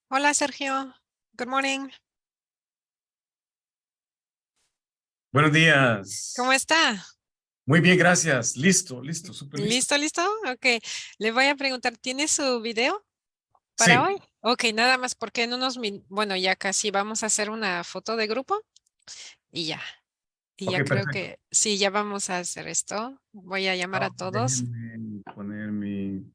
Hola, Sergio. Good morning. Buenos días. ¿Cómo está? Muy bien, gracias. Listo, listo, súper listo. ¿Listo, listo? Ok. Le voy a preguntar, ¿tiene su video para hoy? Sí, Ok, nada más porque en bueno, ya casi vamos a hacer una foto de grupo y ya. Y ya ok, creo perfecto. que sí, ya vamos a hacer esto. Voy a llamar a todos. Déjenme poner mi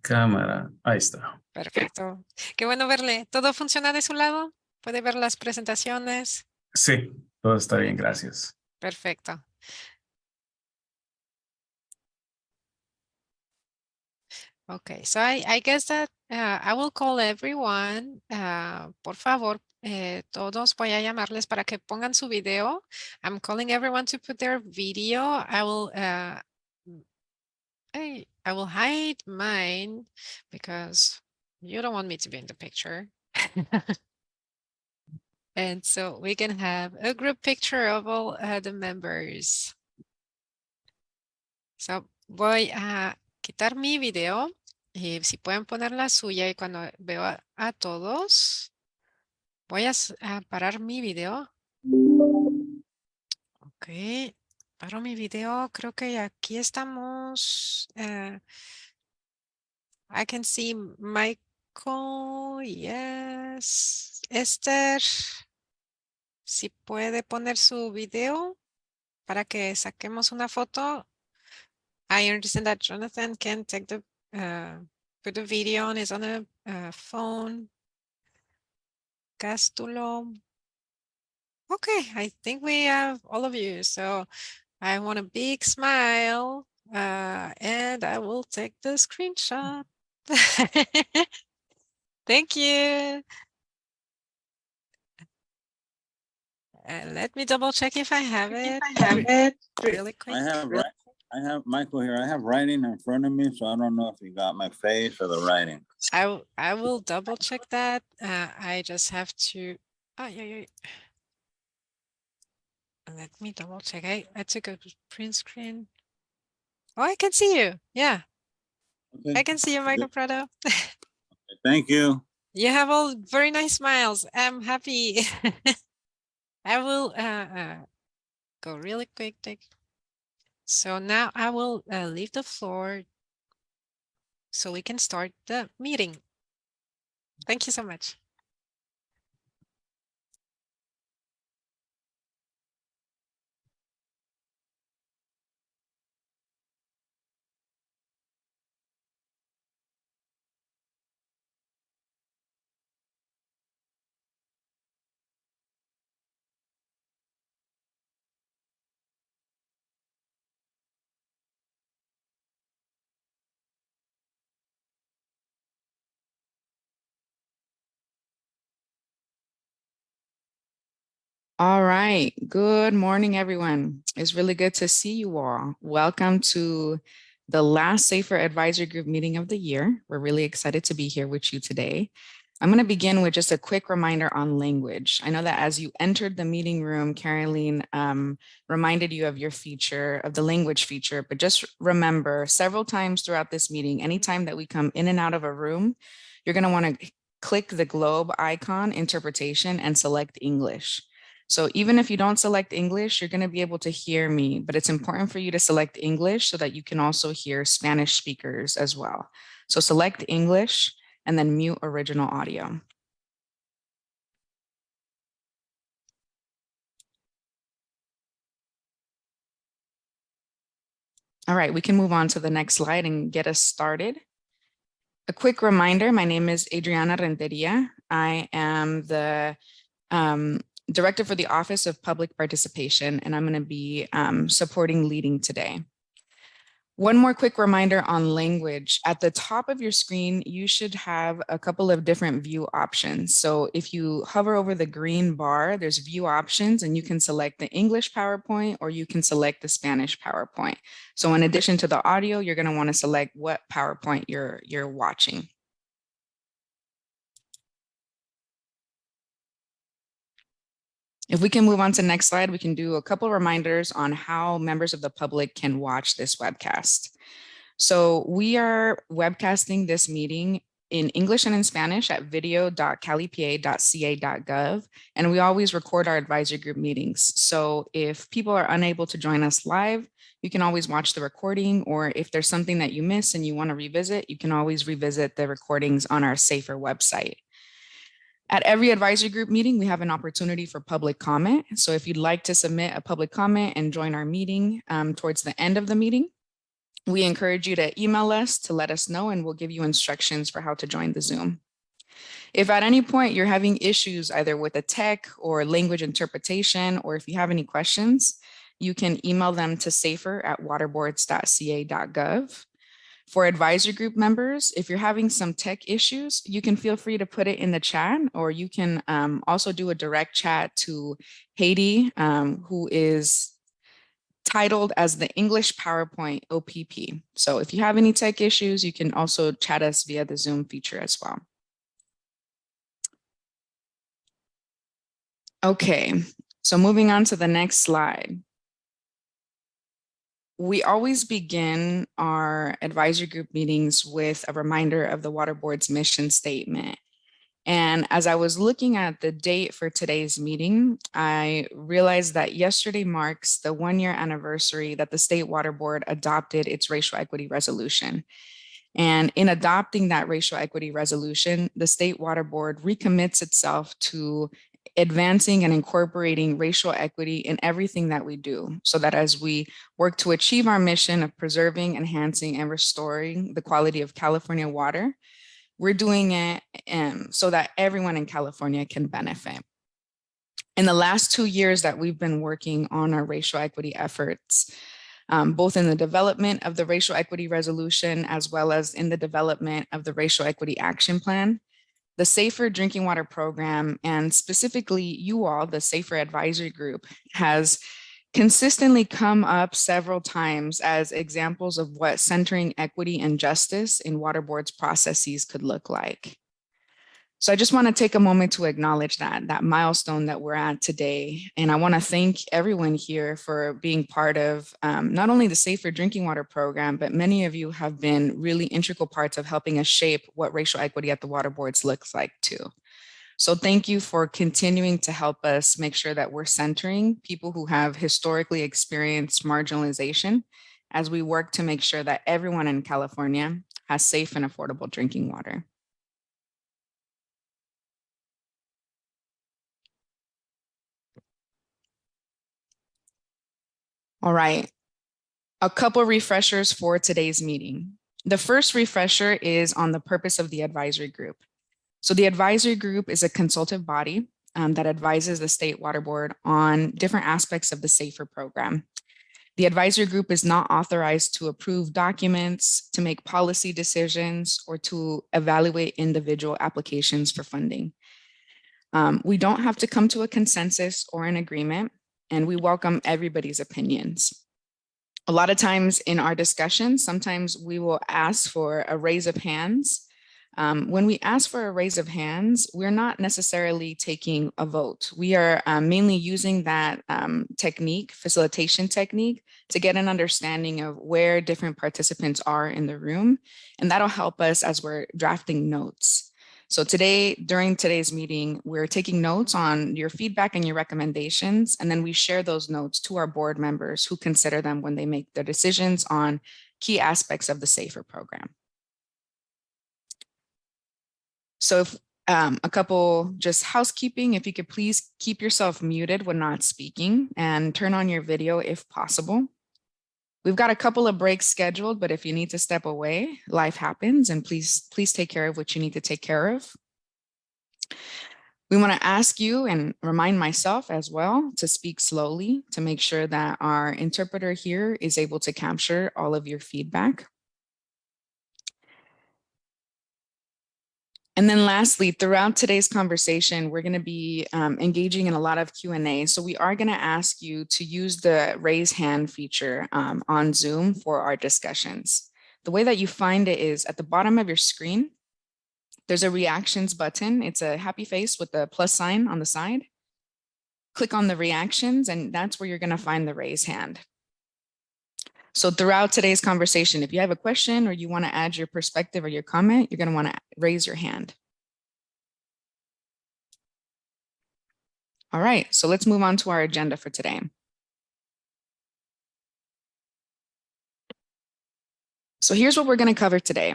cámara. Ahí está. Perfecto. Qué bueno verle. ¿Todo funciona de su lado? ¿Puede ver las presentaciones? Sí, todo está bien, gracias. Perfecto. Okay, so I guess that I will call everyone. Por favor, todos voy a llamarles para que pongan su video. I'm calling everyone to put their video. I will hide mine because you don't want me to be in the picture. And so we can have a group picture of all the members. So voy a quitar mi video y si pueden poner la suya y cuando veo a todos, voy a parar mi video. Ok, paro mi video. Creo que aquí estamos. I can see Michael. Yes. Esther, si puede poner su video para que saquemos una foto. I understand that Jonathan can take put the video on his other phone. Castulo. Okay, I think we have all of you. So I want a big smile and I will take the screenshot. Thank you. Let me double check if I have it. Really quick. I have Michael here. I have writing in front of me, so I don't know if you got my face or the writing. I will double check that. I just have to. Oh, yeah. Let me double check. I took a print screen. Oh, I can see you. Yeah, Okay. I can see you, Michael Prado. Thank you. You have all very nice smiles. I'm happy. I will go really quick. So now I will leave the floor so we can start the meeting. Thank you so much. All right. Good morning, everyone. It's really good to see you all. Welcome to the last Safer Advisory Group meeting of the year. We're really excited to be here with you today. I'm going to begin with just a quick reminder on language. I know that as you entered the meeting room, Caroline reminded you of your feature, of the language feature, but just remember several times throughout this meeting, anytime that we come in and out of a room, you're going to want to click the globe icon, interpretation, and select English. So even if you don't select English, you're going to be able to hear me, but it's important for you to select English so that you can also hear Spanish speakers as well. So select English and then mute original audio. All right, we can move on to the next slide and get us started. A quick reminder, my name is Adriana Renteria. I am the Director for the Office of Public Participation, and I'm going to be supporting leading today. One more quick reminder on language. At the top of your screen, you should have a couple of different view options. So if you hover over the green bar, there's view options and you can select the English PowerPoint or you can select the Spanish PowerPoint. So in addition to the audio, you're going to want to select what PowerPoint you're watching. If we can move on to the next slide, we can do a couple of reminders on how members of the public can watch this webcast. So we are webcasting this meeting in English and in Spanish at video.calipa.ca.gov. And we always record our advisory group meetings. So if people are unable to join us live, you can always watch the recording, or if there's something that you miss and you want to revisit, you can always revisit the recordings on our SAFER website. At every advisory group meeting, we have an opportunity for public comment. So if you'd like to submit a public comment and join our meeting towards the end of the meeting, we encourage you to email us to let us know, and we'll give you instructions for how to join the Zoom. If at any point you're having issues either with the tech or language interpretation, or if you have any questions, you can email them to safer@waterboards.ca.gov. For advisory group members, if you're having some tech issues, you can feel free to put it in the chat, or you can also do a direct chat to Haiti, who is titled as the English PowerPoint OPP. So if you have any tech issues, you can also chat us via the Zoom feature as well. Okay, so moving on to the next slide. We always begin our advisory group meetings with a reminder of the Water Board's mission statement. And as I was looking at the date for today's meeting, I realized that yesterday marks the 1-year anniversary that the State Water Board adopted its racial equity resolution. And in adopting that racial equity resolution, the State Water Board recommits itself to advancing and incorporating racial equity in everything that we do, so that as we work to achieve our mission of preserving, enhancing, and restoring the quality of California water, we're doing it so that everyone in California can benefit. In the last 2 years that we've been working on our racial equity efforts, both in the development of the racial equity resolution, as well as in the development of the racial equity action plan, the Safer Drinking Water Program, and specifically you all, the Safer Advisory Group, has consistently come up several times as examples of what centering equity and justice in water boards processes could look like. So I just want to take a moment to acknowledge that milestone that we're at today. And I want to thank everyone here for being part of not only the Safer Drinking Water Program, but many of you have been really integral parts of helping us shape what racial equity at the water boards looks like too. So thank you for continuing to help us make sure that we're centering people who have historically experienced marginalization as we work to make sure that everyone in California has safe and affordable drinking water. All right, a couple refreshers for today's meeting. The first refresher is on the purpose of the advisory group. So the advisory group is a consultative body that advises the State Water Board on different aspects of the SAFER program. The advisory group is not authorized to approve documents, to make policy decisions, or to evaluate individual applications for funding. We don't have to come to a consensus or an agreement, and we welcome everybody's opinions. A lot of times in our discussions, sometimes we will ask for a raise of hands. When we ask for a raise of hands, we're not necessarily taking a vote. We are mainly using that technique, facilitation technique, to get an understanding of where different participants are in the room. And that'll help us as we're drafting notes. So today, during today's meeting, we're taking notes on your feedback and your recommendations, and then we share those notes to our board members who consider them when they make their decisions on key aspects of the SAFER program. So if a couple just housekeeping, if you could please keep yourself muted when not speaking and turn on your video if possible. We've got a couple of breaks scheduled, but if you need to step away, life happens, and please take care of what you need to take care of. We want to ask you and remind myself as well to speak slowly to make sure that our interpreter here is able to capture all of your feedback. And then lastly, throughout today's conversation, we're going to be engaging in a lot of Q&A. So we are going to ask you to use the raise hand feature on Zoom for our discussions. The way that you find it is at the bottom of your screen, there's a reactions button. It's a happy face with the plus sign on the side. click on the reactions, and that's where you're going to find the raise hand. So throughout today's conversation, if you have a question or you want to add your perspective or your comment, you're going to want to raise your hand. All right, so let's move on to our agenda for today. So here's what we're going to cover today.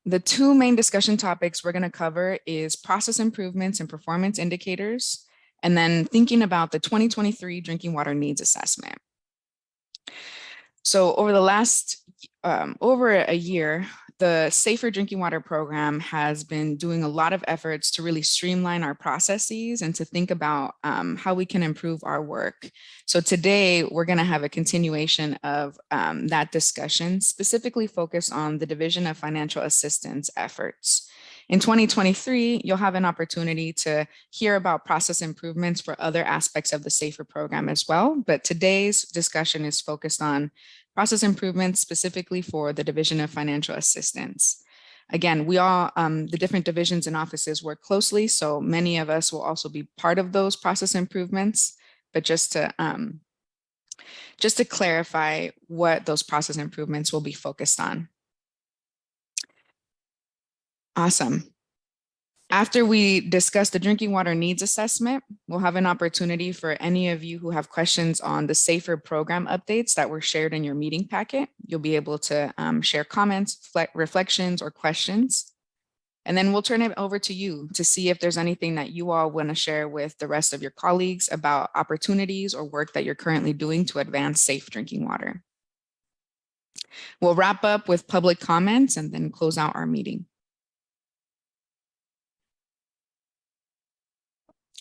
The two main discussion topics we're going to cover is process improvements and performance indicators, and then thinking about the 2023 drinking water needs assessment. So over the last, over a year, the Safer Drinking Water Program has been doing a lot of efforts to really streamline our processes and to think about how we can improve our work. So today we're going to have a continuation of that discussion, specifically focused on the Division of Financial Assistance efforts. In 2023, you'll have an opportunity to hear about process improvements for other aspects of the SAFER program as well. But today's discussion is focused on process improvements specifically for the Division of Financial Assistance. Again, we all, the different divisions and offices work closely, so many of us will also be part of those process improvements. But just to clarify what those process improvements will be focused on. Awesome. After we discuss the drinking water needs assessment, we'll have an opportunity for any of you who have questions on the SAFER program updates that were shared in your meeting packet. You'll be able to share comments, reflections, or questions. And then we'll turn it over to you to see if there's anything that you all want to share with the rest of your colleagues about opportunities or work that you're currently doing to advance safe drinking water. We'll wrap up with public comments and then close out our meeting.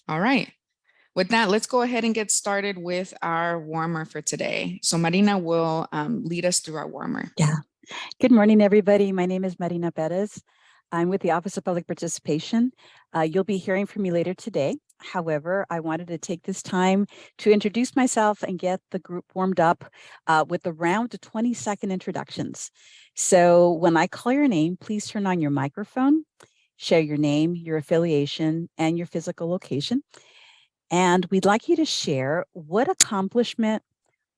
All right. With that, let's go ahead and get started with our warmer for today. So Marina will lead us through our warmer. Yeah. Good morning, everybody. My name is Marina Perez. I'm with the Office of Public Participation. You'll be hearing from me later today. However, I wanted to take this time to introduce myself and get the group warmed up with a round of 20-second introductions. So when I call your name, please turn on your microphone, share your name, your affiliation, and your physical location. And we'd like you to share what accomplishment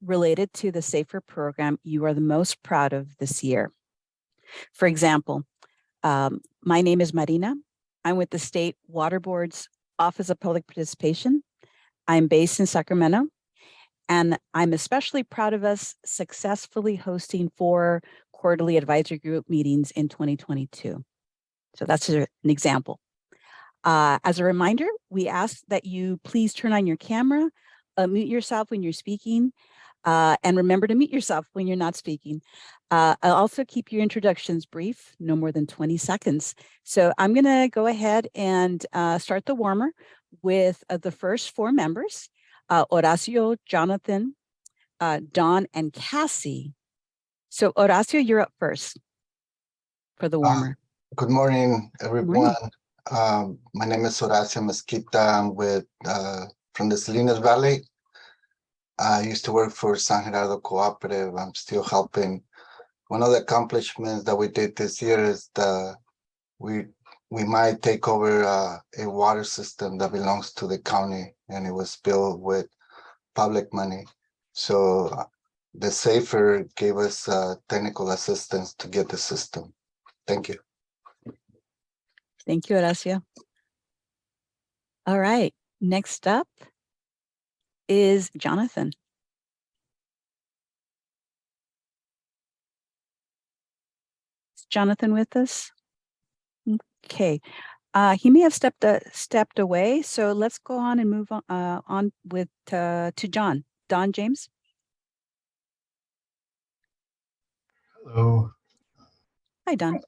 related to the SAFER program you are the most proud of this year. For example, my name is Marina. I'm with the State Water Board's Office of Public Participation. I'm based in Sacramento, and I'm especially proud of us successfully hosting 4 quarterly advisory group meetings in 2022. So that's an example. As a reminder, we ask that you please turn on your camera, mute yourself when you're speaking, and remember to mute yourself when you're not speaking. I'll also keep your introductions brief, no more than 20 seconds. So I'm going to go ahead and start the warmer with the first 4 members, Horacio, Jonathan, Don, and Cassie. So Horacio, you're up first for the warmer. Good morning, everyone. Good morning. My name is Horacio Mesquita. I'm with from the Salinas Valley. I used to work for San Gerardo Cooperative. I'm still helping. One of the accomplishments that we did this year is we might take over a water system that belongs to the county, and it was built with public money. So the SAFER gave us technical assistance to get the system. Thank you. Thank you, Horacio. All right, next up is Jonathan. Is Jonathan with us? Okay, he may have stepped away, so let's go on and move on with to John. Don James. Hello. Hi, Don.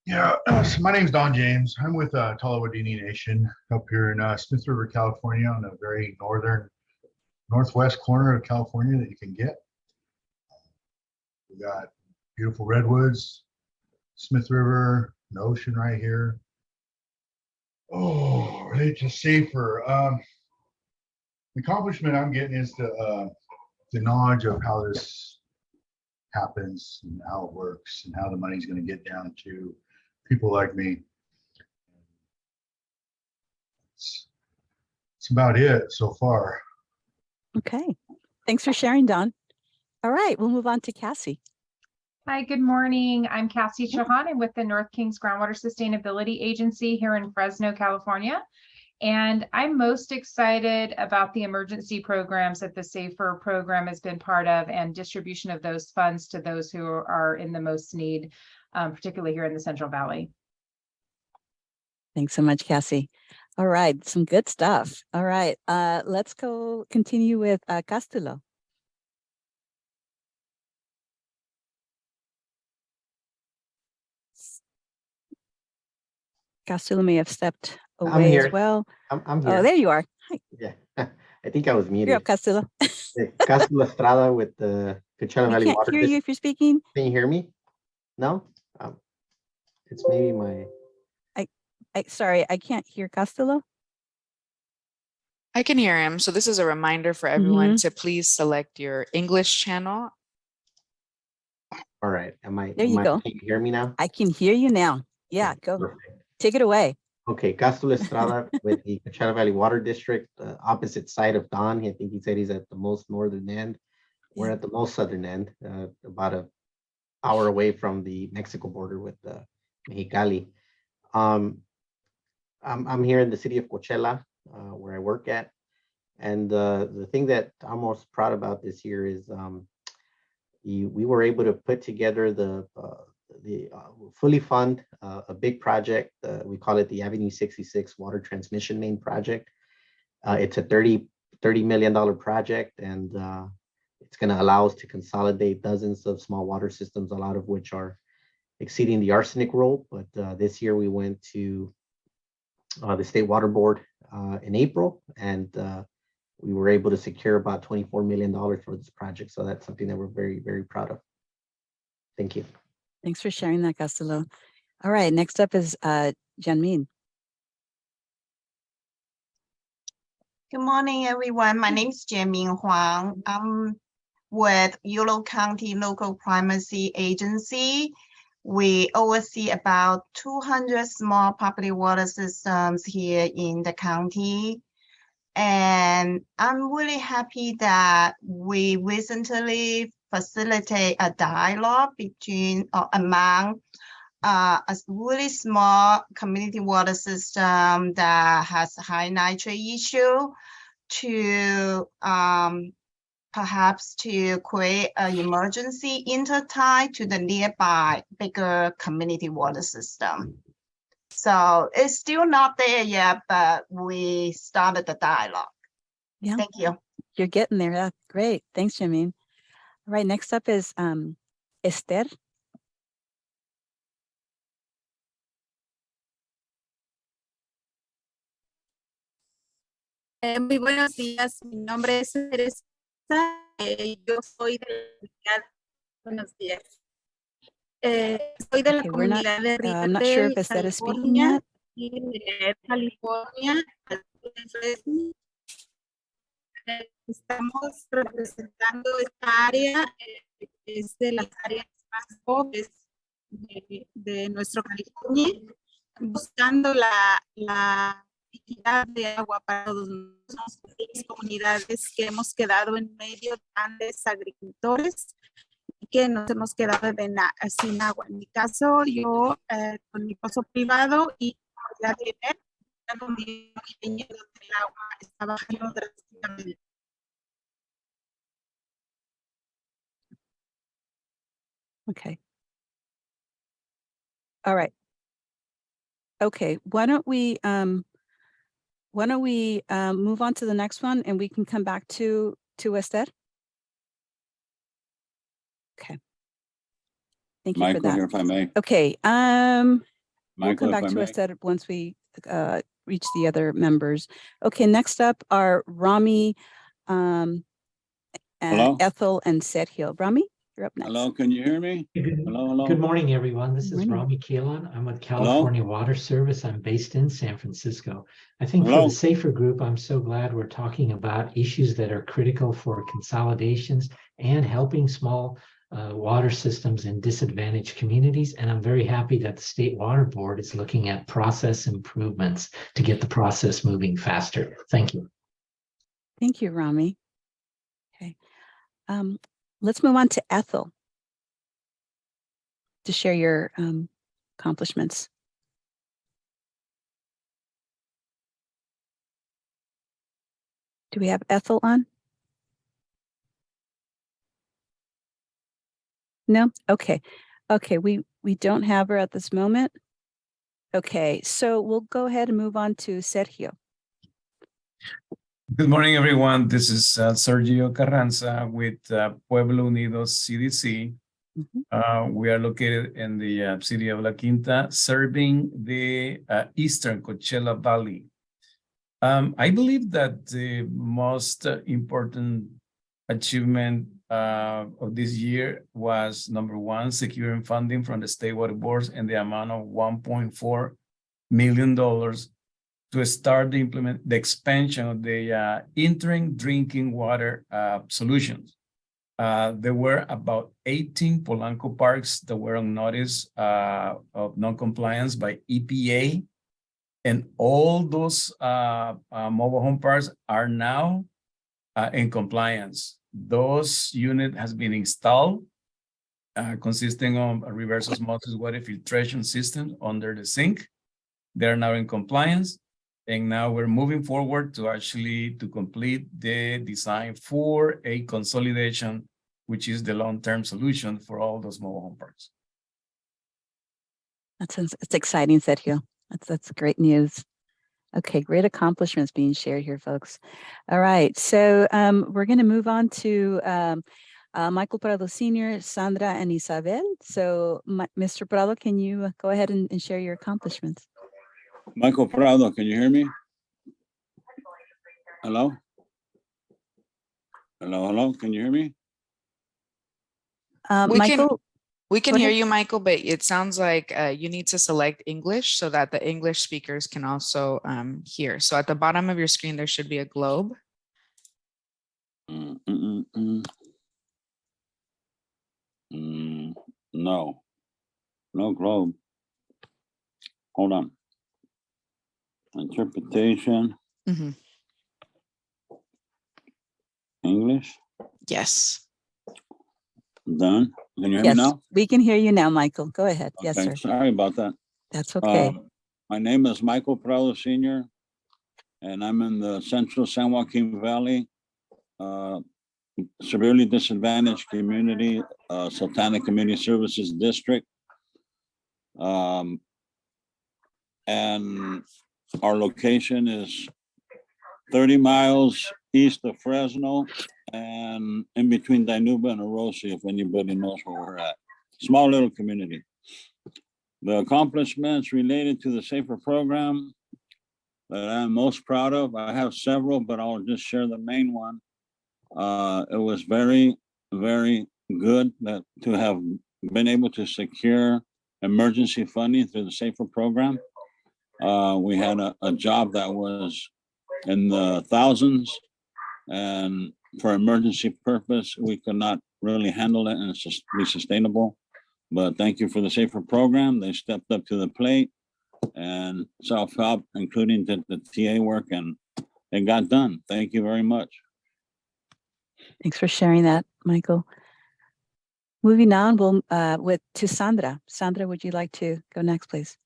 Yeah, so my name is Don James. I'm with Tolowadini Nation up here in Smith River, California, on a very northwest corner of California that you can get. We got beautiful redwoods, Smith River, an ocean right here. Oh, right to SAFER. The accomplishment I'm getting is the knowledge of how this happens and how it works and how the money's going to get down to people like me. It's That's about it so far. Okay. Thanks for sharing, Don. All right, we'll move on to Cassie. Hi, good morning. I'm Cassie Chauhan. I'm with the North Kings Groundwater Sustainability Agency here in Fresno, California. And I'm most excited about the emergency programs that the SAFER program has been part of and distribution of those funds to those who are in the most need, particularly here in the Central Valley. Thanks so much, Cassie. All right, some good stuff. All right, let's go continue with Castulo. Castulo may have stepped away here. as well. I'm here. Oh, there you are. Hi, Yeah, I think I was you're muted. up, Castulo. Castro Estrada with the Coachella We Valley can't Water hear you District. if you're speaking. Can you hear me? No? It's maybe my. Sorry, I can't hear Castulo. I can hear him. So this is a reminder for everyone to please select your English channel. All right. There you go. Can you hear me now? I can hear you now. Yeah, Okay, go. perfect. Take it away. Okay, Castro Estrada with the Coachella Valley Water District, opposite side of Don. I think he said he's at the most northern end. We're Yeah. at the most southern end, about an hour away from the Mexico border with Mexicali. I'm here in the city of Coachella, where I work at. And the thing that I'm most proud about this year is we were able to put together the fully fund a big project. We call it the Avenue 66 Water Transmission Main Project. It's a $30 million project, and it's going to allow us to consolidate dozens of small water systems, a lot of which are exceeding the arsenic rule. But this year we went to the State Water Board in April, and we were able to secure about $24 million for this project. So that's something that we're very, very proud of. Thank you. Thanks for sharing that, Castulo. All right, next up is Janmin. Good morning, everyone. My name is Jianming Huang. I'm with Yolo County Local Primacy Agency. We oversee about 200 small public water systems here in the county. And I'm really happy that we recently facilitate a dialogue between or among a really small community water system that has a high nitrate issue to perhaps to create an emergency intertie to the nearby bigger community water system. So it's still not there yet, but we started the dialogue. Yeah. Thank you. You're getting there. That's great. Thanks, Janmin. All right, next up is Esther. Muy buenos días, mi nombre es Teresa, yo soy de buenos días. Soy de la comunidad de I'm not sure if Riverdale, Esther is speaking California, yet. y de California, de Fresno. Estamos representando esta área, es de las áreas más pobres de nuestro California, buscando la equidad de agua para todas las comunidades que hemos quedado en medio de grandes agricultores y que nos hemos quedado sin agua. En mi caso, yo con mi pozo privado y ya de donde el agua está bajando drásticamente. Okay. All right. Okay, why don't we move on to the next one and we can come back to Esther? Okay. Thank you for Michael that. here, if I may. Okay, we'll Michael, come if back I to may. Esther once we reach the other members. Okay, next up are Rami, and Hello? Ethel and Sergio. Rami, you're up next. Hello, can you hear me? Hello, hello. Good morning, everyone. This is Morning. Rami Keelan. I'm with California Water Service. I'm based in San Francisco. I think for Hello. the SAFER group, I'm so glad we're talking about issues that are critical for consolidations and helping small water systems in disadvantaged communities. And I'm very happy that the State Water Board is looking at process improvements to get the process moving faster. Thank you. Thank you, Rami. Okay. Let's move on to Ethel to share your accomplishments. Do we have Ethel on? No? Okay. Okay, we don't have her at this moment. Okay, so we'll go ahead and move on to Sergio. Good morning, everyone. This is Sergio Carranza with Pueblo Unidos CDC. We are located in the city of La Quinta, serving the eastern Coachella Valley. I believe that the most important achievement of this year was, number one, securing funding from the state water boards in the amount of $1.4 million to start the expansion of the interim drinking water solutions. There were about 18 Polanco parks that were on notice of non-compliance by EPA. And all those mobile home parks are now in compliance. Those units has been installed, consisting of a reverse osmosis water filtration system under the sink. They're now in compliance. And now we're moving forward to complete the design for a consolidation, which is the long-term solution for all those mobile home parks. It's exciting, Sergio. That's great news. Okay, great accomplishments being shared here, folks. All right, so we're going to move on to Michael Prado Sr., Sandra, and Isabel. So, Mr. Prado, can you go ahead and share your accomplishments? Michael Prado, can you hear me? Hello? Hello, hello, can you hear me? Michael? We can hear you, Michael, but it sounds like you need to select English so that the English speakers can also hear. So at the bottom of your screen, there should be a globe. No, no globe. Hold on. Interpretation. English? Yes. Done. Can you hear me now? We can hear you now, Michael. Go ahead. Okay, Yes, sir. sorry about that. That's okay. My name is Michael Prado Sr., and I'm in the central San Joaquin Valley, severely disadvantaged community, Sultana Community Services District. And our location is 30 miles east of Fresno and in between Dinuba and Orosi, if anybody knows where we're at. Small little community. The accomplishments related to the SAFER program that I'm most proud of, I have several, but I'll just share the main one. It was very, very good to have been able to secure emergency funding through the SAFER program. We had a job that was in the thousands, and for emergency purpose, we could not really handle it and be sustainable. But thank you for the SAFER program. They stepped up to the plate and self-help, including the TA work, and it got done. Thank you very much. Thanks for sharing that, Michael. Moving on, we'll to Sandra. Sandra, would you like to go next, please?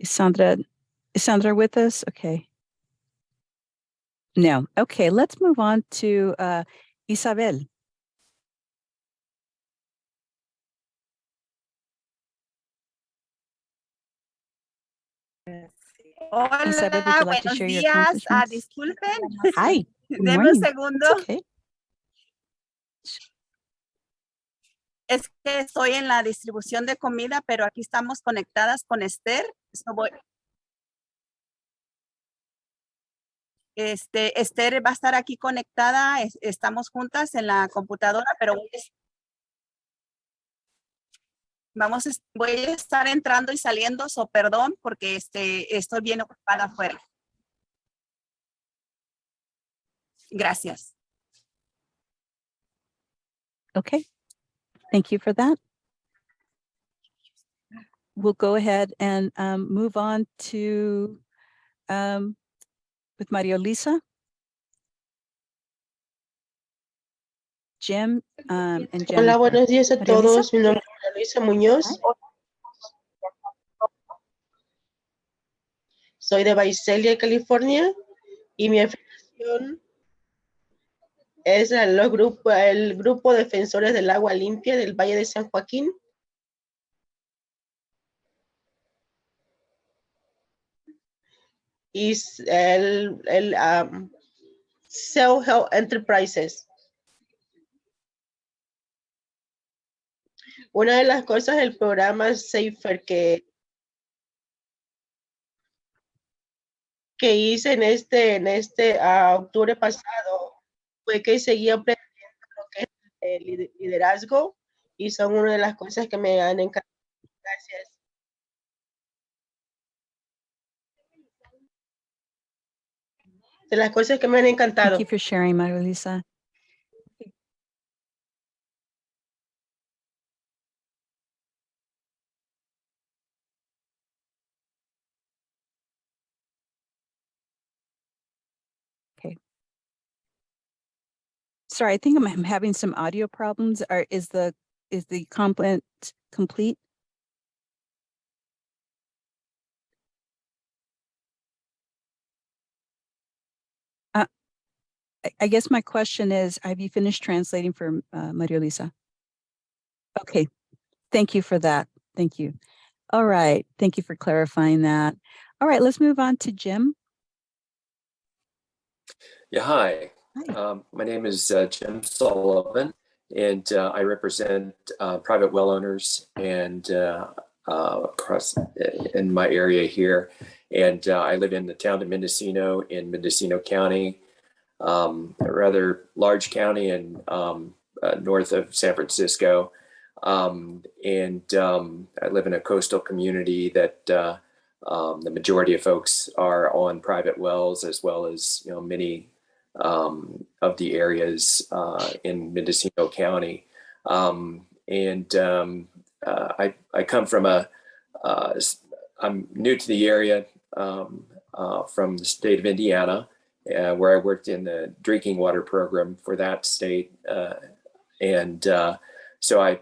Is Sandra with us? Okay. No. Okay, let's move on to Isabel. Hola, Isabel, would you like to buenos share your días. accomplishments? Disculpen. Hi. Good Deme un morning. segundo. It's okay. Es que estoy en la distribución de comida, pero aquí estamos conectadas con Esther. Esther va a estar aquí conectada. Estamos juntas en la computadora, pero voy a estar entrando y saliendo, perdón, porque estoy bien ocupada afuera. Gracias. Okay. Thank you for that. We'll go ahead and move on to with Maria Lisa, Jim, and Jennifer. Hola, buenos días a María Luisa. todos. Mi nombre es María Luisa Muñoz. Soy de Visalia, California, y mi afiliación es el grupo Defensores del Agua Limpia del Valle de San Joaquín. Y el Self-Help Enterprises. Una de las cosas del programa Safer que hice en este octubre pasado fue que seguí aprendiendo lo que es el liderazgo, y son una de las cosas que me han encantado. Gracias. De las cosas que me han encantado. Thank you for sharing, Maria Lisa. Okay. Sorry, I think I'm having some audio problems. Is the compliment complete? I guess my question is, have you finished translating for Maria Lisa? Okay, thank you for that. Thank you. All right, thank you for clarifying that. All right, let's move on to Jim. Yeah, hi. Hi. My name is Jim Sullivan, and I represent private well owners and across in my area here. And I live in the town of Mendocino in Mendocino County, a rather large county and north of San Francisco. And I live in a coastal community that the majority of folks are on private wells, as well as many of the areas in Mendocino County. I come from I'm new to the area from the state of Indiana, where I worked in the drinking water program for that state. So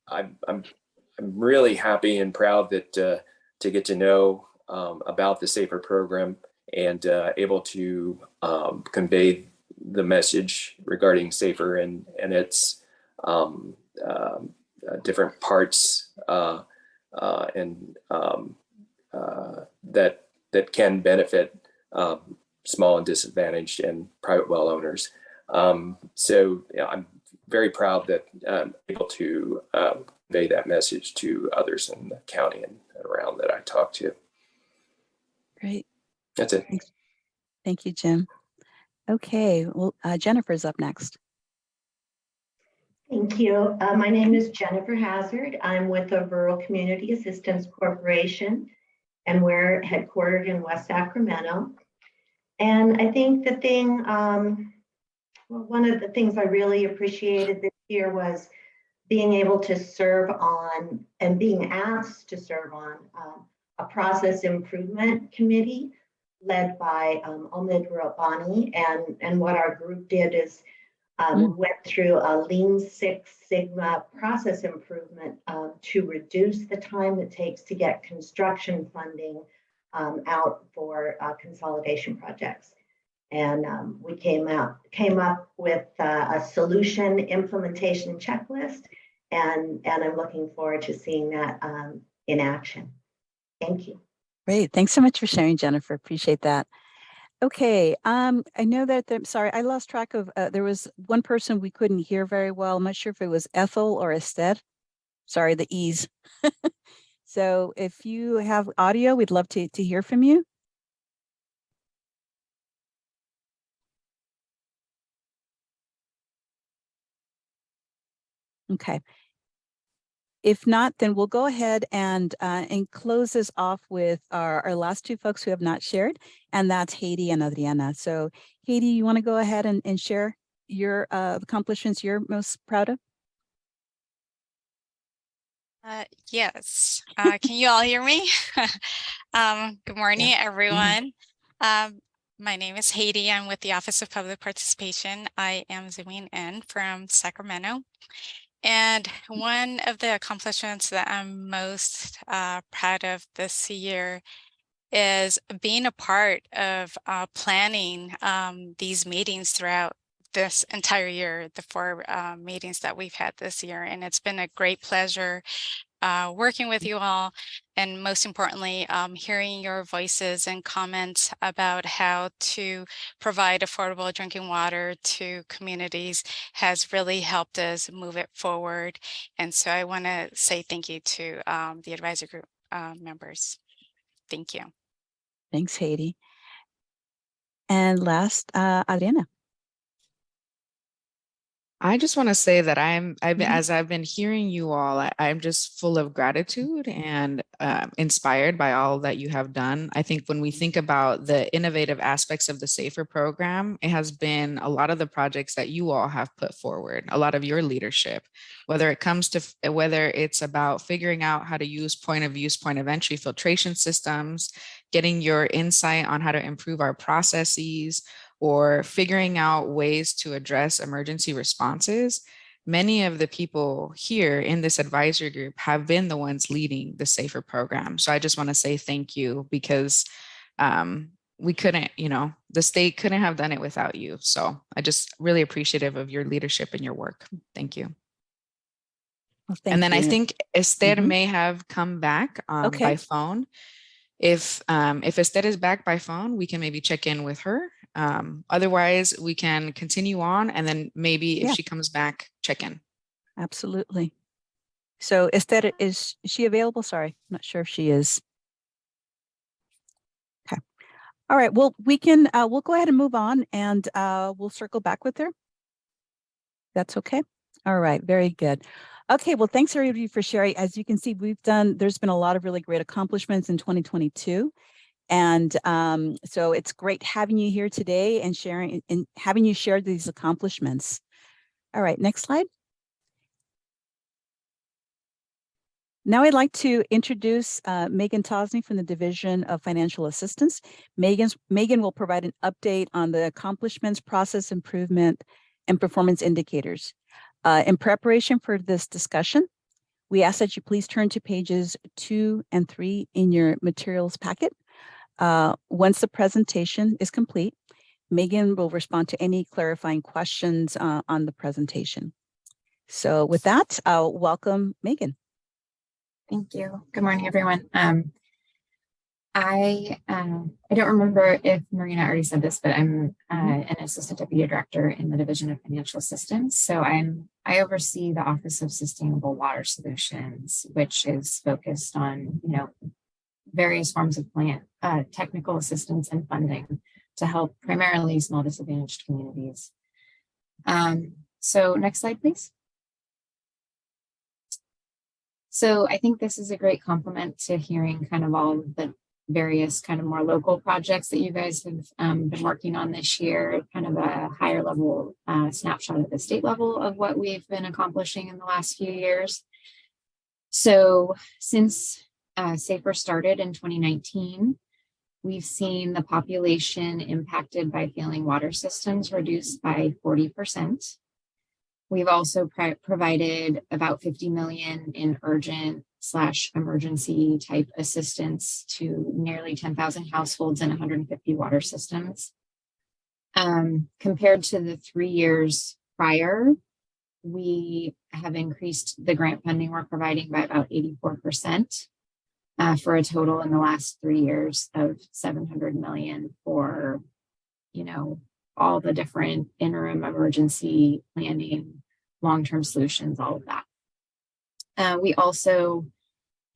I'm really happy and proud that to get to know about the SAFER program and able to convey the message regarding SAFER and its different parts that can benefit small and disadvantaged and private well owners. So I'm very proud that I'm able to convey that message to others in the county and around that I talk to. Great. That's it. Thanks. Thank you, Jim. Okay, well, Jennifer's up next. Thank you. My name is Jennifer Hazard. I'm with the Rural Community Assistance Corporation, and we're headquartered in West Sacramento. And I think the thing, one of the things I really appreciated this year was being able to serve on and being asked to serve on a process improvement committee led by Omid Rabbani. And what our group did is went through a Lean Six Sigma process improvement to reduce the time it takes to get construction funding out for consolidation projects. And we came up with a solution implementation checklist, and I'm looking forward to seeing that in action. Thank you. Great. Thanks so much for sharing, Jennifer. Appreciate that. Okay. I know that, sorry, I lost track of, there was one person we couldn't hear very well. I'm not sure if it was Ethel or Esther. Sorry, the E's. So if you have audio, we'd love to hear from you. Okay. If not, then we'll go ahead and close this off with our last two folks who have not shared, and that's Haiti and Adriana. So Haiti, you want to go ahead and share your accomplishments you're most proud of? Yes. Can you all hear me? Good morning, everyone. My name is Haiti. I'm with the Office of Public Participation. I am zooming in from Sacramento. And one of the accomplishments that I'm most proud of this year is being a part of planning these meetings throughout this entire year, the 4 meetings that we've had this year. And it's been a great pleasure working with you all, and most importantly, hearing your voices and comments about how to provide affordable drinking water to communities has really helped us move it forward. And so I want to say thank you to the advisory group members. Thank you. Thanks, Haiti. And last, Adriana. I just want to say that as I've been hearing you all, I'm just full of gratitude and inspired by all that you have done. I think when we think about the innovative aspects of the SAFER program, it has been a lot of the projects that you all have put forward, a lot of your leadership, whether it's about figuring out how to use point of use, point of entry filtration systems, getting your insight on how to improve our processes, or figuring out ways to address emergency responses. Many of the people here in this advisory group have been the ones leading the SAFER program. So I just want to say thank you, because we couldn't, the state couldn't have done it without you. So I just really appreciative of your leadership and your work. Thank you. Well, and then you. I think Esther may have come back by phone. If Esther is back by phone, we can maybe check in with her. Otherwise, we can continue on, and then maybe if she comes back, check in. Absolutely. So Esther, is she available? Sorry, I'm not sure if she is. Okay. All right. Well, we'll go ahead and move on, and we'll circle back with her. That's okay. All right. Very good. Okay. Well, thanks everybody for sharing. As you can see, there's been a lot of really great accomplishments in 2022. And so it's great having you here today and sharing and having you share these accomplishments. All right, next slide. Now I'd like to introduce Megan Tosney from the Division of Financial Assistance. Megan will provide an update on the accomplishments, process improvement, and performance indicators. In preparation for this discussion, we ask that you please turn to pages 2 and 3 in your materials packet. Once the presentation is complete, Megan will respond to any clarifying questions on the presentation. So with that, I'll welcome Megan. Thank you. Good morning, everyone. I don't remember if Marina already said this, but I'm an assistant deputy director in the Division of Financial Assistance. So I oversee the Office of Sustainable Water Solutions, which is focused on, various forms of technical assistance and funding to help primarily small disadvantaged communities. So next slide, please. So I think this is a great complement to hearing kind of all of the various kind of more local projects that you guys have been working on this year, kind of a higher level snapshot at the state level of what we've been accomplishing in the last few years. So since SAFER started in 2019, we've seen the population impacted by failing water systems reduced by 40%. We've also provided about 50 million in urgent/emergency type assistance to nearly 10,000 households and 150 water systems. Compared to the 3 years prior, we have increased the grant funding we're providing by about 84%, for a total in the last 3 years of 700 million for, all the different interim emergency planning, long-term solutions, all of that. We also,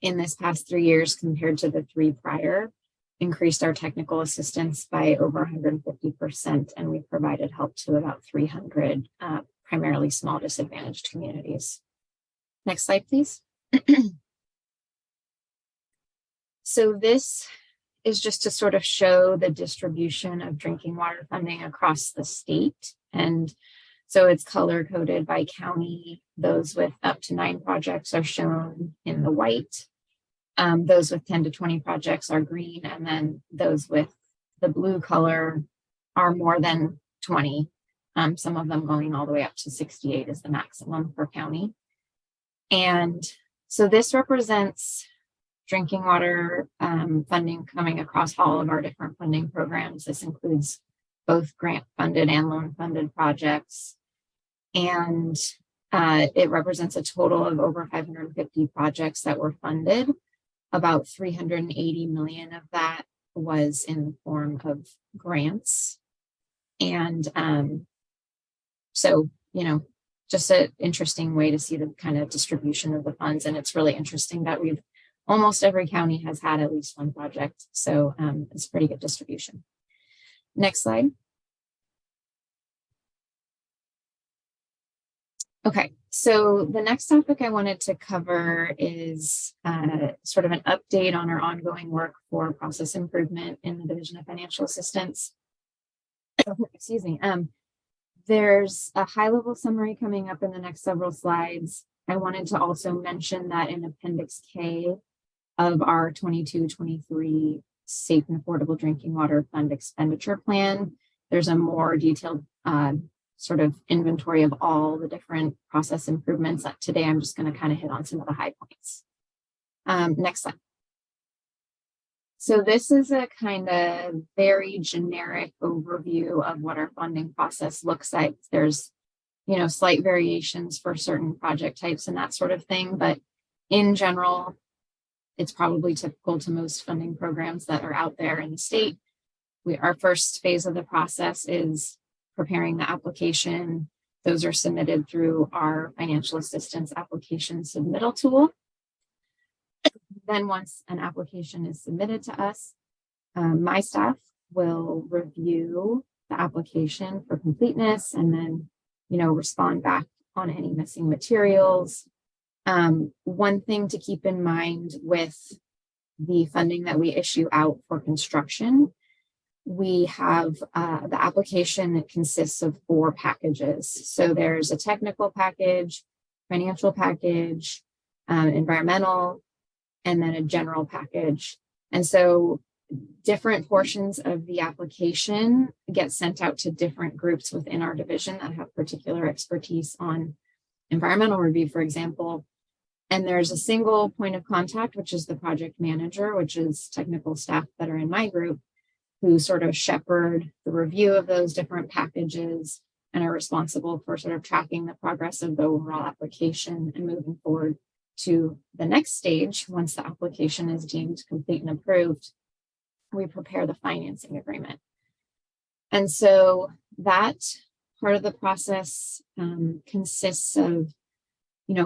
in this past 3 years, compared to the 3 prior, increased our technical assistance by over 150%, and we provided help to about 300 primarily small disadvantaged communities. Next slide, please. So this is just to sort of show the distribution of drinking water funding across the state. And So it's color coded by county. Those with up to 9 projects are shown in the white. Those with 10 to 20 projects are green, and then those with the blue color are more than 20. Some of them going all the way up to 68 is the maximum per county. And so this represents drinking water funding coming across all of our different funding programs. This includes both grant funded and loan funded projects. And it represents a total of over 550 projects that were funded. About 380 million of that was in the form of grants. And so, just an interesting way to see the kind of distribution of the funds. And it's really interesting that almost every county has had at least one project. So it's pretty good distribution. Next slide. Okay, so the next topic I wanted to cover is sort of an update on our ongoing work for process improvement in the Division of Financial Assistance. Excuse me. There's a high-level summary coming up in the next several slides. I wanted to also mention that in Appendix K of our 22-23 Safe and Affordable Drinking Water Fund Expenditure Plan, there's a more detailed sort of inventory of all the different process improvements. That today I'm just going to kind of hit on some of the high points. Next slide. So this is a kind of very generic overview of what our funding process looks like. There's, slight variations for certain project types and that sort of thing, but in general, it's probably typical to most funding programs that are out there in the state. Our first phase of the process is preparing the application. Those are submitted through our financial assistance application submittal tool. Then once an application is submitted to us, my staff will review the application for completeness and then, respond back on any missing materials. One thing to keep in mind with the funding that we issue out for construction, we have the application that consists of 4 packages. So there's a technical package, financial package, environmental, and then a general package. And so different portions of the application get sent out to different groups within our division that have particular expertise on environmental review, for example. And there's a single point of contact, which is the project manager, which is technical staff that are in my group, who sort of shepherd the review of those different packages and are responsible for sort of tracking the progress of the overall application and moving forward to the next stage. Once the application is deemed complete and approved, we prepare the financing agreement. And so that part of the process consists of,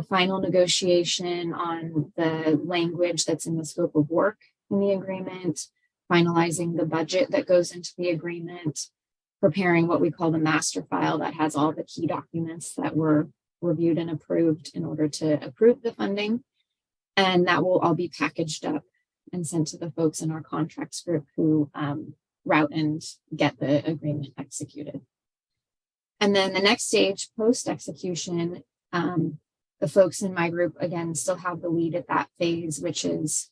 final negotiation on the language that's in the scope of work in the agreement, finalizing the budget that goes into the agreement, preparing what we call the master file that has all the key documents that were reviewed and approved in order to approve the funding. And that will all be packaged up and sent to the folks in our contracts group who route and get the agreement executed. And then the next stage, post-execution, the folks in my group, again, still have the lead at that phase, which is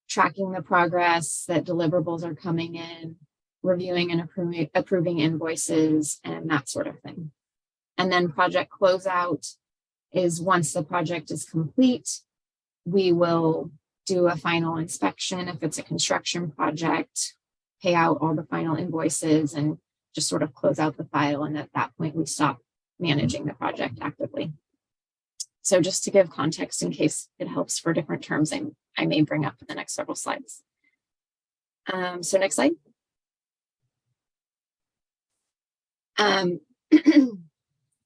tracking the progress, that deliverables are coming in, reviewing and approving invoices, and that sort of thing. And then project closeout is once the project is complete, we will do a final inspection if it's a construction project, pay out all the final invoices, and just sort of close out the file. And at that point, we stop managing the project actively. So just to give context in case it helps for different terms, I may bring up in the next several slides. So next slide.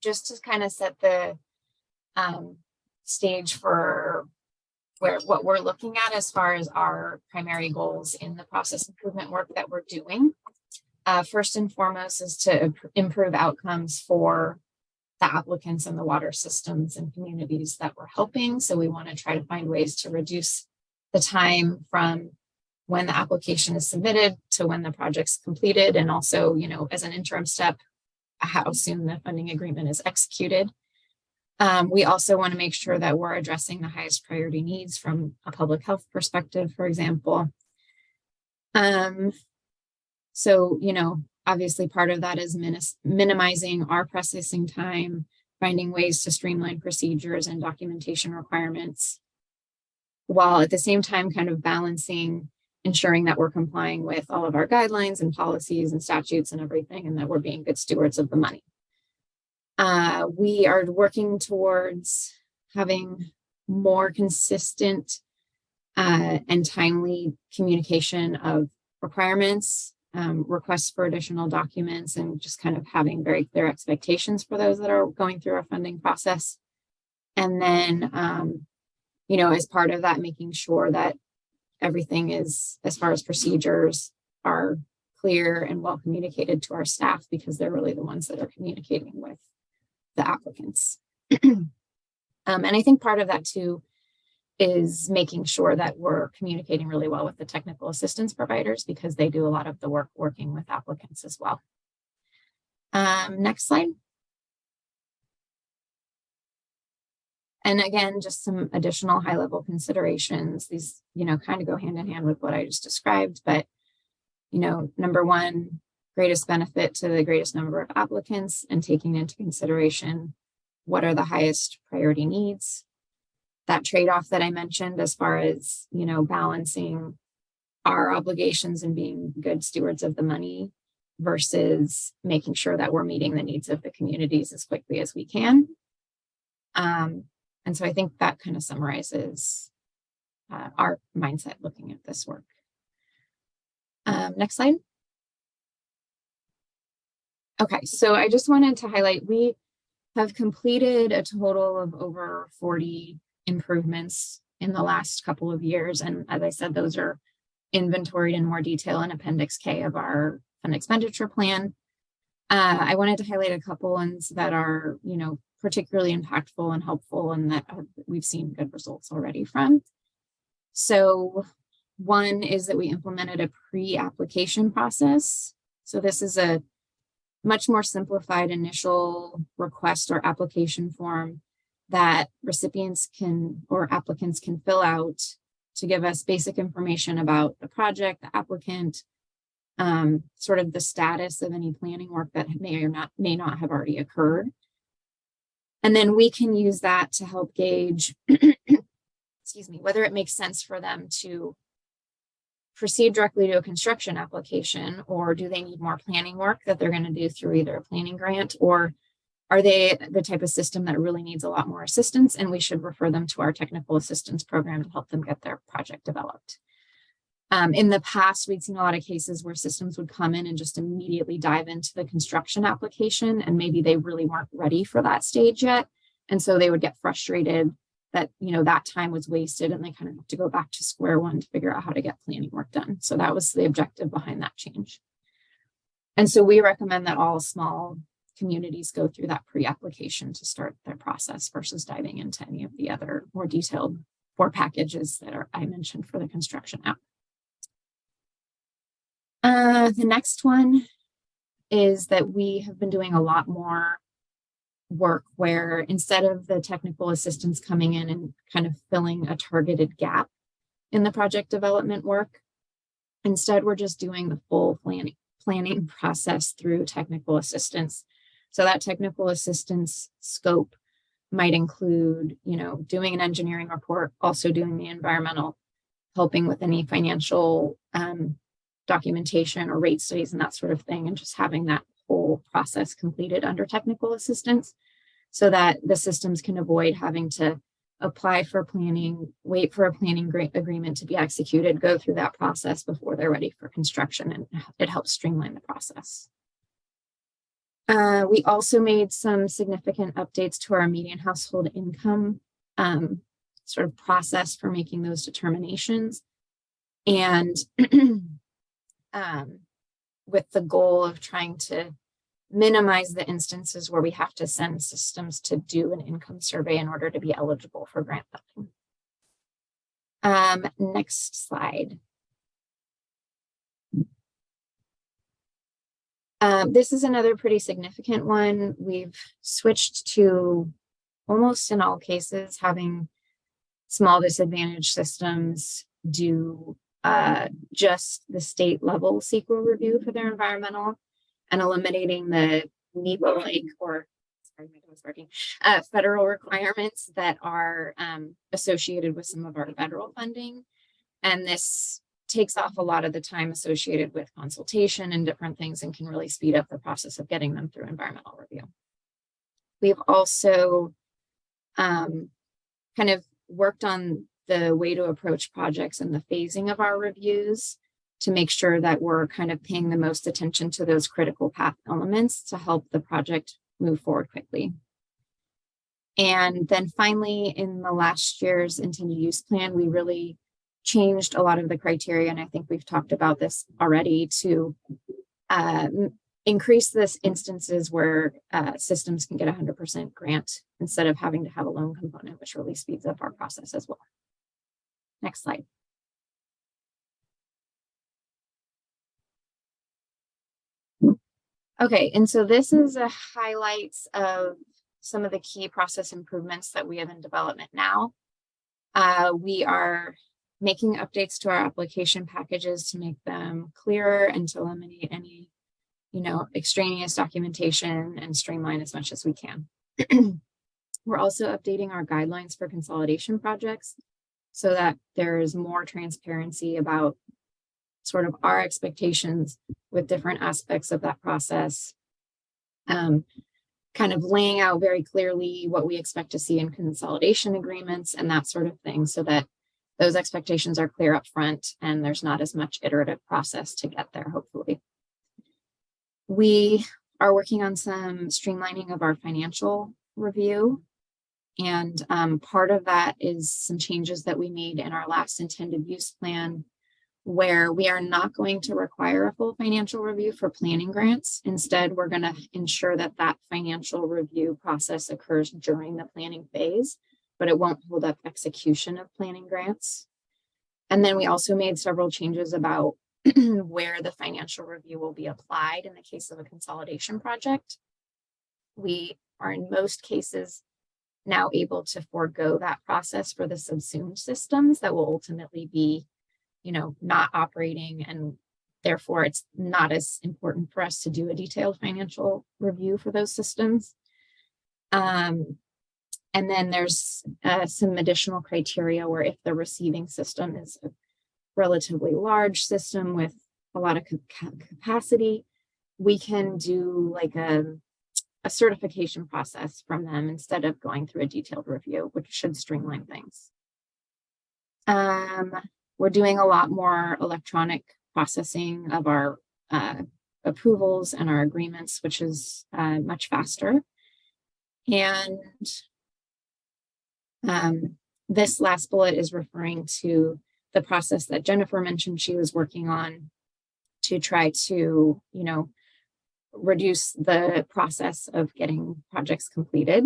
Just to kind of set the stage for what we're looking at as far as our primary goals in the process improvement work that we're doing. First and foremost is to improve outcomes for the applicants and the water systems and communities that we're helping. So we want to try to find ways to reduce the time from when the application is submitted to when the project's completed. And also, as an interim step, how soon the funding agreement is executed. We also want to make sure that we're addressing the highest priority needs from a public health perspective, for example. So, you know, obviously part of that is minimizing our processing time, finding ways to streamline procedures and documentation requirements, while at the same time kind of balancing ensuring that we're complying with all of our guidelines and policies and statutes and everything, and that we're being good stewards of the money. We are working towards having more consistent and timely communication of requirements, requests for additional documents, and just kind of having very clear expectations for those that are going through our funding process. And then, you know, as part of that, making sure that everything is, as far as procedures, are clear and well communicated to our staff, because they're really the ones that are communicating with the applicants. And I think part of that too is making sure that we're communicating really well with the technical assistance providers, because they do a lot of the work working with applicants as well. Next slide. And again, just some additional high-level considerations. These, you know, kind of go hand in hand with what I just described, but, you know, number one, greatest benefit to the greatest number of applicants, and taking into consideration what are the highest priority needs. That trade-off that I mentioned as far as, you know, balancing our obligations and being good stewards of the money versus making sure that we're meeting the needs of the communities as quickly as we can. And so I think that kind of summarizes our mindset looking at this work. Next slide. Okay, so I just wanted to highlight, we have completed a total of over 40 improvements in the last couple of years. And as I said, those are inventoried in more detail in Appendix K of our fund expenditure plan. I wanted to highlight a couple ones that are, you know, particularly impactful and helpful, and that we've seen good results already from. So one is that we implemented a pre-application process. So this is a much more simplified initial request or application form that recipients can, or applicants can, fill out to give us basic information about the project, the applicant, sort of the status of any planning work that may not have already occurred. And then we can use that to help gauge, excuse me, whether it makes sense for them to proceed directly to a construction application, or do they need more planning work that they're going to do through either a planning grant, or are they the type of system that really needs a lot more assistance, and we should refer them to our technical assistance program to help them get their project developed. In the past, we'd seen a lot of cases where systems would come in and just immediately dive into the construction application, and maybe they really weren't ready for that stage yet. And so they would get frustrated that, you know, that time was wasted, and they kind of have to go back to square one to figure out how to get planning work done. So that was the objective behind that change. And so we recommend that all small communities go through that pre-application to start their process versus diving into any of the other more detailed 4 packages that I mentioned for the construction app. The next one is that we have been doing a lot more work where, instead of the technical assistance coming in and kind of filling a targeted gap in the project development work, instead we're just doing the full planning process through technical assistance. So that technical assistance scope might include, you know, doing an engineering report, also doing the environmental, helping with any financial documentation or rate studies and that sort of thing, and just having that whole process completed under technical assistance, so that the systems can avoid having to apply for planning, wait for a planning agreement to be executed, go through that process before they're ready for construction, and it helps streamline the process. We also made some significant updates to our median household income sort of process for making those determinations, and with the goal of trying to minimize the instances where we have to send systems to do an income survey in order to be eligible for grant funding. Next slide. This is another pretty significant one. We've switched to almost in all cases having small disadvantaged systems do just the state level CEQA review for their environmental and eliminating the NEPA-like or sorry, my dog's barking, federal requirements that are associated with some of our federal funding. And this takes off a lot of the time associated with consultation and different things and can really speed up the process of getting them through environmental review. We've also kind of worked on the way to approach projects and the phasing of our reviews to make sure that we're kind of paying the most attention to those critical path elements to help the project move forward quickly. And then finally, in the last year's intended use plan, we really changed a lot of the criteria, and I think we've talked about this already, to increase this instances where systems can get 100% grant instead of having to have a loan component, which really speeds up our process as well. Next slide. Okay, and so this is a highlights of some of the key process improvements that we have in development now. We are making updates to our application packages to make them clearer and to eliminate any, extraneous documentation and streamline as much as we can. We're also updating our guidelines for consolidation projects so that there's more transparency about sort of our expectations with different aspects of that process. Kind of laying out very clearly what we expect to see in consolidation agreements and that sort of thing, so that those expectations are clear up front and there's not as much iterative process to get there, hopefully. We are working on some streamlining of our financial review. And part of that is some changes that we made in our last intended use plan, where we are not going to require a full financial review for planning grants. Instead, we're going to ensure that that financial review process occurs during the planning phase, but it won't hold up execution of planning grants. And then we also made several changes about where the financial review will be applied in the case of a consolidation project. We are in most cases now able to forego that process for the subsumed systems that will ultimately be not operating, and therefore it's not as important for us to do a detailed financial review for those systems. And then there's some additional criteria where if the receiving system is a relatively large system with a lot of capacity, we can do like a certification process from them instead of going through a detailed review, which should streamline things. We're doing a lot more electronic processing of our approvals and our agreements, which is much faster. And this last bullet is referring to the process that Jennifer mentioned she was working on to try to, reduce the process of getting projects completed,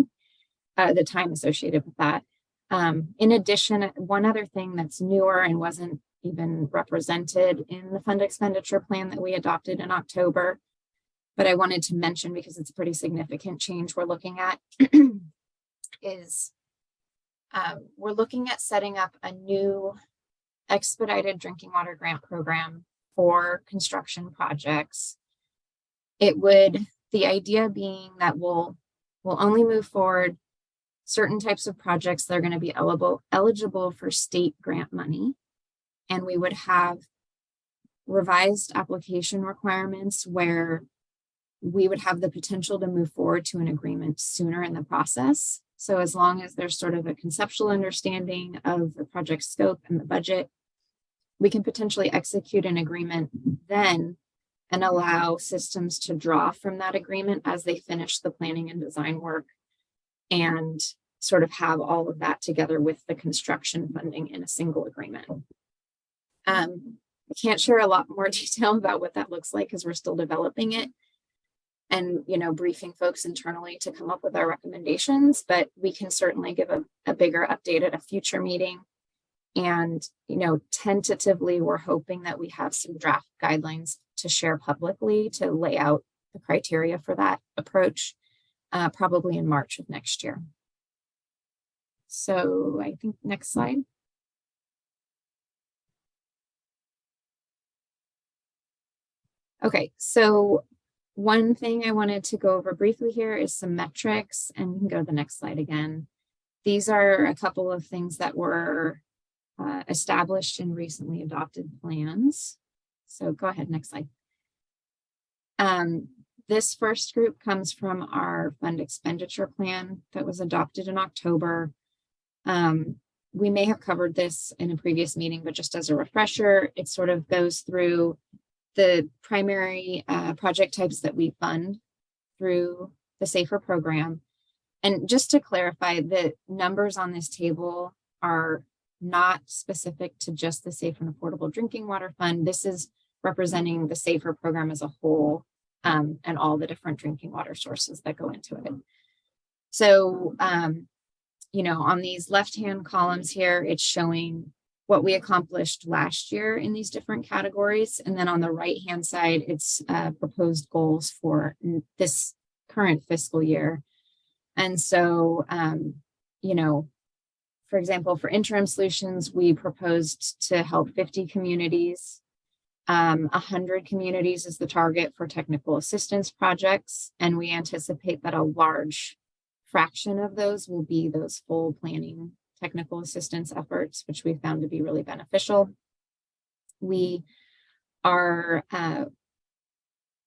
the time associated with that. In addition, one other thing that's newer and wasn't even represented in the fund expenditure plan that we adopted in October, but I wanted to mention because it's a pretty significant change we're looking at, is we're looking at setting up a new expedited drinking water grant program for construction projects. The idea being that we'll only move forward certain types of projects that are going to be eligible for state grant money. And we would have revised application requirements where we would have the potential to move forward to an agreement sooner in the process. So as long as there's sort of a conceptual understanding of the project scope and the budget, we can potentially execute an agreement then and allow systems to draw from that agreement as they finish the planning and design work, and sort of have all of that together with the construction funding in a single agreement. I can't share a lot more detail about what that looks like because we're still developing it and, briefing folks internally to come up with our recommendations, but we can certainly give a bigger update at a future meeting. And, tentatively, we're hoping that we have some draft guidelines to share publicly to lay out the criteria for that approach, probably in March of next year. So I think next slide. Okay, so one thing I wanted to go over briefly here is some metrics, and you can go to the next slide again. These are a couple of things that were established in recently adopted plans. So go ahead, next slide. This first group comes from our fund expenditure plan that was adopted in October. We may have covered this in a previous meeting, but just as a refresher, it sort of goes through the primary project types that we fund through the SAFER program. And just to clarify, the numbers on this table are not specific to just the Safe and Affordable Drinking Water Fund. This is representing the SAFER program as a whole, and all the different drinking water sources that go into it. So, you know, on these left-hand columns here, it's showing what we accomplished last year in these different categories. And then on the right-hand side, it's proposed goals for this current fiscal year. And so, you know, for example, for interim solutions, we proposed to help 50 communities. 100 communities is the target for technical assistance projects. And we anticipate that a large fraction of those will be those full planning technical assistance efforts, which we found to be really beneficial. We are,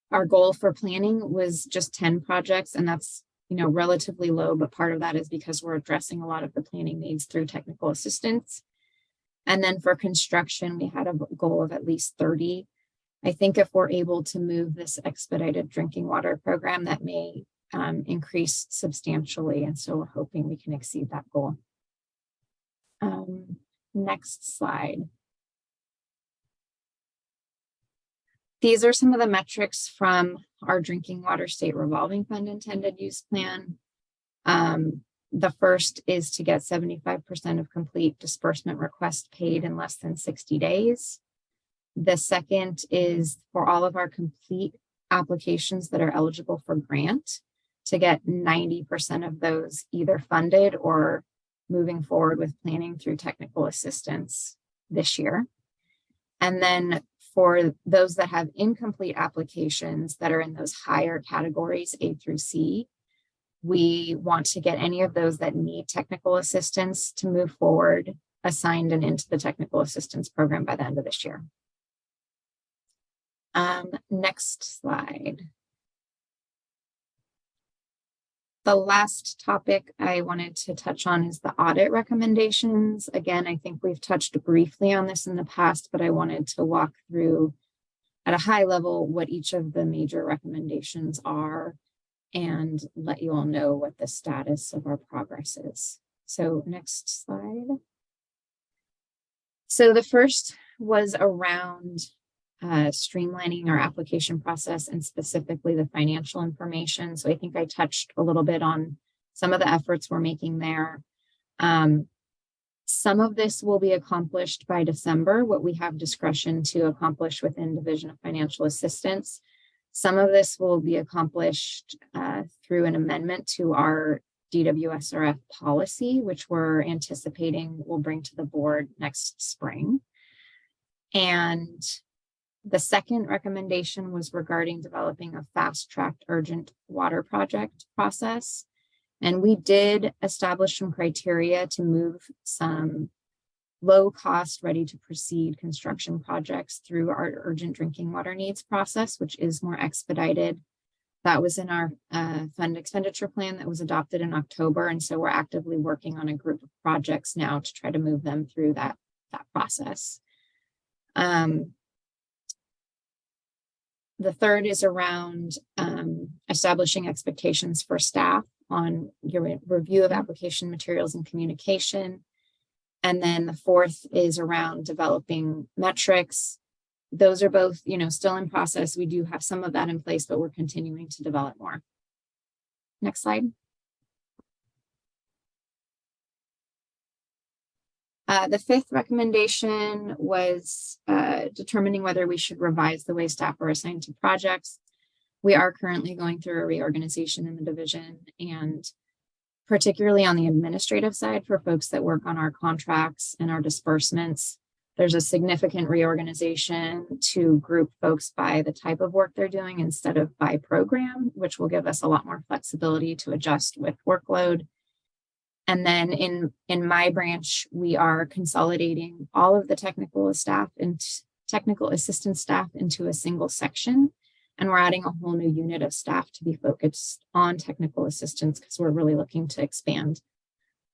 our goal for planning was just 10 projects, and that's, you know, relatively low, but part of that is because we're addressing a lot of the planning needs through technical assistance. And then for construction, we had a goal of at least 30. I think if we're able to move this expedited drinking water program, that may increase substantially. And so we're hoping we can exceed that goal. Next slide. These are some of the metrics from our Drinking Water State Revolving Fund Intended Use Plan. The first is to get 75% of complete disbursement requests paid in less than 60 days. The second is for all of our complete applications that are eligible for grant to get 90% of those either funded or moving forward with planning through technical assistance this year. And then for those that have incomplete applications that are in those higher categories, A through C, we want to get any of those that need technical assistance to move forward, assigned and into the technical assistance program by the end of this year. Next slide. The last topic I wanted to touch on is the audit recommendations. Again, I think we've touched briefly on this in the past, but I wanted to walk through at a high level what each of the major recommendations are and let you all know what the status of our progress is. So next slide. So the first was around streamlining our application process and specifically the financial information. So I think I touched a little bit on some of the efforts we're making there. Some of this will be accomplished by December, what we have discretion to accomplish within Division of Financial Assistance. Some of this will be accomplished through an amendment to our DWSRF policy, which we're anticipating will bring to the board next spring. And the second recommendation was regarding developing a fast-tracked urgent water project process. And we did establish some criteria to move some low-cost, ready-to-proceed construction projects through our urgent drinking water needs process, which is more expedited. That was in our fund expenditure plan that was adopted in October. And so we're actively working on a group of projects now to try to move them through that process. The third is around establishing expectations for staff on your review of application materials and communication. And then the fourth is around developing metrics. Those are both, you know, still in process. We do have some of that in place, but we're continuing to develop more. Next slide. The fifth recommendation was determining whether we should revise the way staff are assigned to projects. We are currently going through a reorganization in the division, and particularly on the administrative side for folks that work on our contracts and our disbursements, there's a significant reorganization to group folks by the type of work they're doing instead of by program, which will give us a lot more flexibility to adjust with workload. And then in my branch, we are consolidating all of the technical assistance staff into a single section. And we're adding a whole new unit of staff to be focused on technical assistance because we're really looking to expand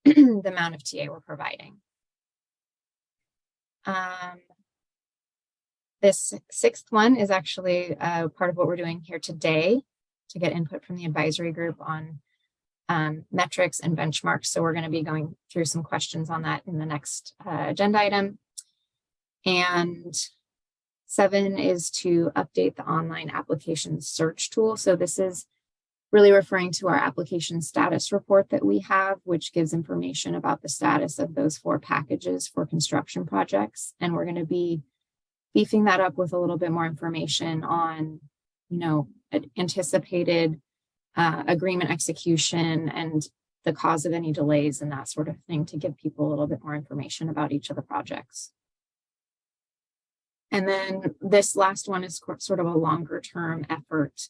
the amount of TA we're providing. This sixth one is actually part of what we're doing here today to get input from the advisory group on metrics and benchmarks. So we're going to be going through some questions on that in the next agenda item. And 7 is to update the online application search tool. So this is really referring to our application status report that we have, which gives information about the status of those 4 packages for construction projects. And we're going to be beefing that up with a little bit more information on, anticipated agreement execution and the cause of any delays and that sort of thing to give people a little bit more information about each of the projects. And then this last one is sort of a longer term effort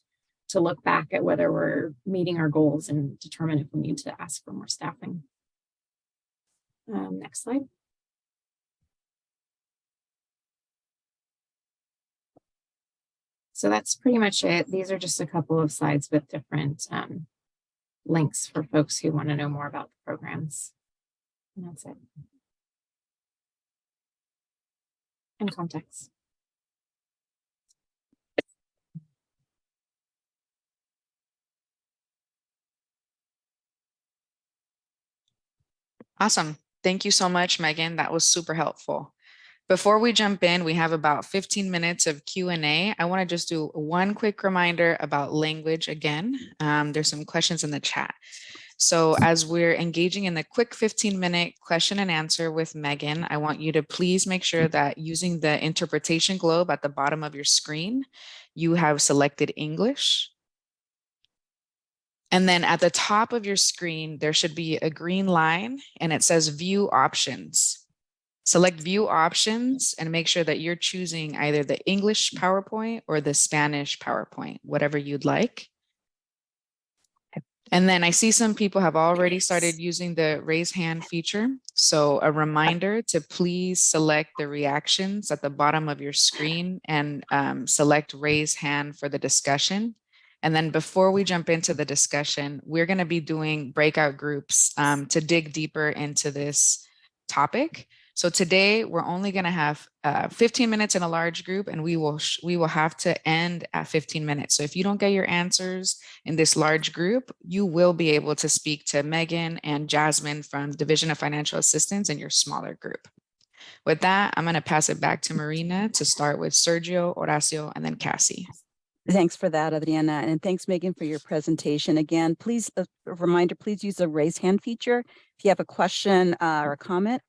to look back at whether we're meeting our goals and determine if we need to ask for more staffing. Next slide. So that's pretty much it. These are just a couple of slides with different links for folks who want to know more about the programs. And that's it. And context. Awesome. Thank you so much, Megan. That was super helpful. Before we jump in, we have about 15 minutes of Q&A. I want to just do one quick reminder about language again. There's some questions in the chat. So as we're engaging in the quick 15-minute question and answer with Megan, I want you to please make sure that using the interpretation globe at the bottom of your screen, you have selected English. And then at the top of your screen, there should be a green line and it says view options. Select view options and make sure that you're choosing either the English PowerPoint or the Spanish PowerPoint, whatever you'd like. And then I see some people have already started using the raise hand feature. So a reminder to please select the reactions at the bottom of your screen and select raise hand for the discussion. And then before we jump into the discussion, we're going to be doing breakout groups to dig deeper into this topic. So today we're only going to have 15 minutes in a large group, and we will have to end at 15 minutes. So if you don't get your answers in this large group, you will be able to speak to Megan and Jasmine from Division of Financial Assistance in your smaller group. With that, I'm going to pass it back to Marina to start with Sergio, Horacio, and then Cassie. Thanks for that, Adriana. And thanks, Megan, for your presentation. Again, please, a reminder, please use the raise hand feature if you have a question or a comment.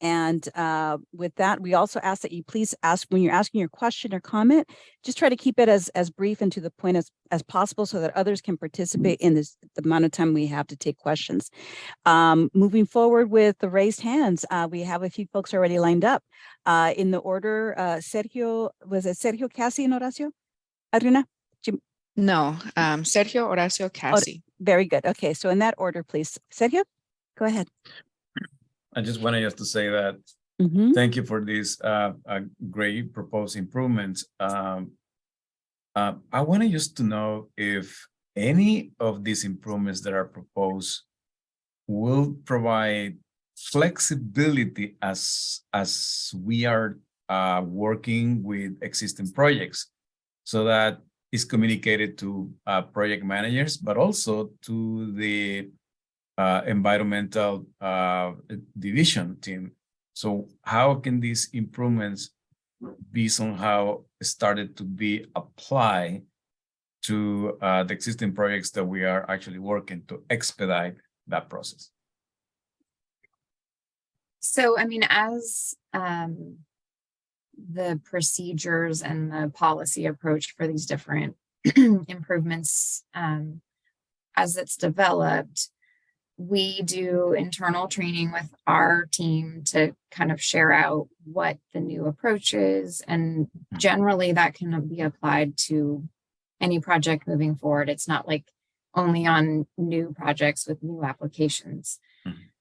And with that, we also ask that you please ask when you're asking your question or comment, just try to keep it as brief and to the point as possible so that others can participate in the amount of time we have to take questions. Moving forward with the raised hands, we have a few folks already lined up. In the order, Sergio, was it Sergio, Cassie, and Horacio? Adriana? No, Sergio, Horacio, Cassie. Very good. Okay, so in that order, please. Sergio, go ahead. I just wanted to say that thank you for these great proposed improvements. I wanted just to know if any of these improvements that are proposed will provide flexibility as we are working with existing projects, so that is communicated to project managers, but also to the environmental division team. So how can these improvements be somehow started to be applied to the existing projects that we are actually working to expedite that process? So, I mean, as the procedures and the policy approach for these different improvements as it's developed, we do internal training with our team to kind of share out what the new approach is. And generally that can be applied to any project moving forward. It's not like only on new projects with new applications.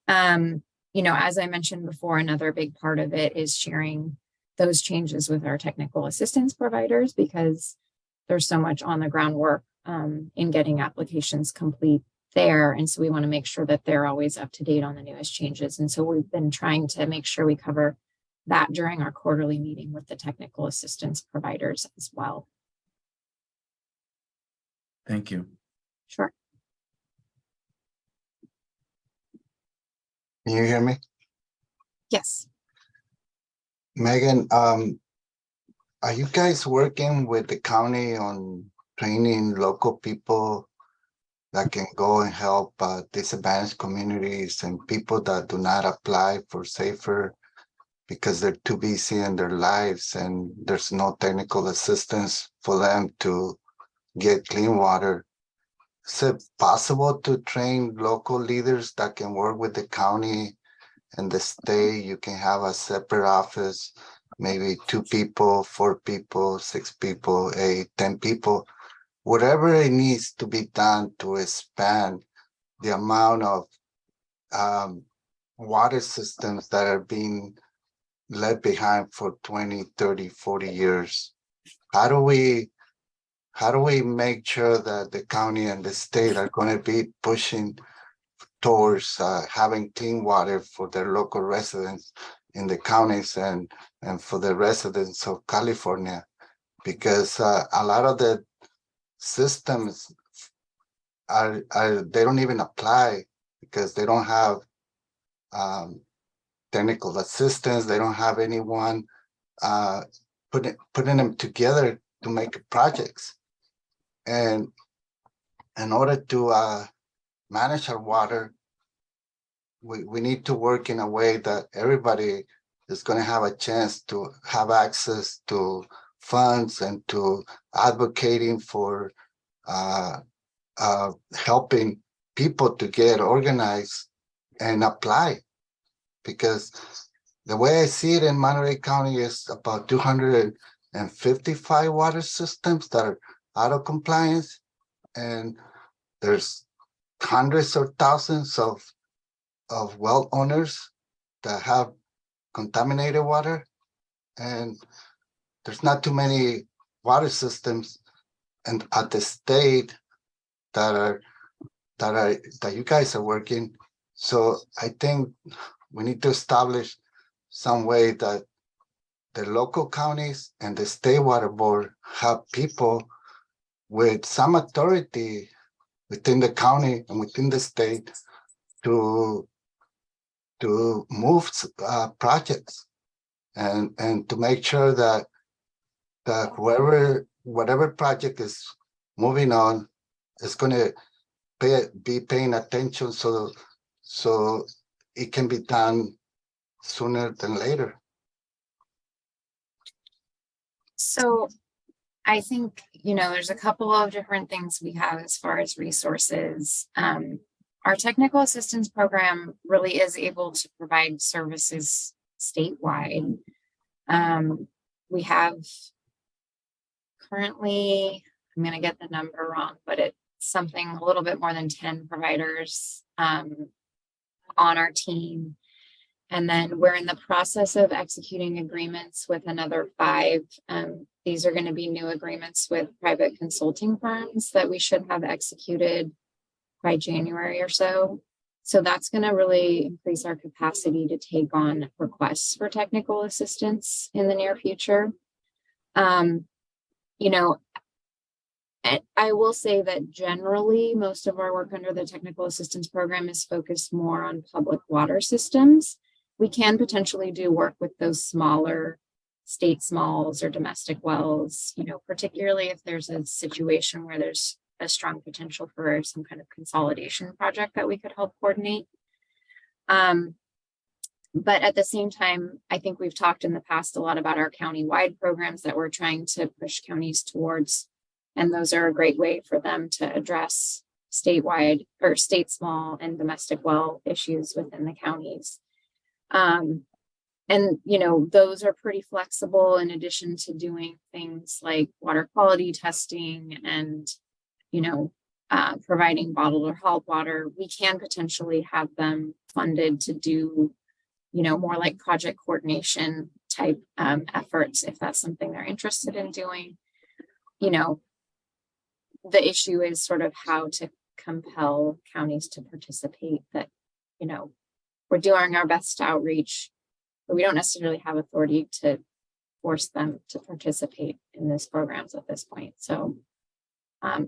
You know, as I mentioned before, another big part of it is sharing those changes with our technical assistance providers, because there's so much on the ground work in getting applications complete there. And so we want to make sure that they're always up to date on the newest changes. And so we've been trying to make sure we cover that during our quarterly meeting with the technical assistance providers as well. Thank you. Sure. Can you hear me? Yes. Megan, are you guys working with the county on training local people that can go and help disadvantaged communities and people that do not apply for SAFER because they're too busy in their lives and there's no technical assistance for them to get clean water? Is it possible to train local leaders that can work with the county and the state? You can have a separate office, maybe 2 people, 4 people, 6 people, 8, 10 people, whatever it needs to be done to expand the amount of water systems that are being left behind for 20, 30, 40 years. How do we make sure that the county and the state are going to be pushing towards having clean water for their local residents in the counties and for the residents of California? Because a lot of the systems are they don't even apply because they don't have technical assistance. They don't have anyone putting them together to make projects. And in order to manage our water, we need to work in a way that everybody is going to have a chance to have access to funds and to advocating for helping people to get organized and apply. Because the way I see it in Monterey County is about 255 water systems that are out of compliance, and there's hundreds or thousands of well owners that have contaminated water, and there's not too many water systems and at the state that you guys are working. So I think we need to establish some way that the local counties and the state water board have people with some authority within the county and within the state to move projects and to make sure that whatever project is moving on is going to be paying attention so it can be done sooner than later. So I think, you know, there's a couple of different things we have as far as resources. Our technical assistance program really is able to provide services statewide. We have currently, I'm going to get the number wrong, but it's something a little bit more than 10 providers on our team. And then we're in the process of executing agreements with another 5. These are going to be new agreements with private consulting firms that we should have executed by January or so. So that's going to really increase our capacity to take on requests for technical assistance in the near future. You know, I will say that generally most of our work under the technical assistance program is focused more on public water systems. We can potentially do work with those smaller state smalls or domestic wells, you know, particularly if there's a situation where there's a strong potential for some kind of consolidation project that we could help coordinate. But at the same time, I think we've talked in the past a lot about our county-wide programs that we're trying to push counties towards And those are a great way for them to address statewide or state small and domestic well issues within the counties. And, you know, those are pretty flexible in addition to doing things like water quality testing and, you know, providing bottled or hauled water. We can potentially have them funded to do, you know, more like project coordination type efforts if that's something they're interested in doing. You know, the issue is sort of how to compel counties to participate, that, you know, we're doing our best to outreach, but we don't necessarily have authority to force them to participate in these programs at this point. So I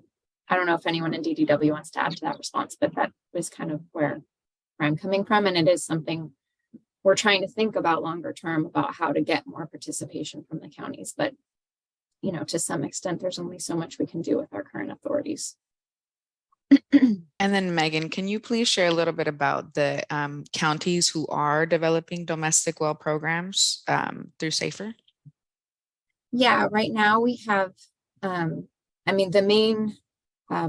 don't know if anyone in DDW wants to add to that response, but that was kind of where I'm coming from. And it is something we're trying to think about longer term about how to get more participation from the counties. But, you know, to some extent, there's only so much we can do with our current authorities. And then Megan, can you please share a little bit about the counties who are developing domestic well programs through SAFER? Yeah, right now we have, I mean, the main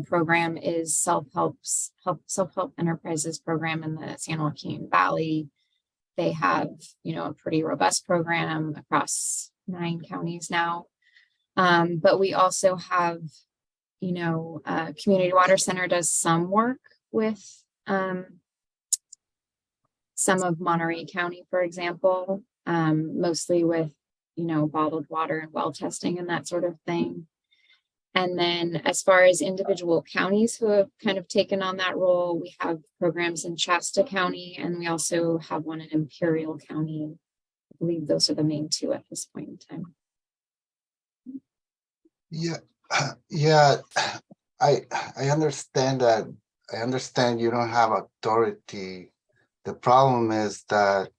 program is self-help enterprises program in the San Joaquin Valley. They have, you know, a pretty robust program across 9 counties now. But we also have, you know, Community Water Center does some work with some of Monterey County, for example, mostly with, you know, bottled water and well testing and that sort of thing. And then as far as individual counties who have kind of taken on that role, we have programs in Shasta County, and we also have one in Imperial County. I believe those are the main 2 at this point in time. Yeah, I understand that. I understand you don't have authority. The problem is that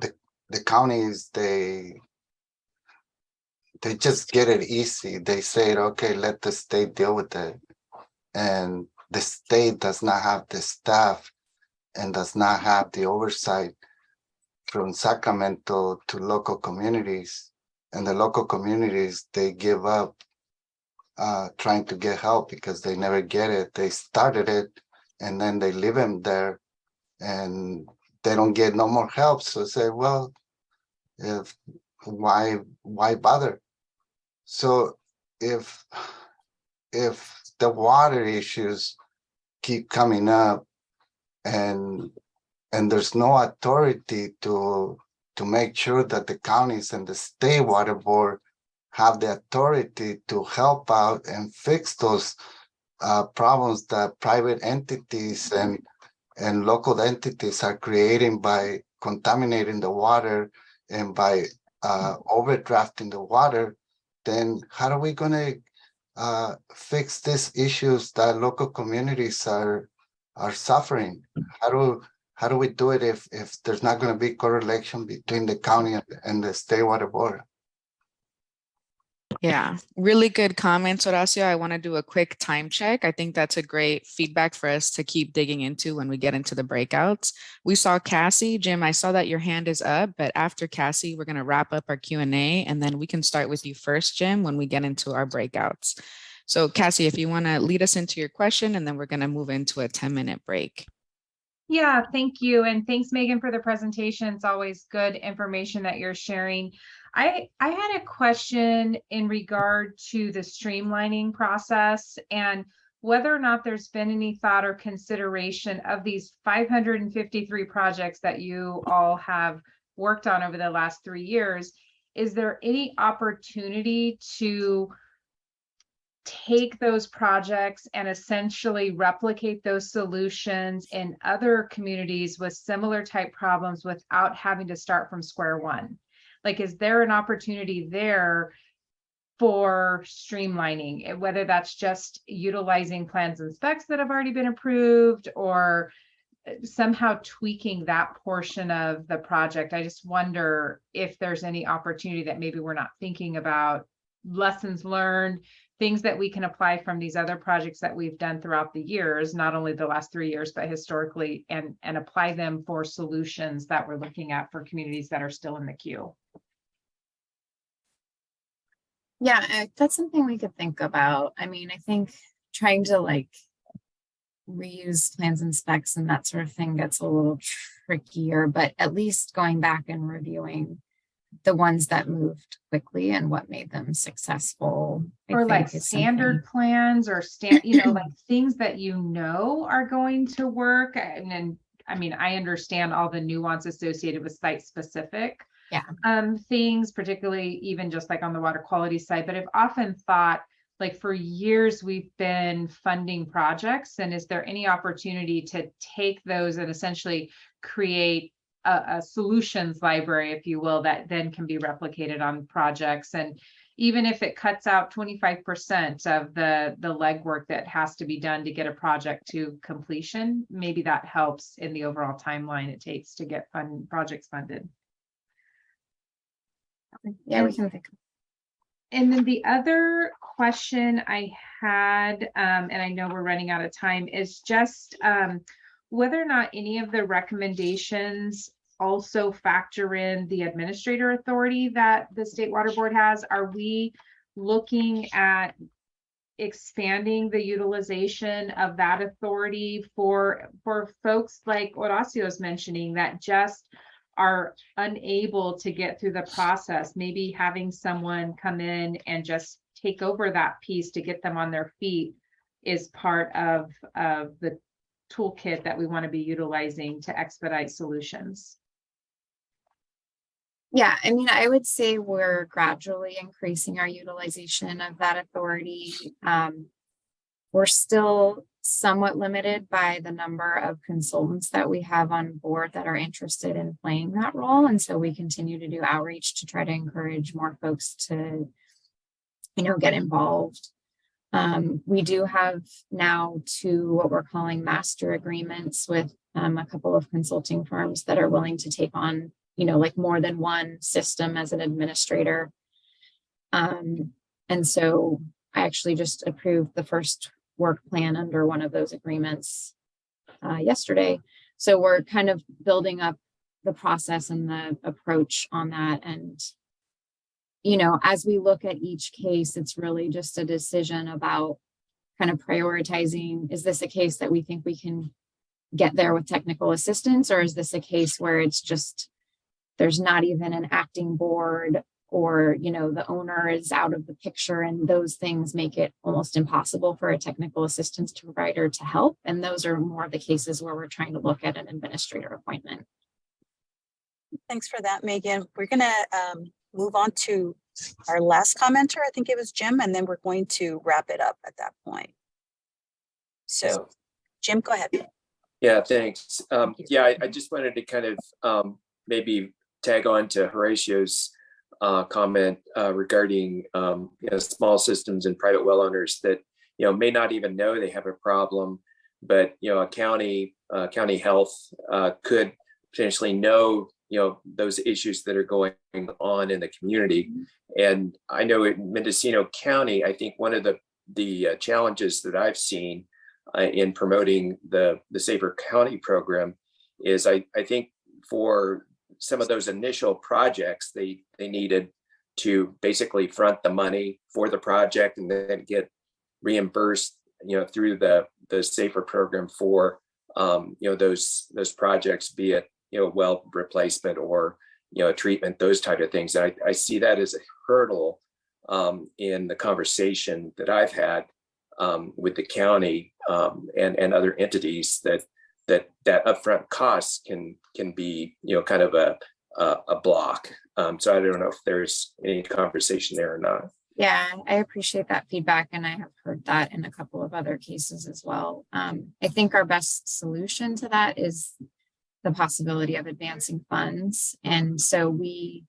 the counties, they just get it easy. They say, okay, let the state deal with it. And the state does not have the staff and does not have the oversight from Sacramento to local communities. And the local communities, they give up trying to get help because they never get it. They started it and then they leave them there and they don't get no more help. So say, well, why bother? So if the water issues keep coming up and there's no authority to make sure that the counties and the state water board have the authority to help out and fix those problems that private entities and local entities are creating by contaminating the water and by overdrafting the water, then how are we going to fix these issues that local communities are suffering? How do we do it if there's not going to be correlation between the county and the state water board? Yeah, really good comments, Horacio. I want to do a quick time check. I think that's a great feedback for us to keep digging into when we get into the breakouts. We saw Cassie. Jim, I saw that your hand is up, but after Cassie, we're going to wrap up our Q&A, and then we can start with you first, Jim, when we get into our breakouts. So Cassie, if you want to lead us into your question, and then we're going to move into a 10-minute break. Yeah, thank you. And thanks, Megan, for the presentation. It's always good information that you're sharing. I had a question in regard to the streamlining process and whether or not there's been any thought or consideration of these 553 projects that you all have worked on over the last 3 years. Is there any opportunity to take those projects and essentially replicate those solutions in other communities with similar type problems without having to start from square one? Like, is there an opportunity there for streamlining, whether that's just utilizing plans and specs that have already been approved or somehow tweaking that portion of the project? I just wonder if there's any opportunity that maybe we're not thinking about, lessons learned, things that we can apply from these other projects that we've done throughout the years, not only the last 3 years, but historically, and apply them for solutions that we're looking at for communities that are still in the queue. Yeah, that's something we could think about. I mean, I think trying to like reuse plans and specs and that sort of thing gets a little trickier, but at least going back and reviewing the ones that moved quickly and what made them successful. Or like standard plans or like things that are going to work. And then, I mean, I understand all the nuance associated with site specific things, particularly even just like on the water quality side, but I've often thought, like for years we've been funding projects, and is there any opportunity to take those and essentially create a solutions library, if you will, that then can be replicated on projects? And even if it cuts out 25% of the legwork that has to be done to get a project to completion, maybe that helps in the overall timeline it takes to get projects funded. Yeah, we can think. And then the other question I had, and I know we're running out of time, is just whether or not any of the recommendations also factor in the administrator authority that the State Water Board has. Are we looking at expanding the utilization of that authority for folks like Horacio is mentioning that just are unable to get through the process, maybe having someone come in and just take over that piece to get them on their feet is part of the toolkit that we want to be utilizing to expedite solutions? Yeah, I mean, I would say we're gradually increasing our utilization of that authority. We're still somewhat limited by the number of consultants that we have on board that are interested in playing that role. And so we continue to do outreach to try to encourage more folks to, get involved. We do have now 2 what we're calling master agreements with a couple of consulting firms that are willing to take on, like more than one system as an administrator. And so I actually just approved the first work plan under one of those agreements yesterday. So we're kind of building up the process and the approach on that. And, as we look at each case, it's really just a decision about kind of prioritizing, is this a case that we think we can get there with technical assistance? Or is this a case where it's just, there's not even an acting board, or, the owner is out of the picture, and those things make it almost impossible for a technical assistance provider to help. And those are more of the cases where we're trying to look at an administrator appointment. Thanks for that, Megan. We're going to move on to our last commenter. I think it was Jim, and then we're going to wrap it up at that point. So, Jim, go ahead. Yeah, thanks. I just wanted to kind of maybe tag on to Horacio's comment regarding small systems and private well owners that may not even know they have a problem, but a county health could potentially know those issues that are going on in the community. And I know in Mendocino County, I think one of the challenges that I've seen in promoting the Safer County program is I think for some of those initial projects, they needed to basically front the money for the project and then get reimbursed, through the Safer program for, those projects, be it, well replacement or, treatment, those type of things. And I see that as a hurdle in the conversation that I've had with the county and other entities that upfront costs can be, kind of a block. So I don't know if there's any conversation there or not. Yeah, I appreciate that feedback, and I have heard that in a couple of other cases as well. I think our best solution to that is the possibility of advancing funds. And so we,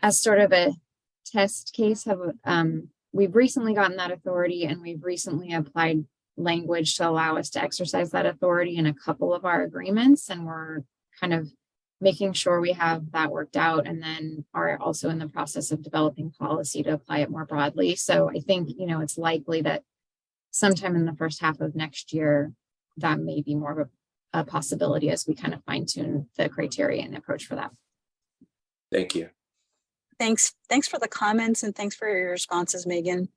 as sort of a test case, we've recently gotten that authority, and we've recently applied language to allow us to exercise that authority in a couple of our agreements. And we're kind of making sure we have that worked out, and then are also in the process of developing policy to apply it more broadly. So I think, it's likely that sometime in the first half of next year, that may be more of a possibility as we kind of fine tune the criteria and approach for that. Thank you. Thanks for the comments and thanks for your responses, Megan.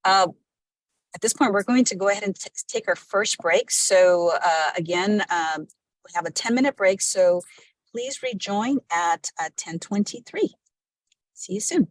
At this point, we're going to go ahead and take our first break. So again, we have a 10-minute break. So please rejoin at 10:23. See you soon.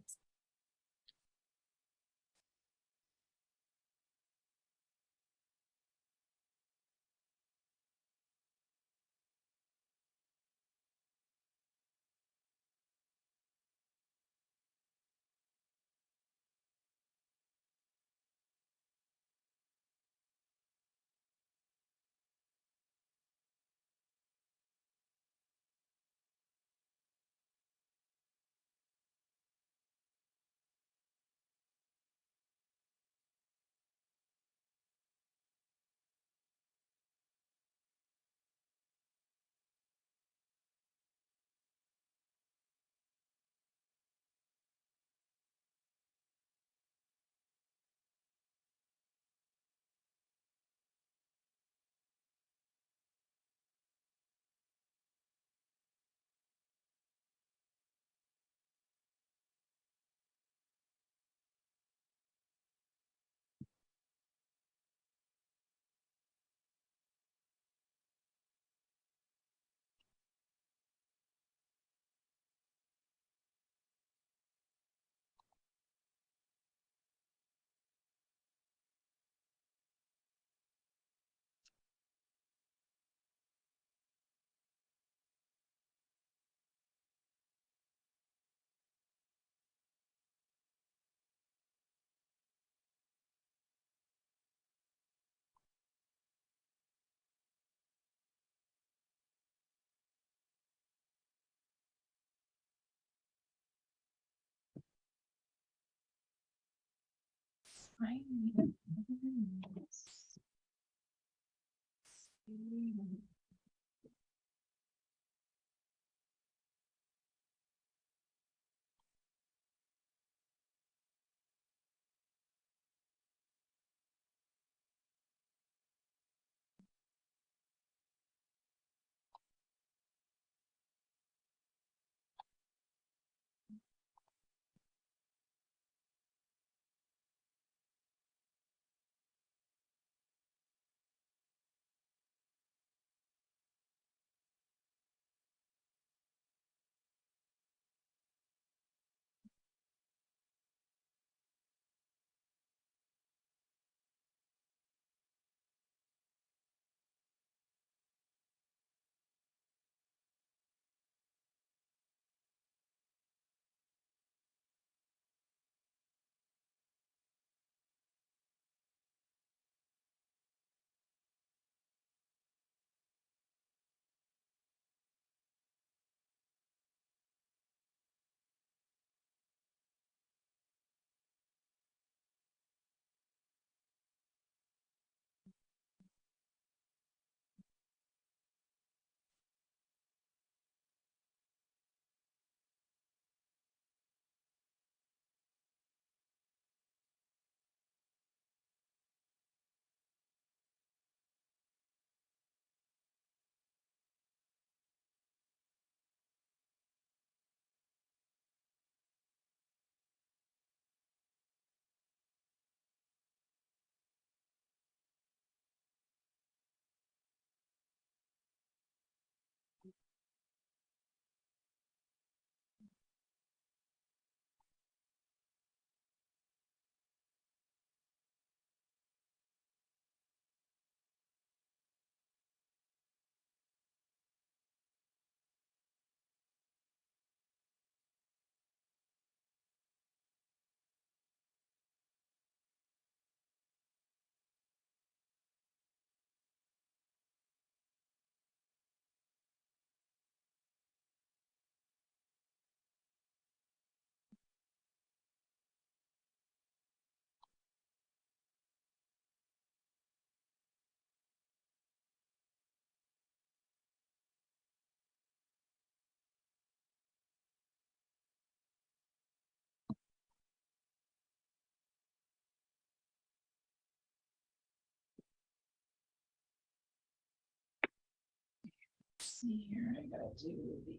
See here, I gotta do the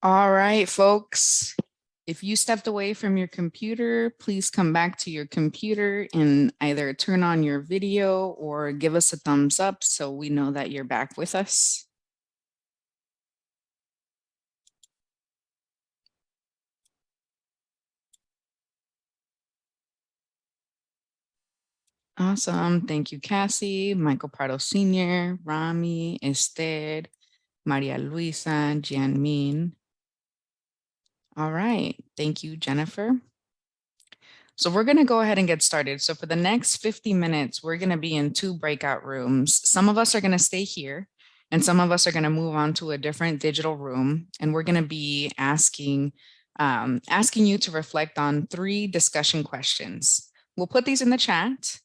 All right, folks. If you stepped away from your computer, please come back to your computer and either turn on your video or give us a thumbs up so we know that you're back with us. Awesome. Thank you, Cassie, Michael Prado Sr., Rami, Esther, Maria Luisa, Jianmin. All right. Thank you, Jennifer. So we're going to go ahead and get started. So for the next 50 minutes, we're going to be in 2 breakout rooms. Some of us are going to stay here and some of us are going to move on to a different digital room. And we're going to be asking you to reflect on 3 discussion questions. We'll put these in the chat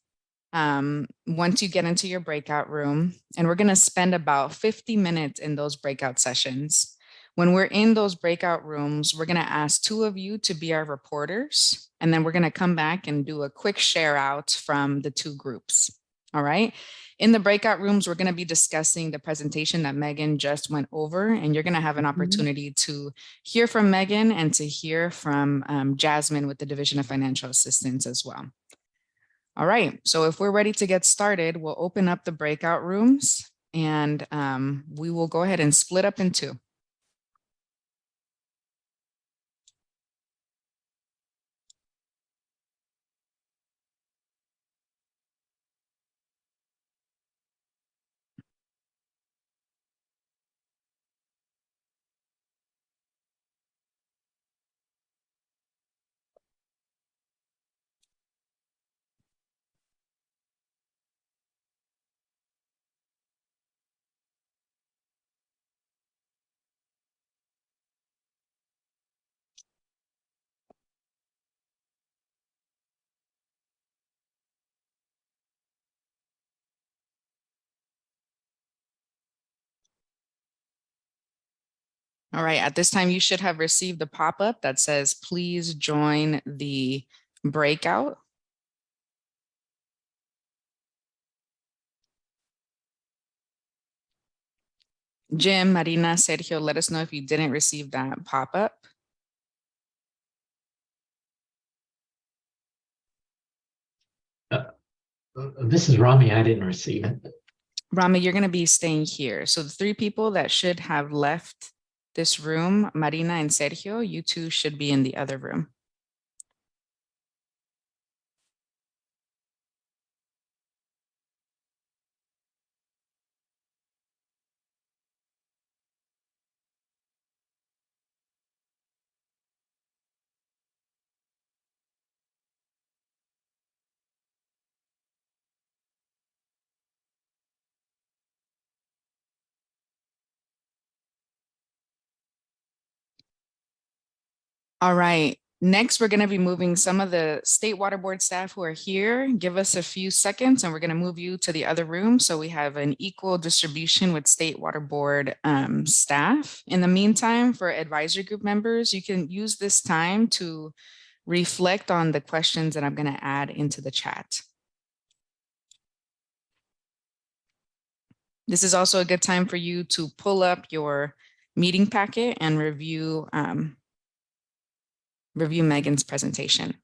once you get into your breakout room, and we're going to spend about 50 minutes in those breakout sessions. When we're in those breakout rooms, we're going to ask 2 of you to be our reporters, and then we're going to come back and do a quick share out from the 2 groups. All right. In the breakout rooms, we're going to be discussing the presentation that Megan just went over, and you're going to have an opportunity to hear from Megan and to hear from Jasmine with the Division of Financial Assistance as well. All right, so if we're ready to get started, we'll open up the breakout rooms and we will go ahead and split up in 2. All right, at this time, you should have received a pop-up that says, please join the breakout. Jim, Marina, Sergio, let us know if you didn't receive that pop-up. This is Rami. I didn't receive it. Rami, you're going to be staying here. So the 3 people that should have left this room, Marina and Sergio, you 2 should be in the other room. All right, next we're going to be moving some of the State Water Board staff who are here. Give us a few seconds and we're going to move you to the other room so we have an equal distribution with State Water Board staff. In the meantime, for advisory group members, you can use this time to reflect on the questions that I'm going to add into the chat. This is also a good time for you to pull up your meeting packet and review Megan's presentation.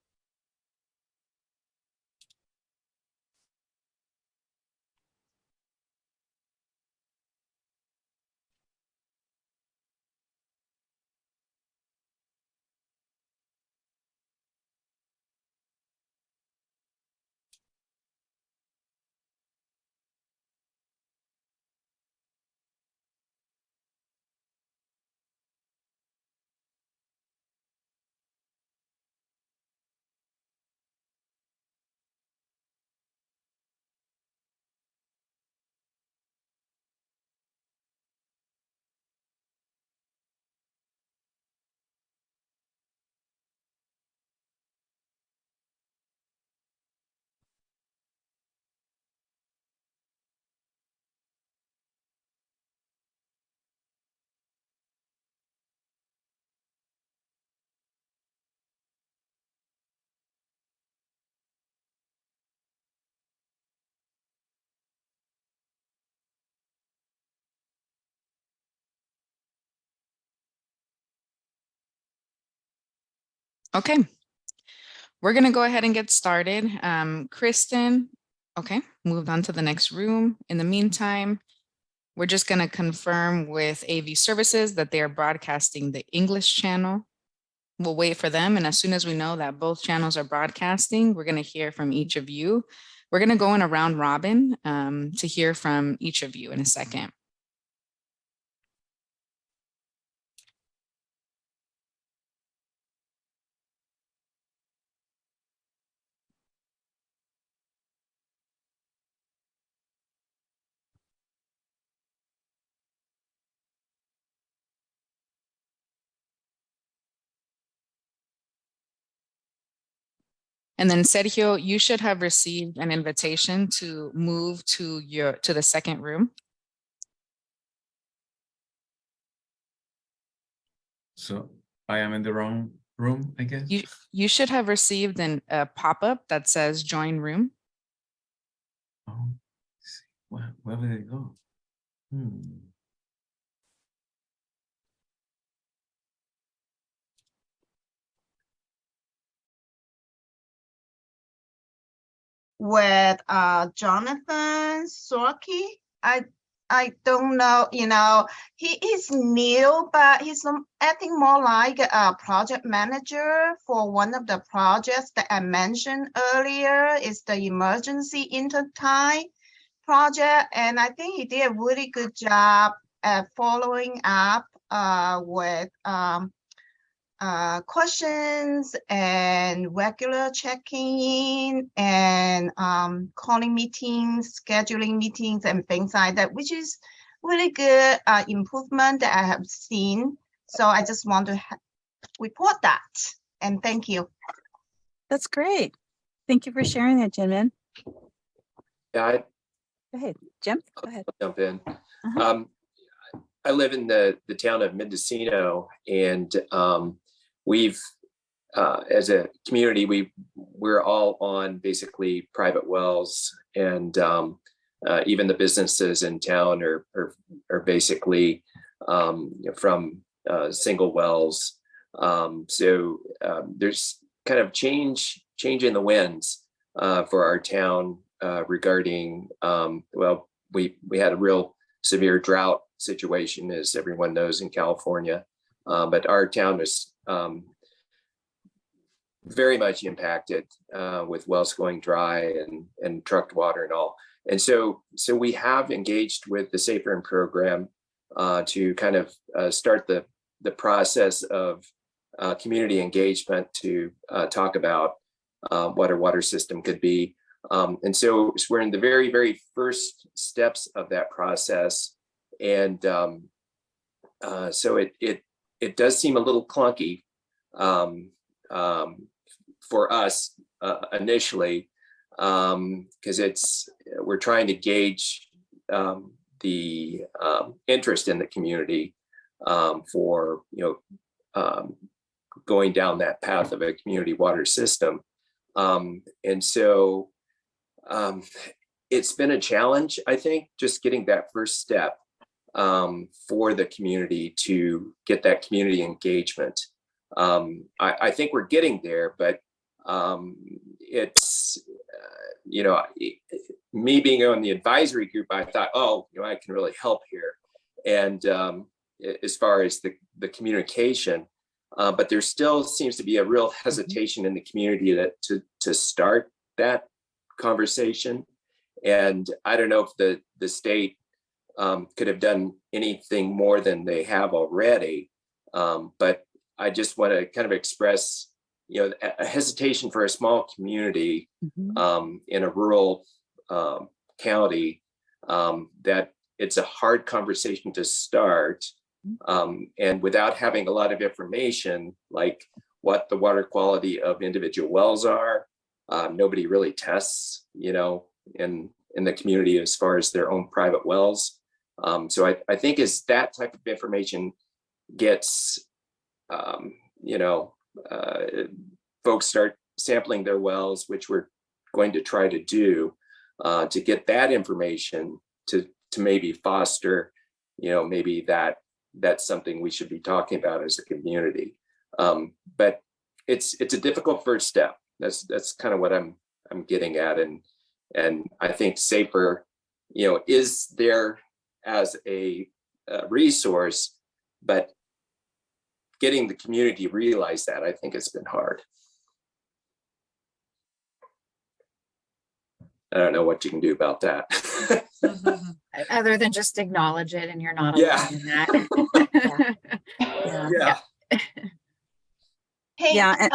Okay, we're gonna go ahead and get started. Kristen, okay, moved on to the next room. In the meantime, we're just gonna confirm with AV Services that they are broadcasting the English channel. We'll wait for them, and as soon as we know that both channels are broadcasting, we're gonna hear from each of you. We're gonna go in a round robin to hear from each of you in a second. And then Sergio, you should have received an invitation to move to the second room. So I am in the wrong room, I guess. You should have received a pop-up that says join room. Oh, where did it go? With Jonathan SWRCB. I don't know, he is new, but he's acting more like a project manager for one of the projects that I mentioned earlier. Is the emergency intertime project, and I think he did a really good job at following up with questions and regular checking in and calling meetings, scheduling meetings and things like that, which is really good improvement that I have seen. So I just want to report that, and thank you. That's great. Thank you for sharing that, Jimin. Yeah, Go ahead, Jim. Go ahead. I'll jump in. I live in the town of Mendocino, and we've, as a community, we're all on basically private wells, and even the businesses in town are basically from single wells. So there's kind of change in the winds for our town regarding, well, we had a real severe drought situation, as everyone knows, in California, but our town is very much impacted with wells going dry and trucked water and all. And so we have engaged with the SAFER program to kind of start the process of community engagement to talk about what our water system could be. And so we're in the very, very first steps of that process. And so it does seem a little clunky for us initially, because we're trying to gauge the interest in the community for going down that path of a community water system. And so it's been a challenge, I think, just getting that first step for the community to get that community engagement. I think we're getting there, but it's, me being on the advisory group, I thought, I can really help here. And as far as the communication, but there still seems to be a real hesitation in the community to start that conversation. And I don't know if the state could have done anything more than they have already. But I just want to kind of express, a hesitation for a small community in a rural county, that it's a hard conversation to start. And without having a lot of information, like what the water quality of individual wells are, nobody really tests, in the community as far as their own private wells. So I think as that type of information gets, folks start sampling their wells, which we're going to try to do, to get that information to maybe foster, maybe that's something we should be talking about as a community. But it's a difficult first step. That's kind of what I'm getting at, and I think SAFER, is there as a resource, but getting the community to realize that, I think it's been hard. I don't know what you can do about that. Other than just acknowledge it, and you're not Yeah. alone in that. Yeah. Hey, Yeah,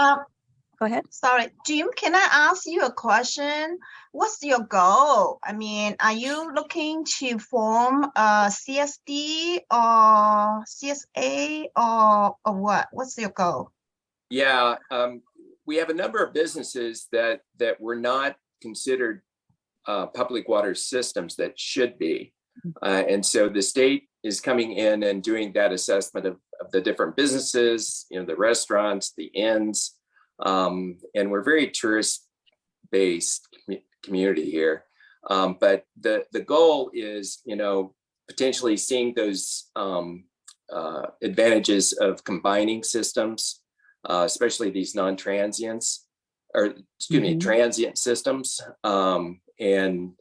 go ahead. Sorry, Jim, can I ask you a question? What's your goal? I mean, are you looking to form a CSD or CSA or what? What's your goal? Yeah, we have a number of businesses that were not considered public water systems that should be. And so the state is coming in and doing that assessment of the different businesses, the restaurants, the inns, and we're very tourist-based community here. But the goal is, potentially seeing those advantages of combining systems, especially these non-transients, or excuse me, transient systems. And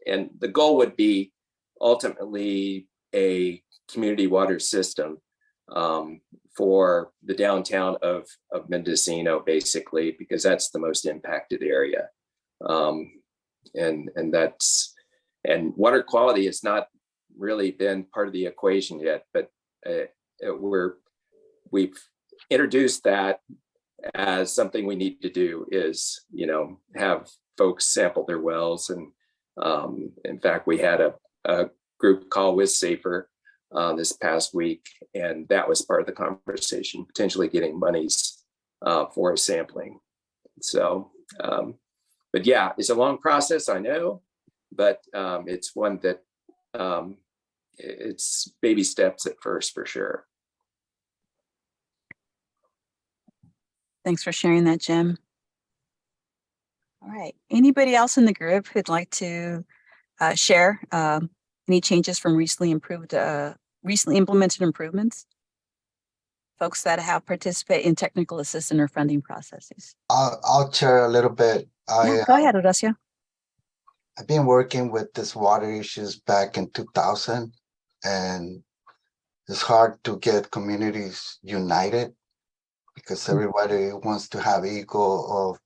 the goal would be ultimately a community water system for the downtown of Mendocino, basically, because that's the most impacted area. And water quality has not really been part of the equation yet, but we've introduced that as something we need to do, is have folks sample their wells. And in fact, we had a group call with SAFER this past week, and that was part of the conversation, potentially getting monies for sampling. So, but yeah, it's a long process, I know, but it's one that it's baby steps at first, for sure. Thanks for sharing that, Jim. All right. Anybody else in the group who'd like to share any changes from recently implemented improvements? Folks that have participated in technical assistance or funding processes. I'll share a little bit. Yeah, go ahead, Horacio. I've been working with this water issues back in 2000, and it's hard to get communities united because everybody wants to have ego of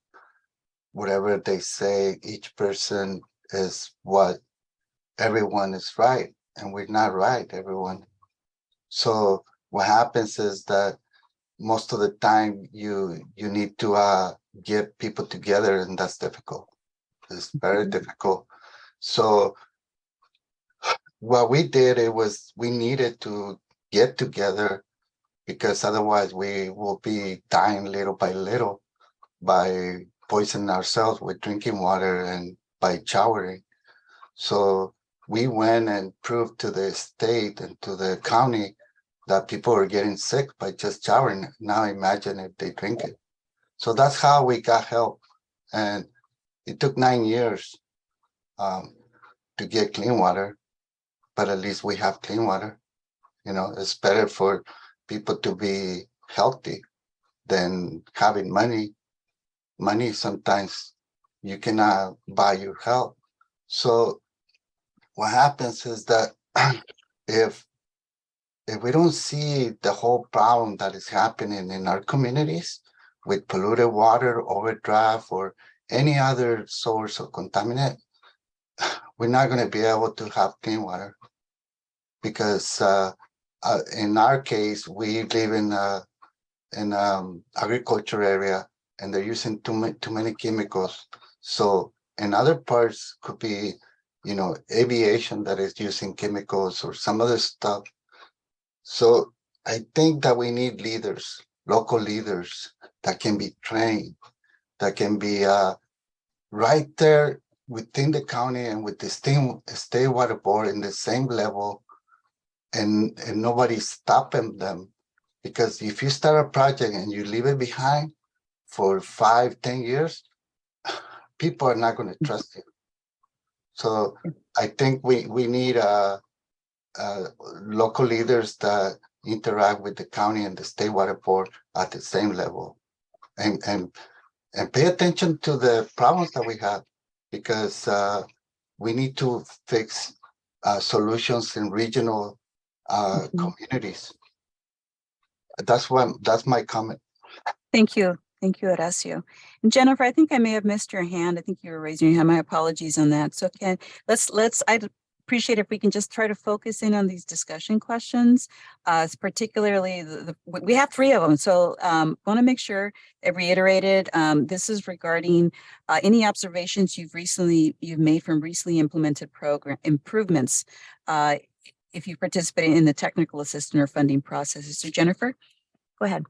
whatever they say. Each person is what everyone is right, and we're not right, everyone. So what happens is that most of the time you need to get people together, and that's difficult. It's very difficult. So what we did, we needed to get together, because otherwise we will be dying little by little by poisoning ourselves with drinking water and by showering. So we went and proved to the state and to the county that people are getting sick by just showering. Now imagine if they drink it. So that's how we got help. And it took 9 years to get clean water, but at least we have clean water. It's better for people to be healthy than having money. Money, sometimes you cannot buy your health. So what happens is that if we don't see the whole problem that is happening in our communities with polluted water, overdraft, or any other source of contaminant, we're not going to be able to have clean water. Because in our case, we live in agriculture area, and they're using too many chemicals. So in other parts could be, aviation that is using chemicals or some other stuff. So I think that we need leaders, local leaders that can be trained, that can be right there within the county and with the state water board in the same level, and nobody's stopping them. Because if you start a project and you leave it behind for 5-10 years, people are not going to trust you. So I think we need local leaders that interact with the county and the state water board at the same level. and pay attention to the problems that we have, because we need to fix solutions in regional communities. That's my comment. Thank you. Thank you, Horacio. And Jennifer, I think I may have missed your hand. I think you were raising your hand. My apologies on that. So I'd appreciate if we can just try to focus in on these discussion questions, particularly we have 3 of them. So want to make sure I reiterated, this is regarding any observations you've made from recently implemented program improvements, if you participated in the technical assistance or funding processes. So Jennifer, go ahead.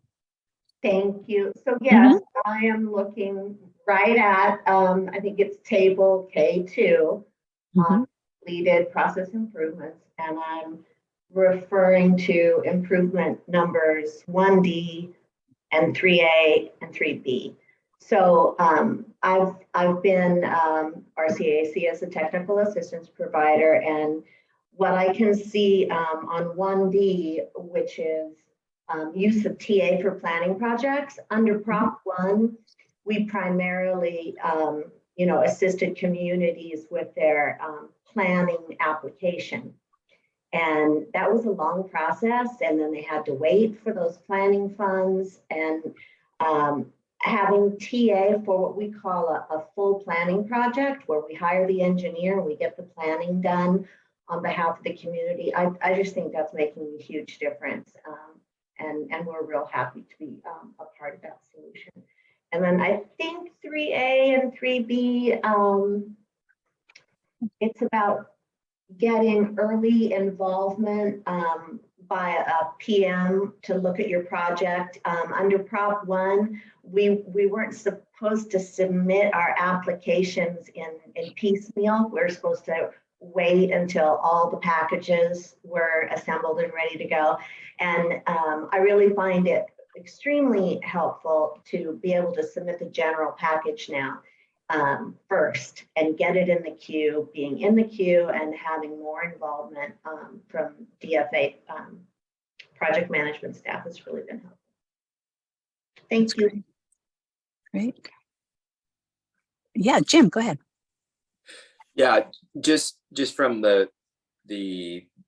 Thank you. So yes, I am looking right at, I think it's table K2, completed process improvements, and I'm referring to improvement numbers 1D and 3A and 3B. So I've been RCAC as a technical assistance provider, and what I can see on 1D, which is use of TA for planning projects. Under Prop 1, we primarily, assisted communities with their planning application. And that was a long process, and then they had to wait for those planning funds, and having TA for what we call a full planning project, where we hire the engineer and we get the planning done on behalf of the community. I just think that's making a huge difference. And we're real happy to be a part of that solution. And then I think 3A and 3B, it's about getting early involvement by a PM to look at your project. Under Prop 1, we weren't supposed to submit our applications in piecemeal. We're supposed to wait until all the packages were assembled and ready to go. And I really find it extremely helpful to be able to submit the general package now first and get it in the queue. Being in the queue and having more involvement from DFA project management staff has really been helpful. Thank you. Great. Yeah, Jim, go ahead. Yeah, just from the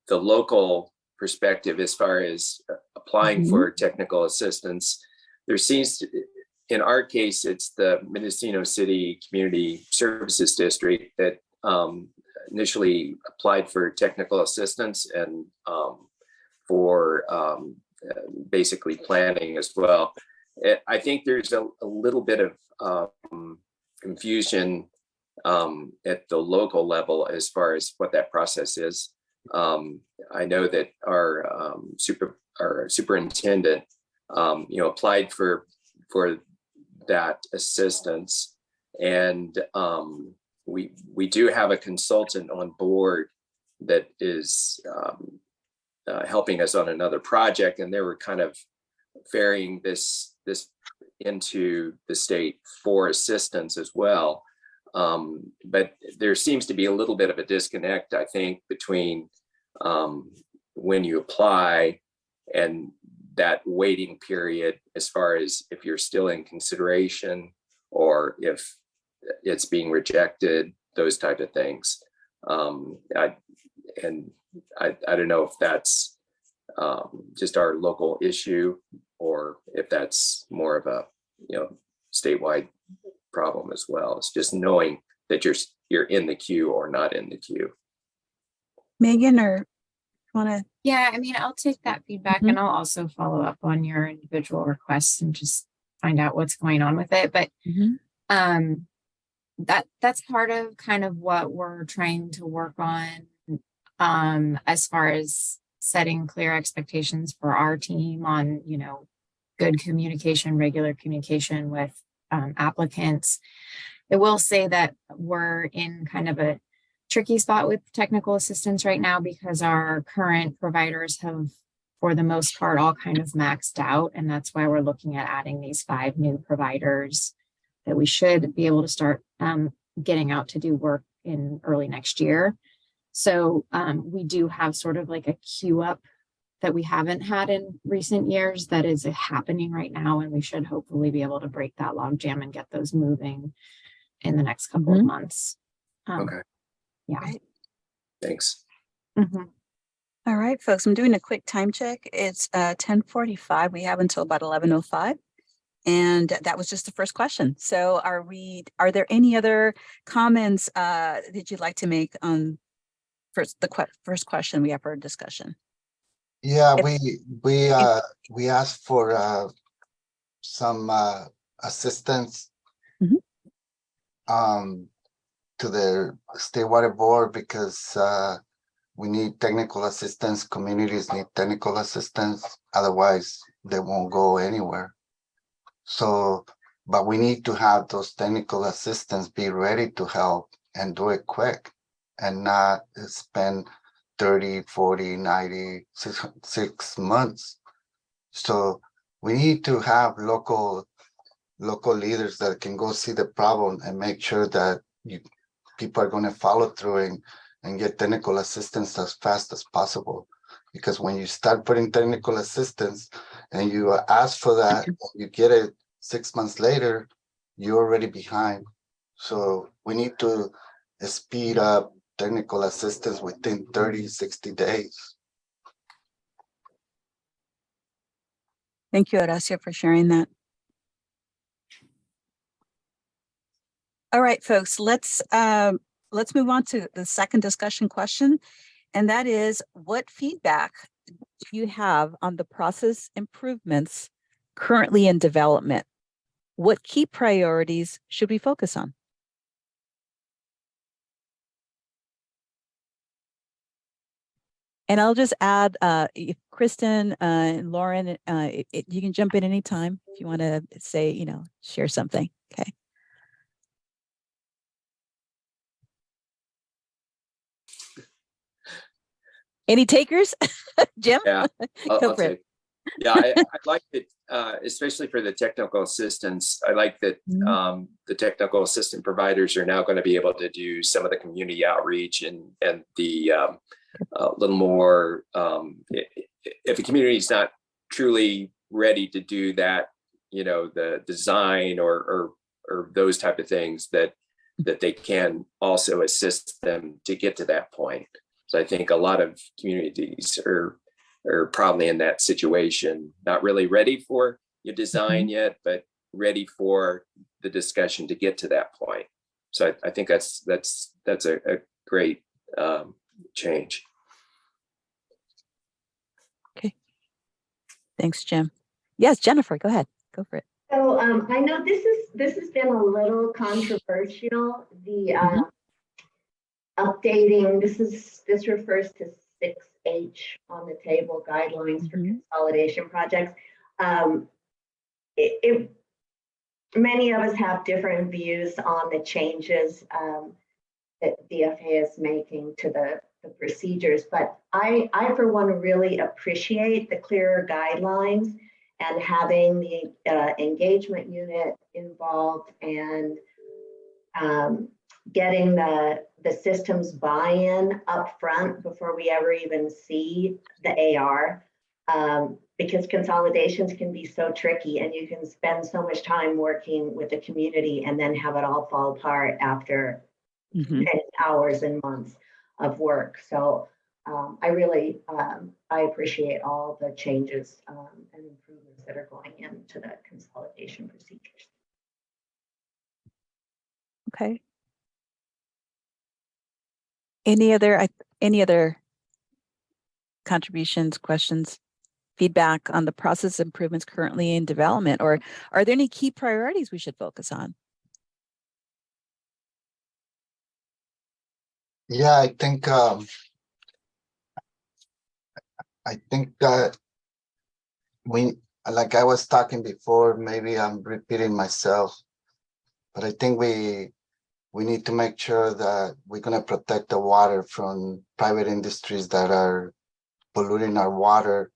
local perspective, as far as applying for technical assistance, there seems to, in our case, it's the Mendocino City Community Services District that initially applied for technical assistance and for basically planning as well. I think there's a little bit of confusion at the local level as far as what that process is. I know that our superintendent, applied for that assistance, and we do have a consultant on board that is helping us on another project, and they were kind of ferrying this into the state for assistance as well. But there seems to be a little bit of a disconnect, I think, between when you apply and that waiting period, as far as if you're still in consideration or if it's being rejected, those type of things. I don't know if that's just our local issue or if that's more of a statewide problem as well. It's just knowing that you're in the queue or not in the queue. Megan, or want to? Yeah, I mean, I'll take that feedback and I'll also follow up on your individual requests and just find out what's going on with it. But that's part of kind of what we're trying to work on as far as setting clear expectations for our team on, good communication, regular communication with applicants. I will say that we're in kind of a tricky spot with technical assistance right now because our current providers have, for the most part, all kind of maxed out. And that's why we're looking at adding these 5 new providers that we should be able to start getting out to do work in early next year. So we do have sort of like a queue up that we haven't had in recent years that is happening right now, and we should hopefully be able to break that logjam and get those moving in the next couple of months. Okay. Yeah. Thanks. All right, folks, I'm doing a quick time check. It's 10:45. We have until about 11:05. And that was just the first question. So are there any other comments that you'd like to make on first question we have for discussion? Yeah, we asked for some assistance to the State Water Board because we need technical assistance. Communities need technical assistance. Otherwise, they won't go anywhere. So, but we need to have those technical assistants be ready to help and do it quick and not spend 30, 40, 90, 6 months. So we need to have local leaders that can go see the problem and make sure that people are going to follow through and get technical assistance as fast as possible. Because when you start putting technical assistance and you ask for that, you get it 6 months later, you're already behind. So we need to speed up technical assistance within 30, 60 days. Thank you, Horacio, for sharing that. All right, folks, let's move on to the second discussion question. And that is, what feedback do you have on the process improvements currently in development? What key priorities should we focus on? And I'll just add, if Kristen and Lauren, you can jump in anytime if you want to say, share something. Okay. Any takers? Jim? Yeah, Go for it. Yeah, I like it, especially for the technical assistance. I like that the technical assistant providers are now going to be able to do some of the community outreach and the a little more. If a community is not truly ready to do that, the design or those type of things, that they can also assist them to get to that point. So I think a lot of communities are probably in that situation, not really ready for your design yet, but ready for the discussion to get to that point. So I think that's a great change. Okay. Thanks, Jim. Yes, Jennifer, go ahead. Go for it. So I know this has been a little controversial. The updating, this refers to 6H on the table, guidelines for consolidation projects. Many of us have different views on the changes that DFA is making to the procedures, but I for one really appreciate the clearer guidelines and having the engagement unit involved and getting the systems buy-in up front before we ever even see the AR, because consolidations can be so tricky and you can spend so much time working with the community and then have it all fall apart after many hours and months of work. So I really, I appreciate all the changes and improvements that are going into the consolidation procedures. Okay. Any other contributions, questions, feedback on the process improvements currently in development, or are there any key priorities we should focus on? Yeah, I think that like I was talking before, maybe I'm repeating myself, but I think we need to make sure that we're going to protect the water from private industries that are polluting our water,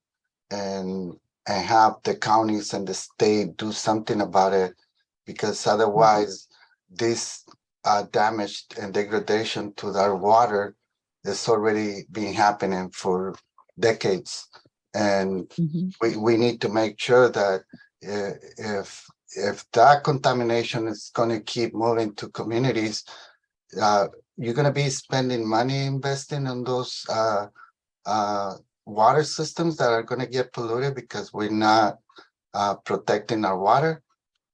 and have the counties and the state do something about it, because otherwise this damage and degradation to our water is already been happening for decades. And we need to make sure that if that contamination is going to keep moving to communities, you're going to be spending money investing in those water systems that are going to get polluted because we're not protecting our water?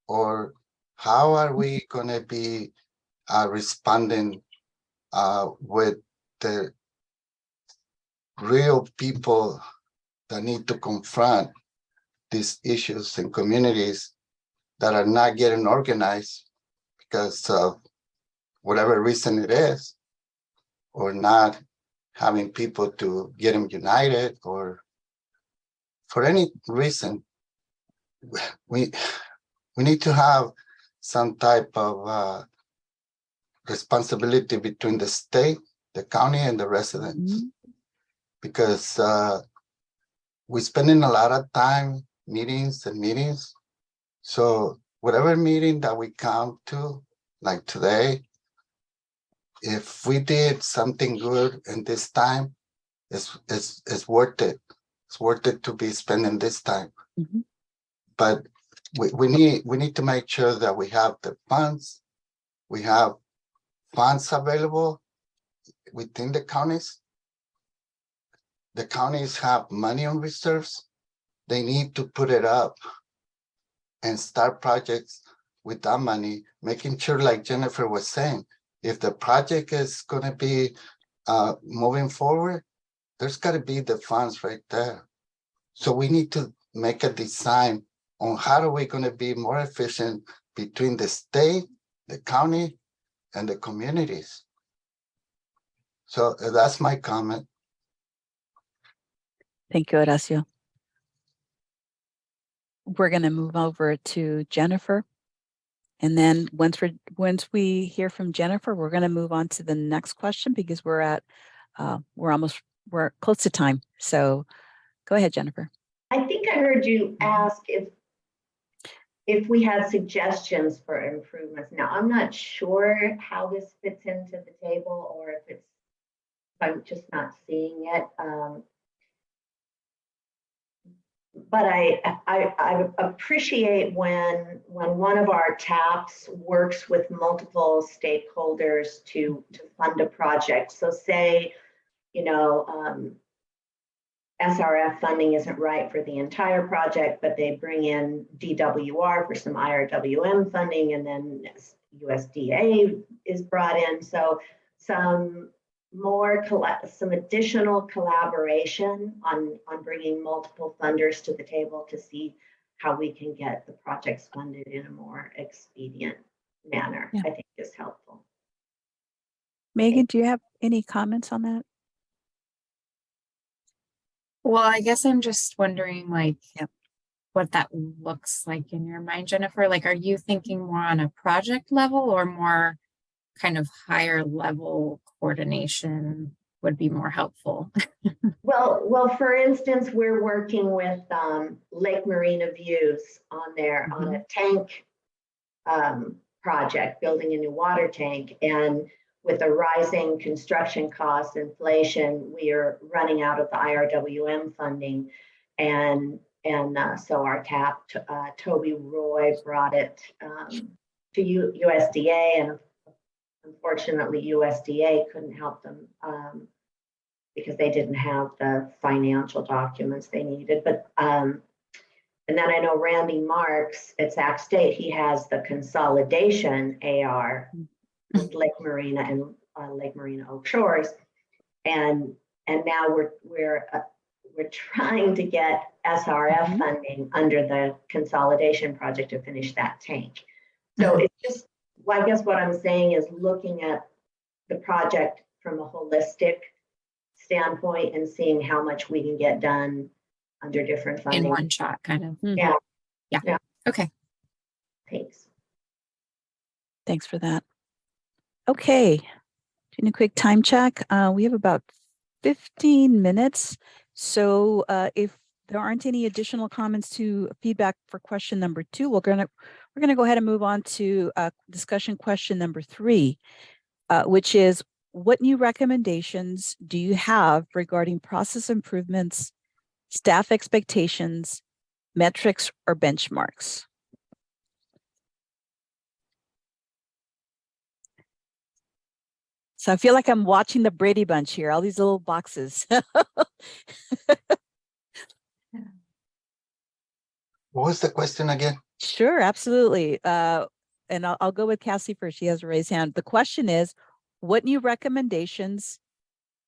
Or how are we going to be responding with the real people that need to confront these issues in communities that are not getting organized because of whatever reason it is, or not having people to get them united, or for any reason? We need to have some type of responsibility between the state, the county, and the residents, because we're spending a lot of time meetings and meetings. So whatever meeting that we come to, like today, if we did something good in this time, it's worth it. It's worth it to be spending this time. But we need to make sure that we have the funds. We have funds available within the counties. The counties have money on reserves. They need to put it up and start projects with that money, making sure, like Jennifer was saying, if the project is going to be moving forward, there's got to be the funds right there. So we need to make a design on how are we going to be more efficient between the state, the county, and the communities. So that's my comment. Thank you, Horacio. We're going to move over to Jennifer. And then once we hear from Jennifer, we're going to move on to the next question because we're close to time. So go ahead, Jennifer. I think I heard you ask if we had suggestions for improvements. Now, I'm not sure how this fits into the table, or if I'm just not seeing it. But I appreciate when one of our TAPs works with multiple stakeholders to fund a project. So say, SRF funding isn't right for the entire project, but they bring in DWR for some IRWM funding, and then USDA is brought in. So some additional collaboration on bringing multiple funders to the table to see how we can get the projects funded in a more expedient manner, I think is helpful. Megan, do you have any comments on that? Well, I guess I'm just wondering, what that looks like in your mind, Jennifer. Like, are you thinking more on a project level, or more kind of higher level coordination would be more helpful? Well, for instance, we're working with Lake Marina Views on a tank project, building a new water tank. And with the rising construction costs, inflation, we are running out of the IRWM funding. And so our TAP, Toby Roy, brought it to USDA, and unfortunately USDA couldn't help them because they didn't have the financial documents they needed. But and then I know Randy Marks at Sac State, he has the consolidation AR with Lake Marina and Lake Marina Oak Shores, and now we're trying to get SRF funding under the consolidation project to finish that tank. So it's just, well, I guess what I'm saying is looking at the project from a holistic standpoint and seeing how much we can get done under different funding. In one shot, kind of. Yeah. Okay. Thanks. Thanks for that. Okay, doing a quick time check. We have about 15 minutes. So if there aren't any additional comments to feedback for question number 2, we're gonna go ahead and move on to discussion question number 3, which is, what new recommendations do you have regarding process improvements staff expectations, metrics, or benchmarks? So I feel like I'm watching the Brady Bunch here, all these little boxes. What was the question again? Sure, absolutely. And I'll go with Cassie first. She has a raised hand. The question is, what new recommendations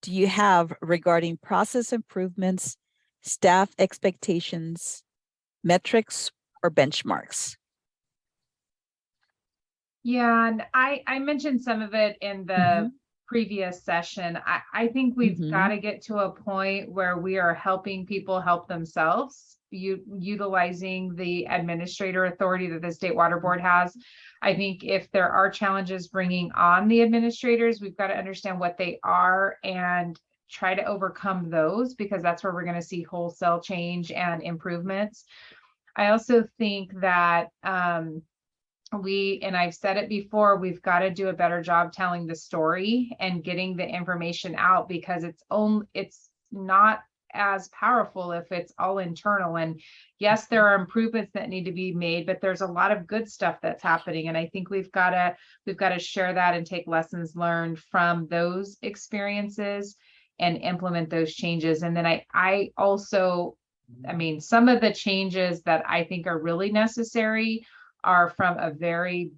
do you have regarding process improvements, staff expectations, metrics, or benchmarks? Yeah, and I mentioned some of it in the previous session. I think we've got to get to a point where we are helping people help themselves, utilizing the administrator authority that the State Water Board has. I think if there are challenges bringing on the administrators, we've got to understand what they are and try to overcome those, because that's where we're going to see wholesale change and improvements. I also think that and I've said it before, we've got to do a better job telling the story and getting the information out, because it's not as powerful if it's all internal. And yes, there are improvements that need to be made, but there's a lot of good stuff that's happening. And I think we've got to share that and take lessons learned from those experiences and implement those changes. And then I mean, some of the changes that I think are really necessary are from a very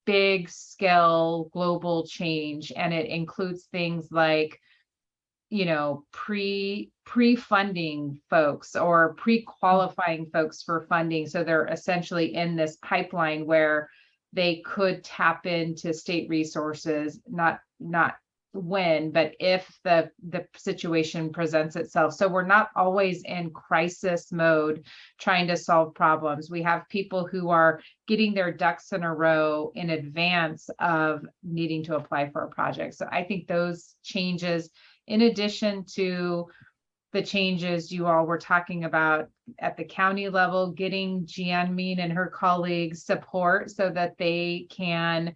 big scale global change. And it includes things like, pre-funding folks or pre-qualifying folks for funding. So they're essentially in this pipeline where they could tap into state resources, not when, but if the situation presents itself. So we're not always in crisis mode trying to solve problems. We have people who are getting their ducks in a row in advance of needing to apply for a project. So I think those changes, in addition to the changes you all were talking about at the county level, getting Jianmin and her colleagues support so that they can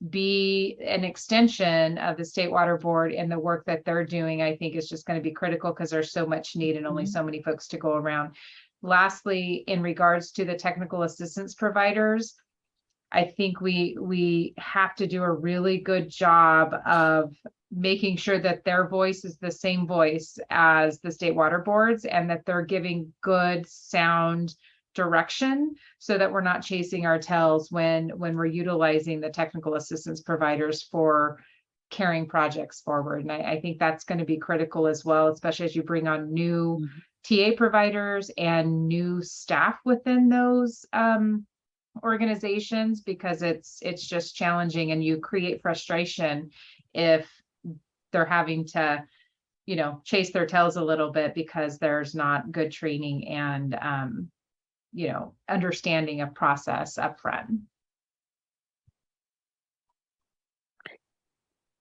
be an extension of the State Water Board in the work that they're doing, I think is just going to be critical, because there's so much need and only so many folks to go around. Lastly, in regards to the technical assistance providers, I think we have to do a really good job of making sure that their voice is the same voice as the State Water Boards, and that they're giving good, sound direction, so that we're not chasing our tails when we're utilizing the technical assistance providers for carrying projects forward. And I think that's going to be critical as well, especially as you bring on new TA providers and new staff within those organizations, because it's just challenging, and you create frustration if they're having to chase their tails a little bit because there's not good training and understanding of process up front.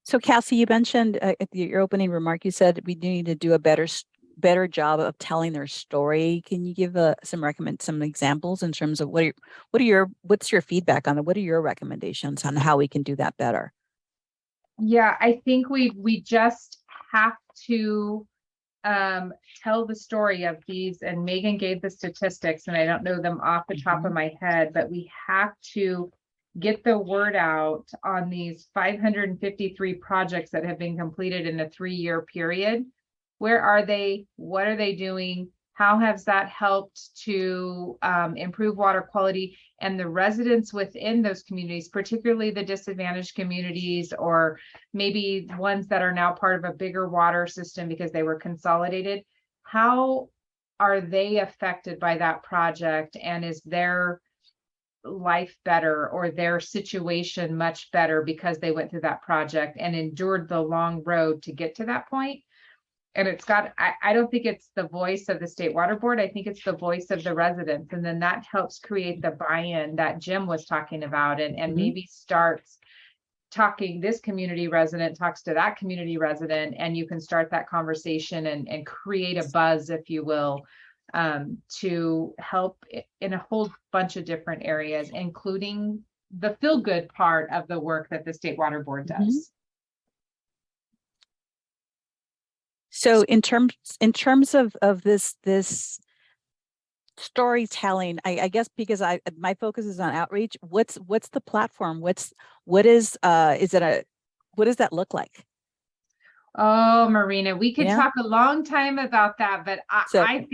So Cassie, you mentioned at your opening remark, you said we need to do a better job of telling their story. Can you give some examples in terms of what's your feedback on it? What are your recommendations on how we can do that better? Yeah, I think we just have to tell the story of these, and Megan gave the statistics and I don't know them off the top of my head, but we have to get the word out on these 553 projects that have been completed in a 3-year period. Where are they? What are they doing? How has that helped to improve water quality? And the residents within those communities, particularly the disadvantaged communities, or maybe ones that are now part of a bigger water system because they were consolidated, how are they affected by that project? And is their life better, or their situation much better because they went through that project and endured the long road to get to that point? And I don't think it's the voice of the State Water Board. I think it's the voice of the residents. And then that helps create the buy-in that Jim was talking about, and maybe starts talking, this community resident talks to that community resident, and you can start that conversation and create a buzz, if you will, to help in a whole bunch of different areas, including the feel-good part of the work that the State Water Board does. So in terms of this storytelling, I guess because my focus is on outreach. What's the platform? What does that look Oh, Marina, we could Yeah. talk a long time about that, but So- I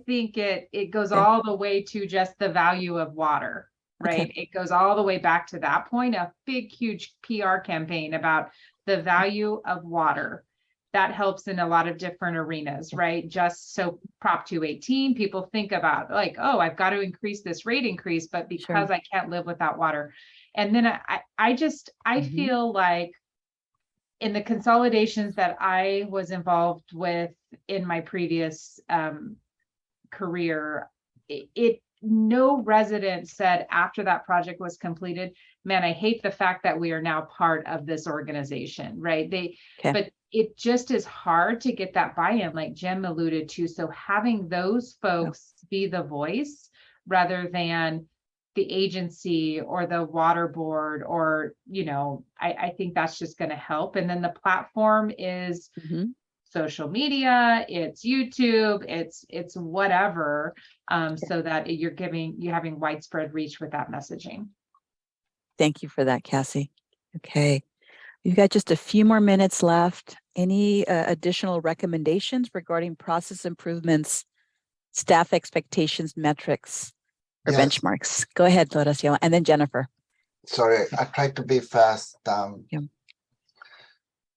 think it goes Okay. all the way to just the value of water, right? It goes all the way back to that point, a big, huge PR campaign about the value of water. That helps in a lot of different arenas, right? Just so Prop 218, people think about like, oh, I've got to increase this rate increase, but because I can't live without water. And then I feel like in the consolidations that I was involved with in my previous career, no resident said after that project was completed, man, I hate the fact that we are now part of this organization, right? But it just is hard to get that buy-in, like Jim alluded to. So having those folks be the voice rather than the agency or the water board, or, I think that's just going to help. And then the platform is social media, it's YouTube, it's whatever, so that you're having widespread reach with that messaging. Thank you for that, Cassie. Okay. You've got just a few more minutes left. Any additional recommendations regarding process improvements, staff expectations, metrics, or Yes. benchmarks? Go ahead, Horacio, and then Jennifer. Sorry, I tried to be fast.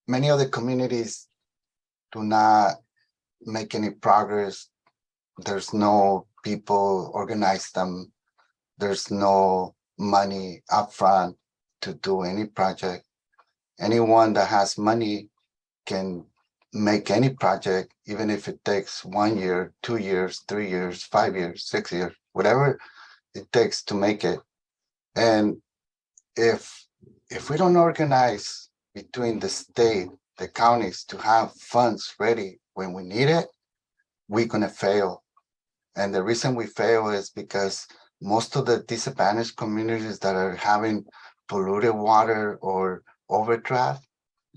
Many of the communities do not make any progress. There's no people organize them. There's no money upfront to do any project. Anyone that has money can make any project, even if it takes 1 year, 2 years, 3 years, 5 years, 6 years, whatever it takes to make it. And if we don't organize between the state, the counties to have funds ready when we need it, we're gonna fail. And the reason we fail is because most of the disadvantaged communities that are having polluted water or overdraft,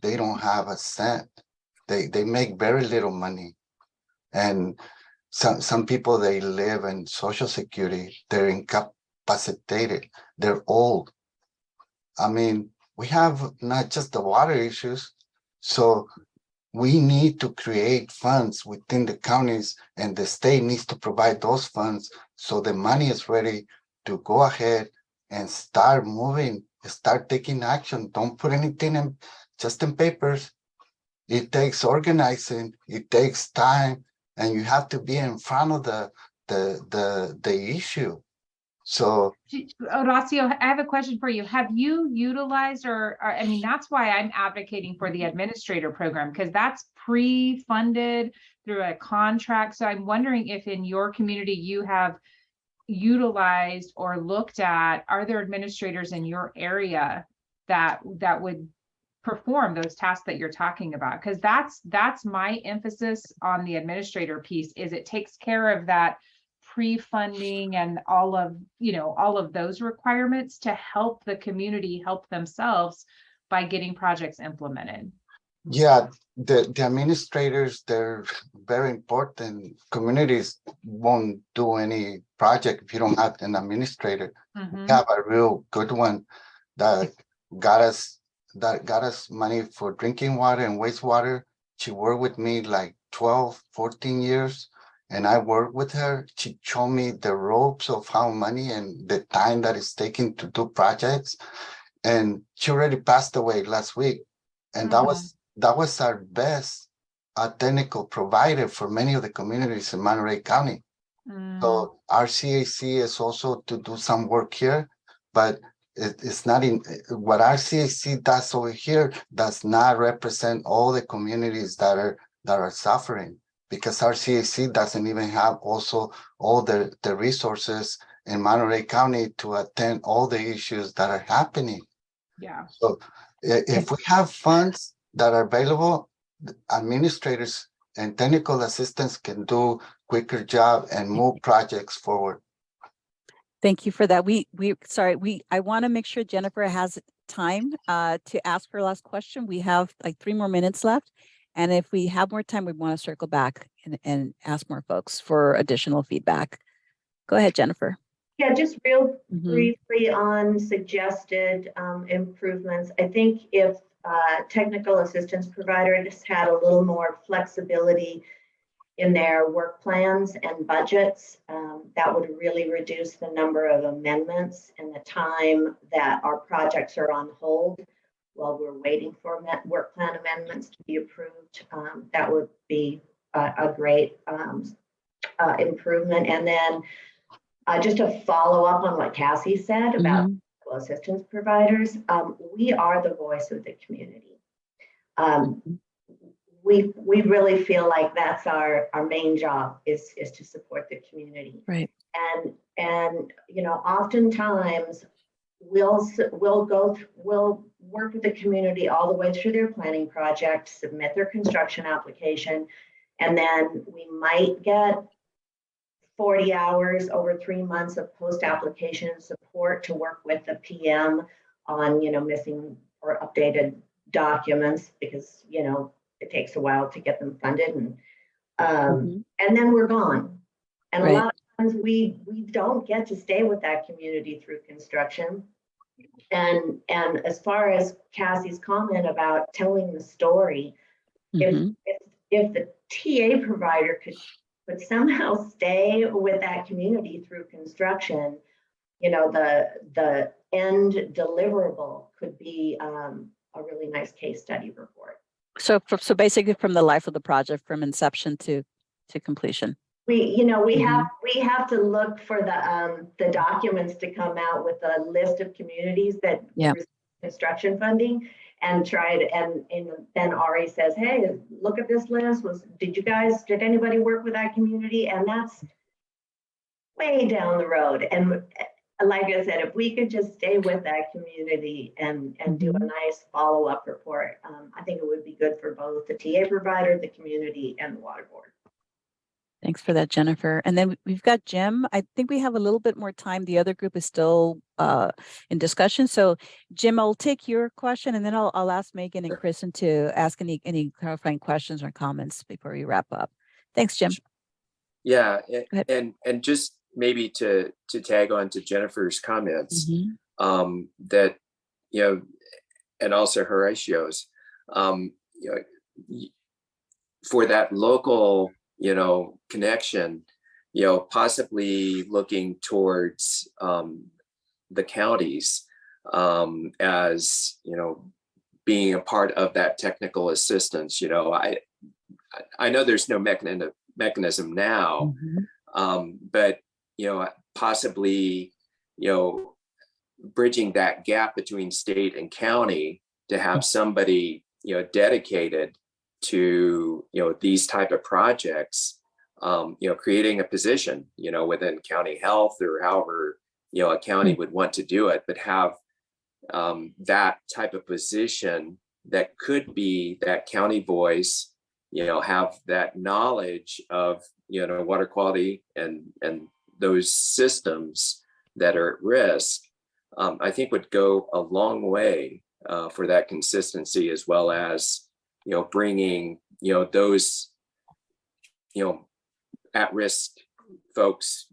they don't have a cent. They make very little money. And some people, they live in Social Security, they're incapacitated, they're old. I mean, we have not just the water issues, so we need to create funds within the counties, and the state needs to provide those funds so the money is ready to go ahead and start moving, start taking action. Don't put anything just in papers. It takes organizing, it takes time, and you have to be in front of the issue. So Horacio, I have a question for you. Have you utilized, or I mean, that's why I'm advocating for the administrator program, because that's pre-funded through a contract. So I'm wondering if in your community you have utilized or looked at, are there administrators in your area that would perform those tasks that you're talking about? Because that's my emphasis on the administrator piece, is it takes care of that pre-funding and all of those requirements to help the community help themselves by getting projects implemented. yeah, the administrators, they're very important. Communities won't do any project if you don't have an administrator. We have a real good one that got us money for drinking water and wastewater. She worked with me like 12, 14 years, and I worked with her. She showed me the ropes of how money and the time that it's taking to do projects. And she already passed away last week. And that was our best technical provider for many of the communities in Monterey County. So our CAC is also to do some work here, but it's not in what our CAC does over here does not represent all the communities that are suffering, because our CAC doesn't even have also all the resources in Monterey County to attend all the issues that are happening. Yeah. So if we have funds that are available, administrators and technical assistants can do quicker job and move projects forward. Thank you for that. I want to make sure Jennifer has time to ask her last question. We have like 3 more minutes left. And if we have more time, we want to circle back and ask more folks for additional feedback. Go ahead, Jennifer. Yeah, just real briefly on suggested improvements. I think if technical assistance providers had a little more flexibility in their work plans and budgets, that would really reduce the number of amendments and the time that our projects are on hold while we're waiting for work plan amendments to be approved. That would be a great improvement. And then just to follow up on what Cassie said about assistance providers, we are the voice of the community. We really feel like that's our main job is to support the community. Right. And you know, oftentimes we'll work with the community all the way through their planning project, submit their construction application, and then we might get 40 hours over 3 months of post-application support to work with the PM on, you know, missing or updated documents, because, you know, it takes a while to get them funded, and then we're gone. And a lot of times we don't get to stay with that community through construction. And as far as Cassie's comment about telling the story, if the TA provider could somehow stay with that community through construction, you know, the end deliverable could be a really nice case study report. So basically from the life of the project, from inception to completion. We have to look for the documents to come out with a list of communities that receive construction funding, and try to, and then Ari says, hey, look at this list. Did anybody work with that community? And that's way down the road. And like I said, if we could just stay with that community and do a nice follow-up report, I think it would be good for both the TA provider, the community, and the water board. Thanks for that, Jennifer. And then we've got Jim. I think we have a little bit more time. The other group is still in discussion. So Jim, I'll take your question, and then I'll ask Megan and Kristen to ask any clarifying questions or comments before we wrap up. Thanks, Jim. Yeah, and just maybe to tag on to Jennifer's comments, that, you know, and also Horacio's, you know, for that local, you know, connection, you know, possibly looking towards the counties as, you know, being a part of that technical assistance. You know, I know there's no mechanism now, but, you know, possibly, you know, bridging that gap between state and county to have somebody, you know, dedicated to, you know, these type of projects, you know, creating a position, you know, within county health or however, you know, a county would want to do it, but have that type of position that could be that county voice, you know, have that knowledge of, you know, water quality and those systems that are at risk, I think would go a long way for that consistency, as well as, you know, bringing, you know, those, you know, at-risk folks,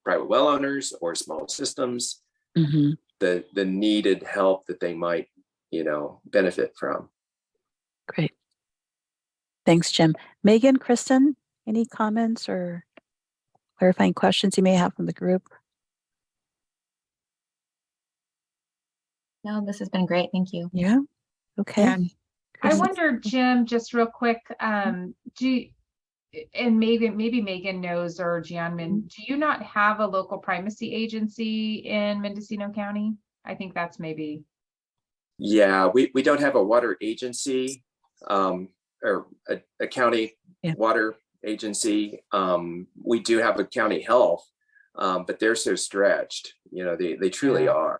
private well owners or small systems, the needed help that they might, you know, benefit from. Great. Thanks, Jim. Megan, Kristen, any comments or clarifying questions you may have from the group? No, this has been great. Thank you. Yeah. Okay. I wonder, Jim, just real quick, and maybe Megan knows, or Jianmin, do you not have a local primacy agency in Mendocino County? I think that's maybe. Yeah, we don't have a water agency or a county water agency. We do have a county health, but they're so stretched, you know, they truly are.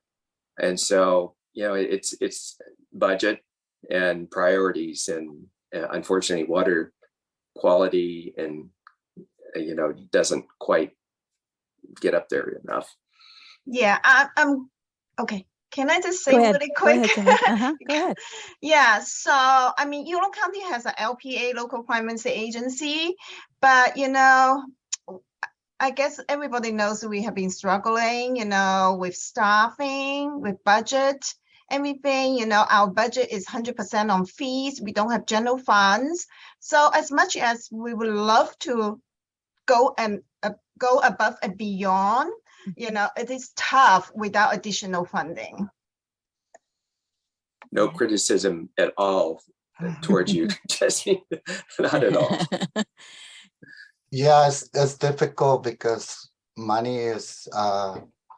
And so, you know, it's budget and priorities, and unfortunately water quality and, you know, doesn't quite get up there enough. Yeah, okay. Can I just say Go ahead. really Go quick? ahead, Jimmy. Go ahead. Yeah, so I mean, Yolo County has an LPA, local primacy agency, but you know, I guess everybody knows we have been struggling, you know, with staffing, with budget, everything. You know, our budget is 100% on fees. We don't have general funds. So as much as we would love to go above and beyond, you know, it is tough without additional funding. No criticism at all towards you, Jesse. Not at all. Yeah, it's difficult because money is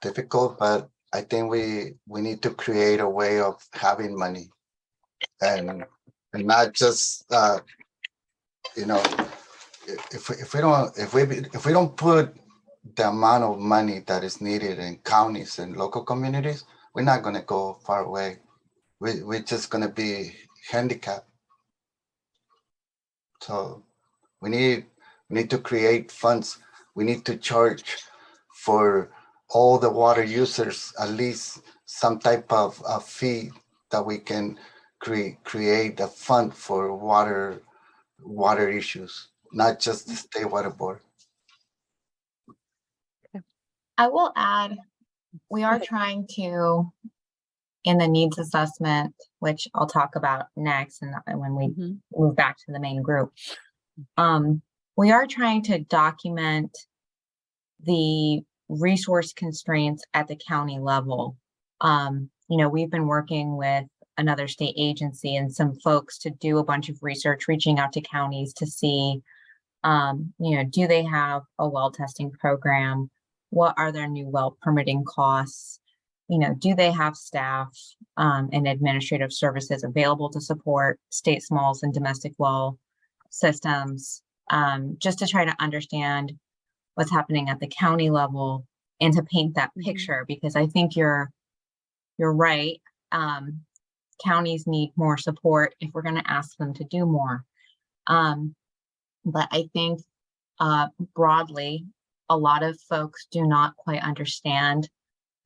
difficult, but I think we need to create a way of having money, and not just you know, if we don't put the amount of money that is needed in counties and local communities, we're not going to go far away. We're just going to be handicapped. So we need to create funds. We need to charge for all the water users at least some type of fee that we can create a fund for water issues, not just the state water board. I will add, we are trying to, in the needs assessment, which I'll talk about next and when we move back to the main group, we are trying to document the resource constraints at the county level. You know, we've been working with another state agency and some folks to do a bunch of research, reaching out to counties to see, you know, do they have a well testing program? What are their new well permitting costs? You know, do they have staff and administrative services available to support state smalls and domestic well systems? Just to try to understand what's happening at the county level and to paint that picture, because I think you're right. Counties need more support if we're going to ask them to do more. But I think broadly, a lot of folks do not quite understand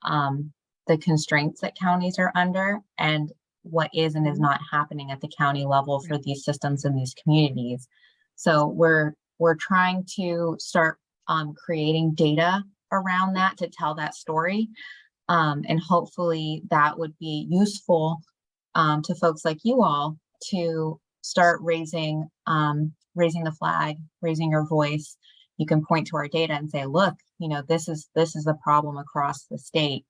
the constraints that counties are under and what is and is not happening at the county level for these systems in these communities. So we're trying to start creating data around that to tell that story. And hopefully that would be useful to folks like you all to start raising the flag, raising your voice. You can point to our data and say, look, you know, this is a problem across the state,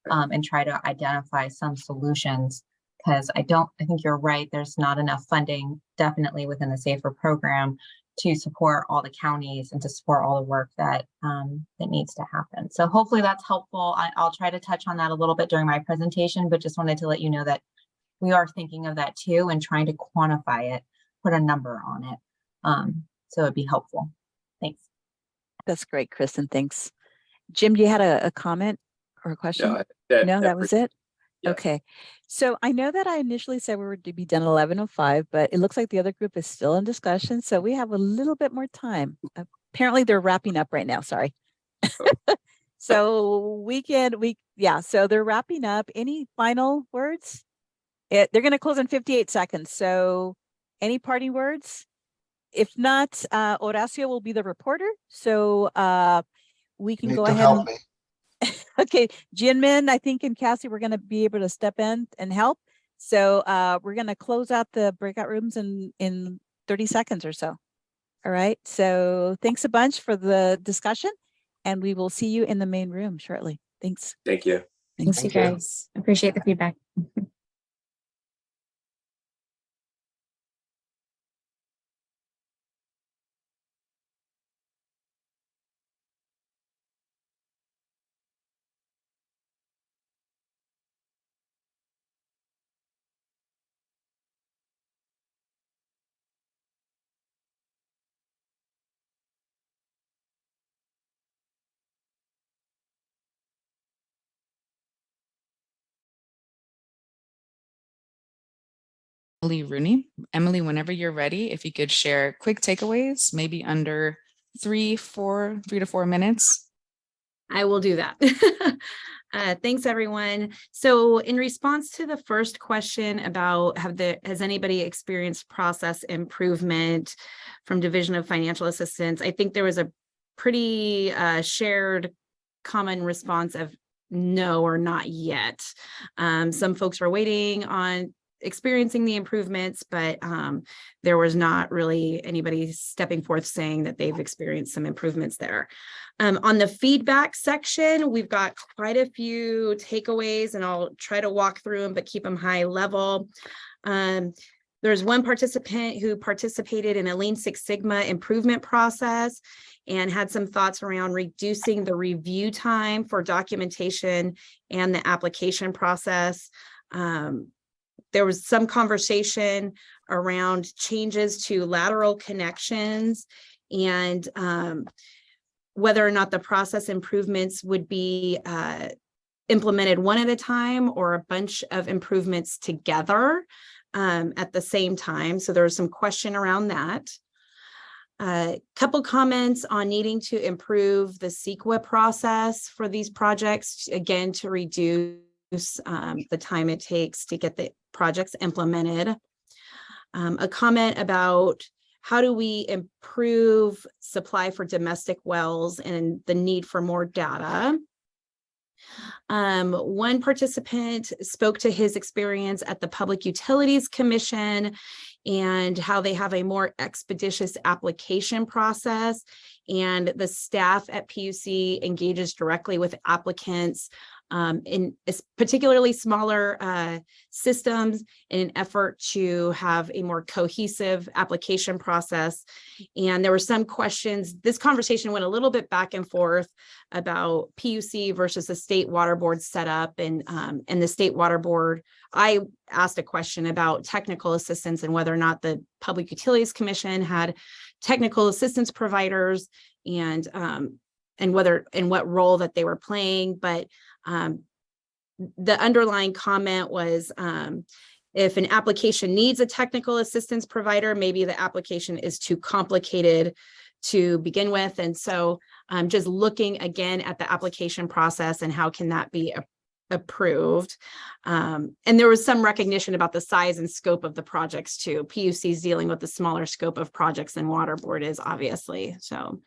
and try to identify some solutions. Because I think you're right, there's not enough funding, definitely within the SAFER program, to support all the counties and to support all the work that that needs to happen. So hopefully that's helpful. I'll try to touch on that a little bit during my presentation, but just wanted to let you know that we are thinking of that too and trying to quantify it, put a number on it. So it'd be helpful. Thanks. That's great, Kristen. Thanks. Jim, you had a comment or a question? No, that was it? Yeah. Okay. So I know that I initially said we were to be done at 11:05, but it looks like the other group is still in discussion. So we have a little bit more time. Apparently they're wrapping up right now. Sorry. So so they're wrapping up. Any final words? They're going to close in 58 seconds. So any parting words? If not, Horacio will be the reporter. So we can go ahead and okay, Jinmin, I think, and Cassie, we're going to be able to step in and help. So we're going to close out the breakout rooms in 30 seconds or so. All right. So thanks a bunch for the discussion, and we will see you in the main room shortly. Thanks. Thank you. Thanks, you guys. Appreciate the feedback. Emily, whenever you're ready, if you could share quick takeaways, maybe under 3 to 4 minutes. I will do that. Thanks, everyone. So in response to the first question about has anybody experienced process improvement from Division of Financial Assistance, I think there was a pretty shared common response of no or not yet. Some folks were waiting on experiencing the improvements, but there was not really anybody stepping forth saying that they've experienced some improvements there. On the feedback section, we've got quite a few takeaways, and I'll try to walk through them, but keep them high level. There's one participant who participated in a Lean Six Sigma improvement process and had some thoughts around reducing the review time for documentation and the application process. There was some conversation around changes to lateral connections and whether or not the process improvements would be implemented one at a time or a bunch of improvements together at the same time. So there was some question around that. A couple comments on needing to improve the CEQA process for these projects, again, to reduce the time it takes to get the projects implemented. A comment about how do we improve supply for domestic wells and the need for more data. One participant spoke to his experience at the Public Utilities Commission and how they have a more expeditious application process, and the staff at PUC engages directly with applicants in particularly smaller systems in an effort to have a more cohesive application process. And there were some questions. This conversation went a little bit back and forth about PUC versus the State Water Board setup, and the State Water Board. I asked a question about technical assistance and whether or not the Public Utilities Commission had technical assistance providers, and what role that they were playing. But the underlying comment was if an application needs a technical assistance provider, maybe the application is too complicated to begin with. And so just looking again at the application process and how can that be approved. And there was some recognition about the size and scope of the projects too. PUC is dealing with the smaller scope of projects than Water Board is, obviously. So,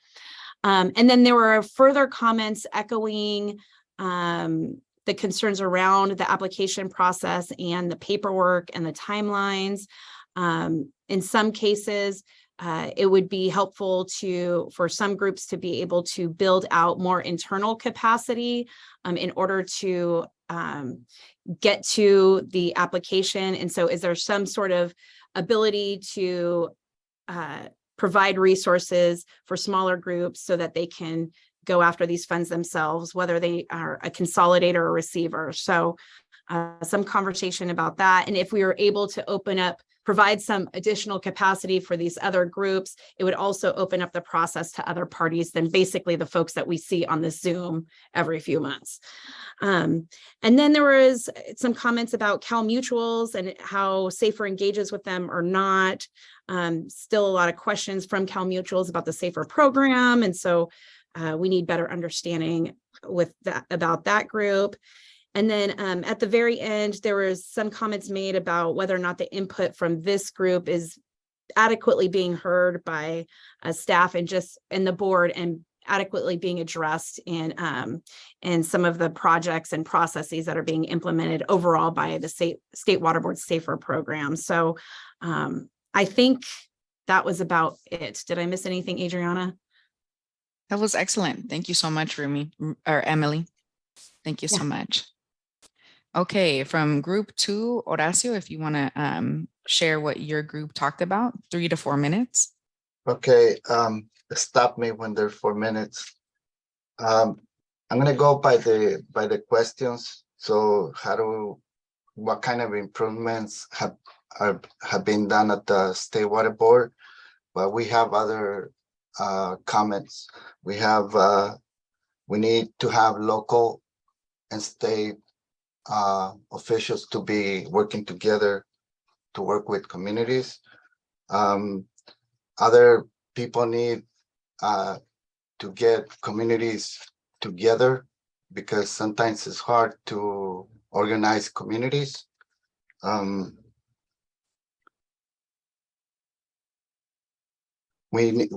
and then there were further comments echoing the concerns around the application process and the paperwork and the timelines. In some cases, it would be helpful for some groups to be able to build out more internal capacity in order to get to the application. And so is there some sort of ability to provide resources for smaller groups so that they can go after these funds themselves, whether they are a consolidator or receiver? So some conversation about that. And if we were able to provide some additional capacity for these other groups, it would also open up the process to other parties than basically the folks that we see on the Zoom every few months. And then there was some comments about Cal Mutuals and how SAFER engages with them or not. Still a lot of questions from Cal Mutuals about the SAFER program. And so we need better understanding about that group. And then at the very end, there was some comments made about whether or not the input from this group is adequately being heard by staff and the board, and adequately being addressed in some of the projects and processes that are being implemented overall by the State Water Board SAFER program. So I think that was about it. Did I miss anything, Adriana? That was excellent. Thank you so much, Emily. Thank you so much. Okay, from group 2, Horacio, if you want to share what your group talked about, 3 to 4 minutes. Okay, stop me when there's 4 minutes. I'm gonna go by the questions. So what kind of improvements have been done at the State Water Board? But we have other comments. We need to have local and state officials to be working together to work with communities. Other people need to get communities together because sometimes it's hard to organize communities. We need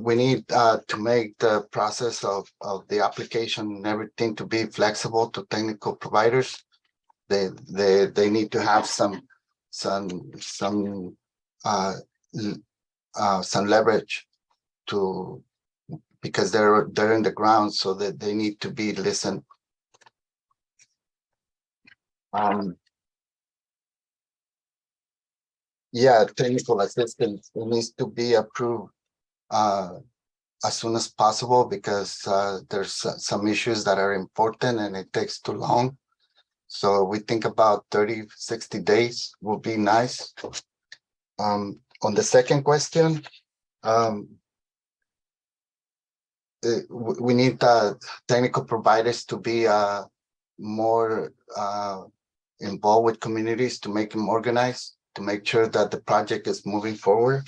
to make the process of the application and everything to be flexible to technical providers. They need to have some leverage to, because they're in the ground, so that they need to be listened. Yeah, technical assistance, it needs to be approved as soon as possible, because there's some issues that are important and it takes too long. So we think about 30, 60 days would be nice. On the second question, we need technical providers to be more involved with communities, to make them organized, to make sure that the project is moving forward.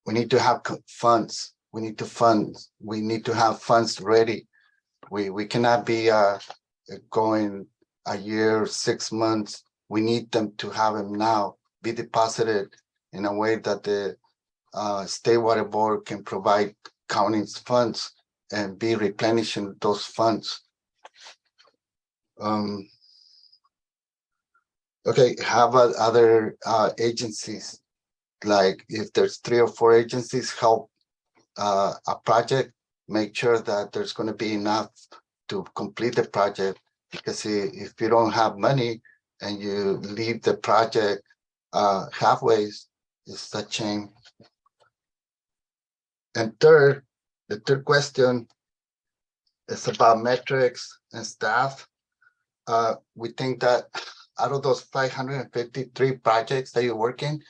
We need to have funds. We need to have funds ready. We cannot be going a year, 6 months. We need them to have them now, be deposited in a way that the State Water Board can provide county's funds and be replenishing those funds. Okay, how about other agencies? Like if there's 3 or 4 agencies help a project, make sure that there's going to be enough to complete the project. Because if you don't have money and you leave the project halfway, it's a shame. And the third question is about metrics and staff. We think that out of those 553 projects that you're working,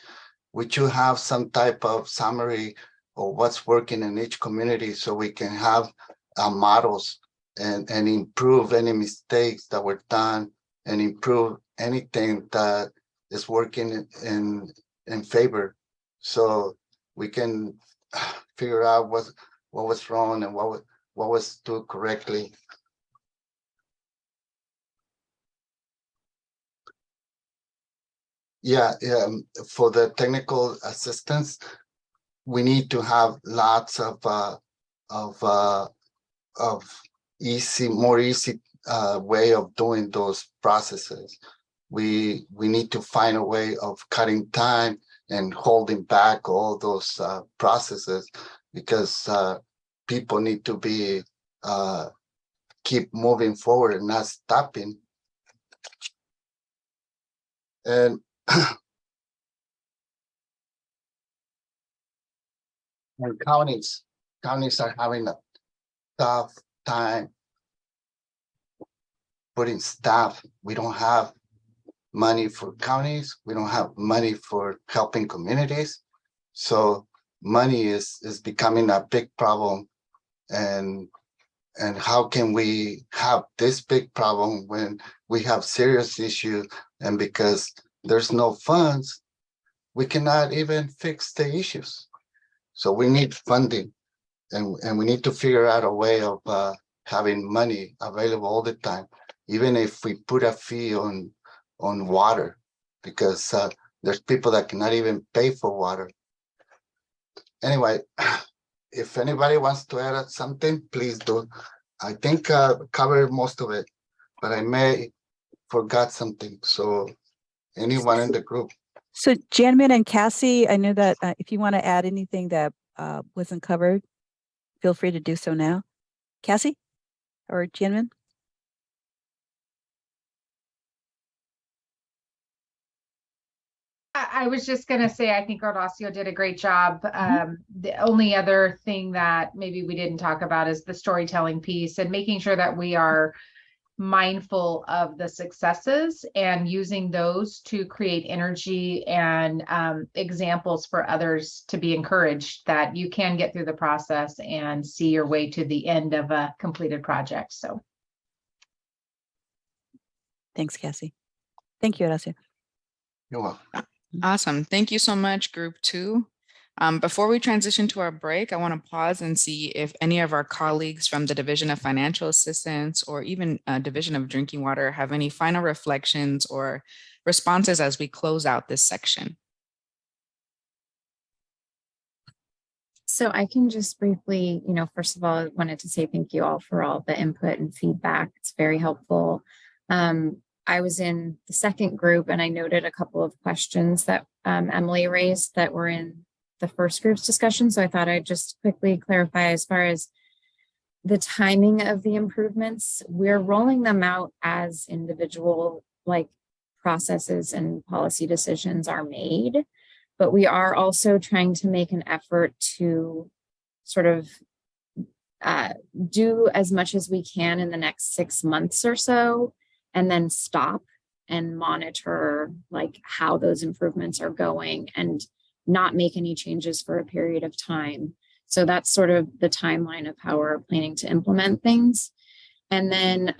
we should have some type of summary of what's working in each community, so we can have models and improve any mistakes that were done, and improve anything that is working in favor, so we can figure out what was wrong and what was done correctly. Yeah, for the technical assistance, we need to have lots of more easy way of doing those processes. We need to find a way of cutting time and holding back all those processes, because people need to be keep moving forward and not stopping. And and counties are having a tough time putting staff. We don't have money for counties. We don't have money for helping communities. So money is becoming a big problem. And how can we have this big problem when we have serious issues? And because there's no funds, we cannot even fix the issues. So we need funding, and we need to figure out a way of having money available all the time, even if we put a fee on water, because there's people that cannot even pay for water. Anyway, if anybody wants to add something, please do. I think covered most of it, but I may forgot something. So anyone in the group. So Janmin and Cassie, I know that if you want to add anything that wasn't covered, feel free to do so now. Cassie or Janmin? I was just going to say, I think Horacio did a great job. The only other thing that maybe we didn't talk about is the storytelling piece, and making sure that we are mindful of the successes and using those to create energy and examples for others to be encouraged that you can get through the process and see your way to the end of a completed project. So thanks, Cassie. Thank you, Horacio. You're welcome. Awesome. Thank you so much, Group 2. Before we transition to our break, I want to pause and see if any of our colleagues from the Division of Financial Assistance or even Division of Drinking Water have any final reflections or responses as we close out this section. So I can just briefly, first of all, I wanted to say thank you all for all the input and feedback. It's very helpful. I was in the second group and I noted a couple of questions that Emily raised that were in the first group's discussion. So I thought I'd just quickly clarify as far as the timing of the improvements. We're rolling them out as individual processes and policy decisions are made. But we are also trying to make an effort to sort of do as much as we can in the next 6 months or so, and then stop and monitor how those improvements are going and not make any changes for a period of time. So that's sort of the timeline of how we're planning to implement things. And then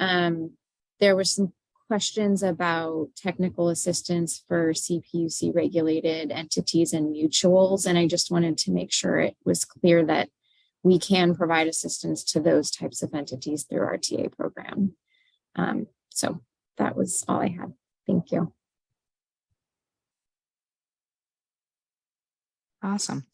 there was some questions about technical assistance for CPUC regulated entities and mutuals. And I just wanted to make sure it was clear that we can provide assistance to those types of entities through our TA program. So that was all I had. Thank you. Awesome.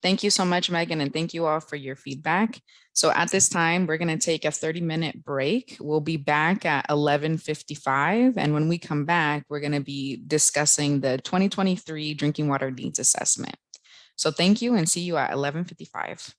Thank you so much, Megan, and thank you all for your feedback. So at this time, we're going to take a 30-minute break. We'll be back at 11:55. And when we come back, we're going to be discussing the 2023 Drinking Water Needs Assessment. So thank you and see you at 11:55.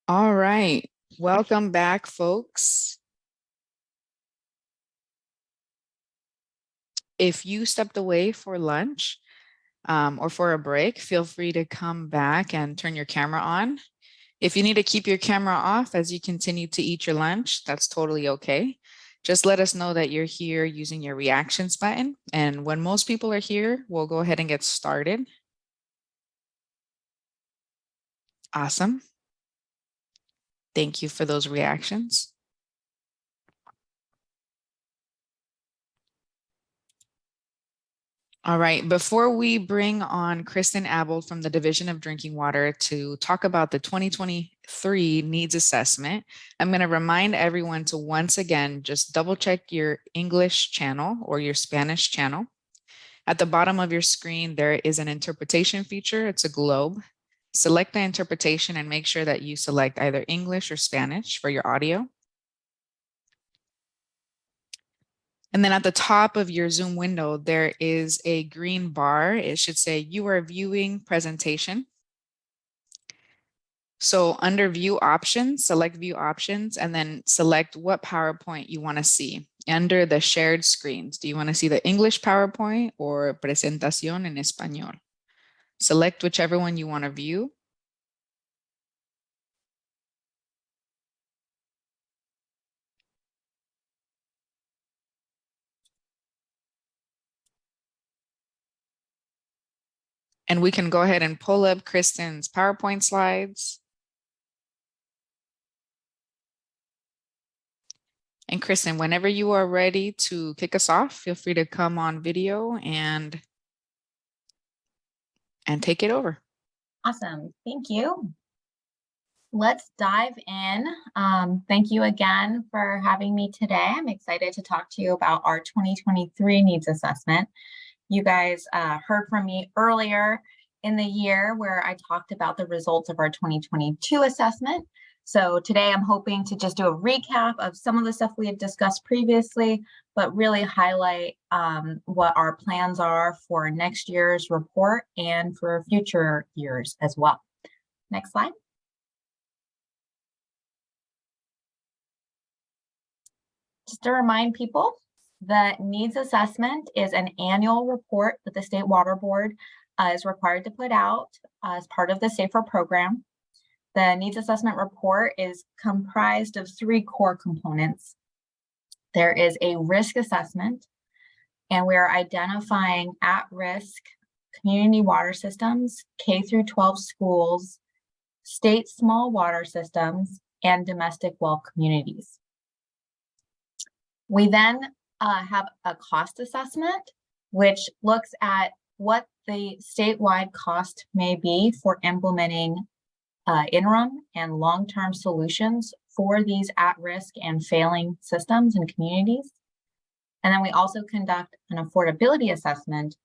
All right, welcome back, folks. If you stepped away for lunch or for a break, feel free to come back and turn your camera on. If you need to keep your camera off as you continue to eat your lunch, that's totally okay. Just let us know that you're here using your reactions button. And when most people are here, we'll go ahead and get started. Awesome. Thank you for those reactions. All right, before we bring on Kristen Abel from the Division of Drinking Water to talk about the 2023 needs assessment, I'm going to remind everyone to once again just double check your English channel or your Spanish channel. At the bottom of your screen, there is an interpretation feature. It's a globe. Select the interpretation and make sure that you select either English or Spanish for your audio. And then at the top of your Zoom window, there is a green bar. It should say you are viewing presentation. So under view options, select view options, and then select what PowerPoint you want to see. Under the shared screens, do you want to see the English PowerPoint or presentación en español? Select whichever one you want to view. And we can go ahead and pull up Kristen's PowerPoint slides. And Kristen, whenever you are ready to kick us off, feel free to come on video and take it over. Awesome. Thank you. Let's dive in. Thank you again for having me today. I'm excited to talk to you about our 2023 needs assessment. You guys heard from me earlier in the year where I talked about the results of our 2022 assessment. So today I'm hoping to just do a recap of some of the stuff we had discussed previously, but really highlight what our plans are for next year's report and for future years as well. Next slide. Just to remind people, the needs assessment is an annual report that the State Water Board is required to put out as part of the SAFER program. The needs assessment report is comprised of three core components. There is a risk assessment, and we're identifying at-risk community water systems, K through 12 schools, state small water systems, and domestic well communities. We then have a cost assessment, which looks at what the statewide cost may be for implementing interim and long-term solutions for these at-risk and failing systems and communities. And then we also conduct an affordability assessment,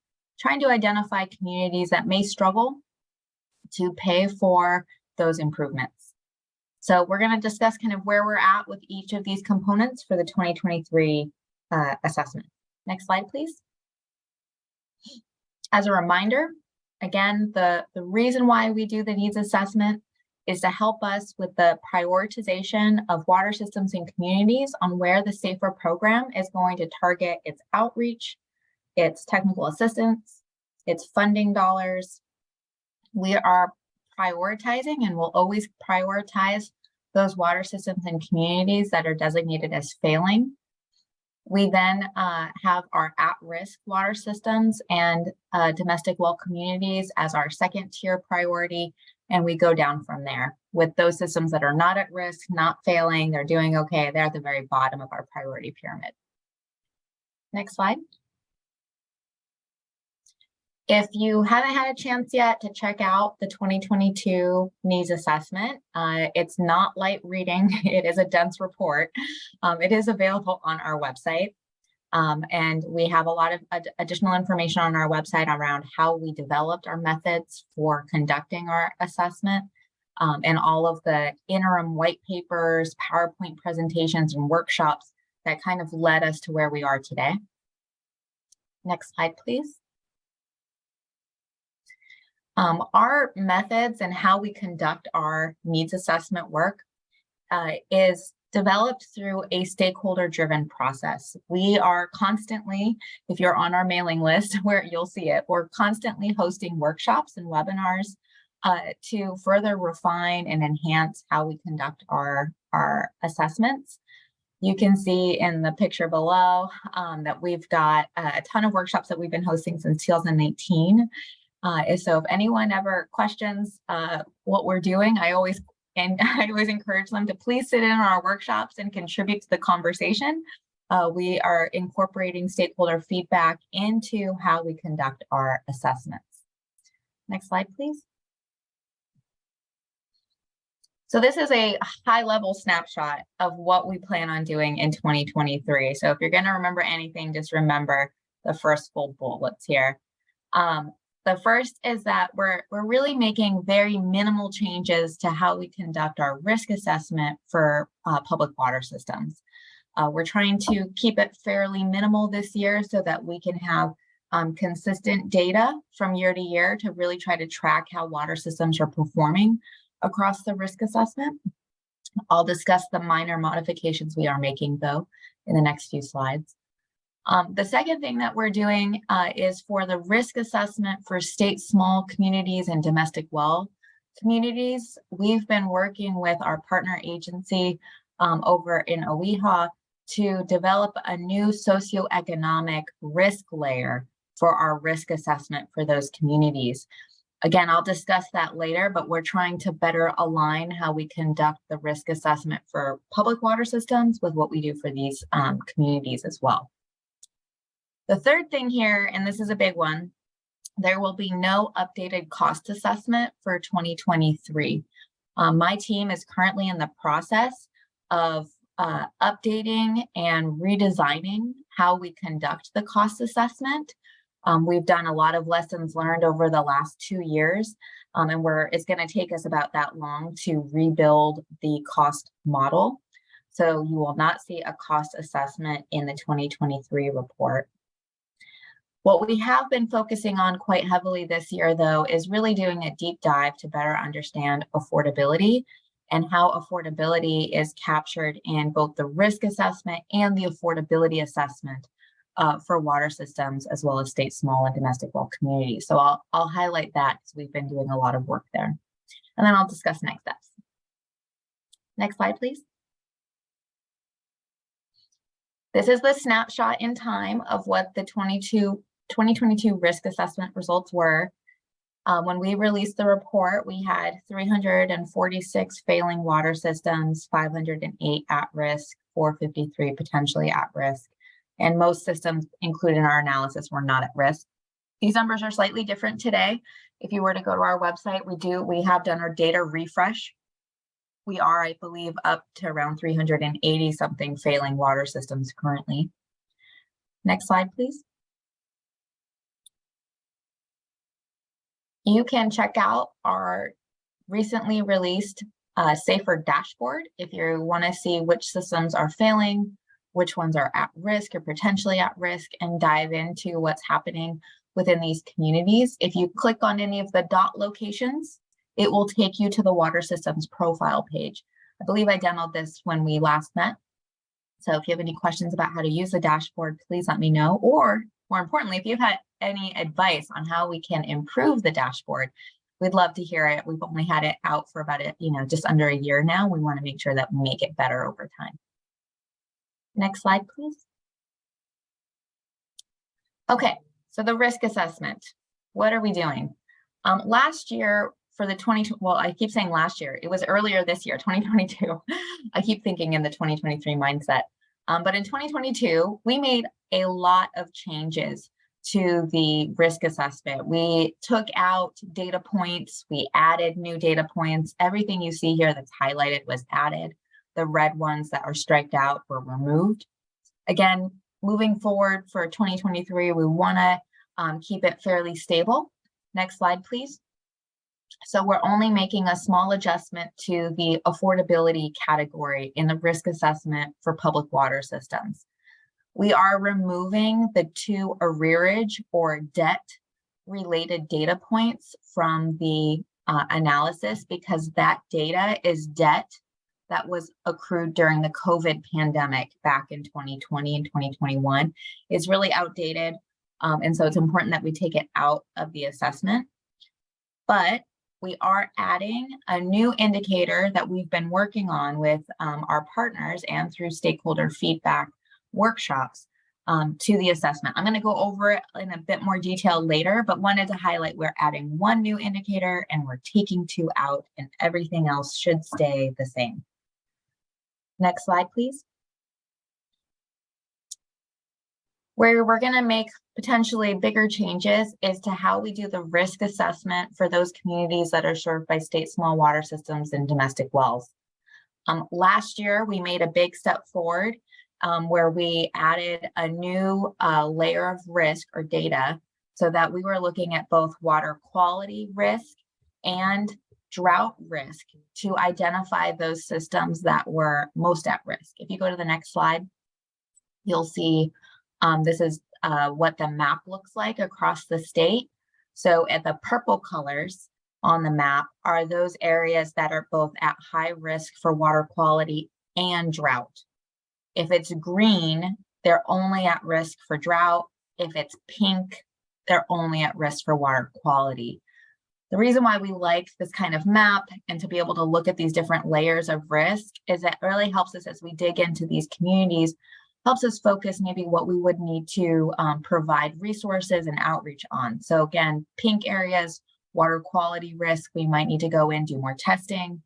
trying to identify communities that may struggle to pay for those improvements. So we're going to discuss kind of where we're at with each of these components for the 2023 assessment. Next slide, please. As a reminder, again, the reason why we do the needs assessment is to help us with the prioritization of water systems and communities on where the SAFER program is going to target its outreach, its technical assistance, its funding dollars. We are prioritizing and will always prioritize those water systems and communities that are designated as failing. We then have our at-risk water systems and domestic well communities as our second tier priority, and we go down from there with those systems that are not at risk, not failing, they're doing okay. They're at the very bottom of our priority pyramid. Next slide. If you haven't had a chance yet to check out the 2022 needs assessment, it's not light reading. It is a dense report. It is available on our website. And we have a lot of additional information on our website around how we developed our methods for conducting our assessment, and all of the interim white papers, PowerPoint presentations, and workshops that kind of led us to where we are today. Next slide, please. Our methods and how we conduct our needs assessment work is developed through a stakeholder-driven process. We are constantly, if you're on our mailing list where you'll see it, we're constantly hosting workshops and webinars to further refine and enhance how we conduct our assessments. You can see in the picture below that we've got a ton of workshops that we've been hosting since 2018. So if anyone ever questions what we're doing, I always encourage them to please sit in on our workshops and contribute to the conversation. We are incorporating stakeholder feedback into how we conduct our assessments. Next slide, please. So this is a high-level snapshot of what we plan on doing in 2023. So if you're going to remember anything, just remember the first full bullets here. The first is that we're really making very minimal changes to how we conduct our risk assessment for public water systems. We're trying to keep it fairly minimal this year so that we can have consistent data from year to year to really try to track how water systems are performing across the risk assessment. I'll discuss the minor modifications we are making, though, in the next few slides. The second thing that we're doing is for the risk assessment for state small communities and domestic well communities. We've been working with our partner agency over in OEHA to develop a new socioeconomic risk layer for our risk assessment for those communities. Again, I'll discuss that later, but we're trying to better align how we conduct the risk assessment for public water systems with what we do for these communities as well. The third thing here, and this is a big one, there will be no updated cost assessment for 2023. My team is currently in the process of updating and redesigning how we conduct the cost assessment. We've done a lot of lessons learned over the last 2 years, and it's going to take us about that long to rebuild the cost model. So you will not see a cost assessment in the 2023 report. What we have been focusing on quite heavily this year, though, is really doing a deep dive to better understand affordability and how affordability is captured in both the risk assessment and the affordability assessment for water systems, as well as state small and domestic well communities. So I'll highlight that because we've been doing a lot of work there. And then I'll discuss next steps. Next slide, please. This is the snapshot in time of what the 2022 risk assessment results were. When we released the report, we had 346 failing water systems, 508 at risk, 453 potentially at risk, and most systems included in our analysis were not at risk. These numbers are slightly different today. If you were to go to our website, we have done our data refresh. We are, I believe, up to around 380 something failing water systems currently. Next slide, please. You can check out our recently released SAFER dashboard if you want to see which systems are failing, which ones are at risk or potentially at risk, and dive into what's happening within these communities. If you click on any of the dot locations, it will take you to the water systems profile page. I believe I demoed this when we last met. So if you have any questions about how to use the dashboard, please let me know. Or more importantly, if you've had any advice on how we can improve the dashboard, we'd love to hear it. We've only had it out for about just under a year now. We want to make sure that we make it better over time. Next slide, please. Okay, so the risk assessment. What are we doing? Last year for the I keep saying last year, it was earlier this year, 2022. I keep thinking in the 2023 mindset. But in 2022, we made a lot of changes to the risk assessment. We took out data points, we added new data points. Everything you see here that's highlighted was added. The red ones that are striped out were removed. Again, moving forward for 2023, we want to keep it fairly stable. Next slide, please. So we're only making a small adjustment to the affordability category in the risk assessment for public water systems. We are removing the 2 arrearage or debt related data points from the analysis because that data is debt that was accrued during the COVID pandemic back in 2020 and 2021. It's really outdated. And so it's important that we take it out of the assessment. But we are adding a new indicator that we've been working on with our partners and through stakeholder feedback workshops to the assessment. I'm going to go over it in a bit more detail later, but wanted to highlight we're adding one new indicator and we're taking 2 out, and everything else should stay the same. Next slide, please. Where we're going to make potentially bigger changes is to how we do the risk assessment for those communities that are served by state small water systems and domestic wells. Last year, we made a big step forward where we added a new layer of risk or data so that we were looking at both water quality risk and drought risk to identify those systems that were most at risk. If you go to the next slide, you'll see this is what the map looks like across the state. So at the purple colors on the map are those areas that are both at high risk for water quality and drought. If it's green, they're only at risk for drought. If it's pink, they're only at risk for water quality. The reason why we like this kind of map and to be able to look at these different layers of risk is that it really helps us as we dig into these communities, helps us focus maybe what we would need to provide resources and outreach on. So again, pink areas, water quality risk, we might need to go in, do more testing.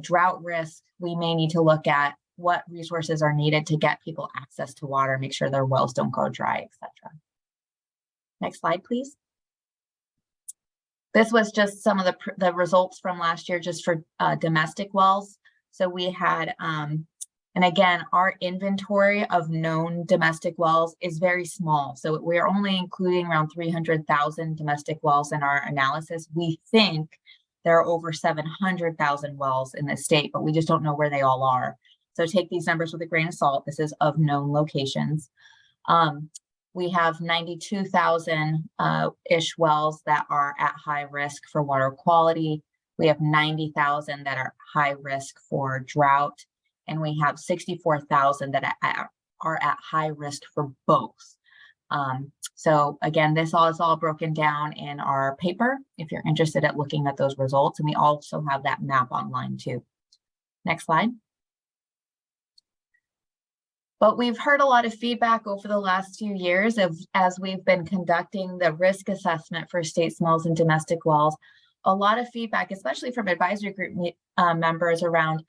Drought risk, we may need to look at what resources are needed to get people access to water, make sure their wells don't go dry, etc. Next slide, please. This was just some of the results from last year just for domestic wells. So we had, and again, our inventory of known domestic wells is very small. So we're only including around 300,000 domestic wells in our analysis. We think there are over 700,000 wells in the state, but we just don't know where they all are. So take these numbers with a grain of salt. This is of known locations. We have 92,000 ish wells that are at high risk for water quality. We have 90,000 that are high risk for drought. And we have 64,000 that are at high risk for both. So again, this all is all broken down in our paper if you're interested at looking at those results. And we also have that map online too. Next slide. But we've heard a lot of feedback over the last few years as we've been conducting the risk assessment for state smalls and domestic wells, a lot of feedback, especially from advisory group members around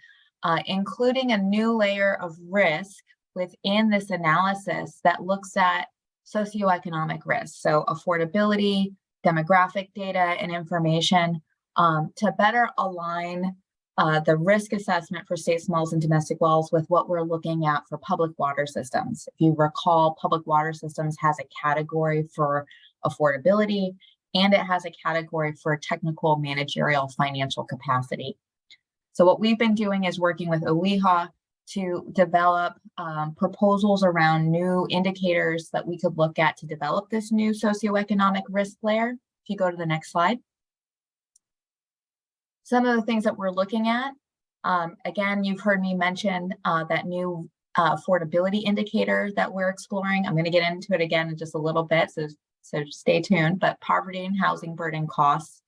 including a new layer of risk within this analysis that looks at socioeconomic risk. So affordability, demographic data and information to better align the risk assessment for state smalls and domestic wells with what we're looking at for public water systems. If you recall, public water systems has a category for affordability and it has a category for technical, managerial, financial capacity. So what we've been doing is working with OEHA to develop proposals around new indicators that we could look at to develop this new socioeconomic risk layer. If you go to the next slide. Some of the things that we're looking at, again, you've heard me mention that new affordability indicator that we're exploring. I'm going to get into it again in just a little bit, so stay tuned, but poverty and housing burden costs.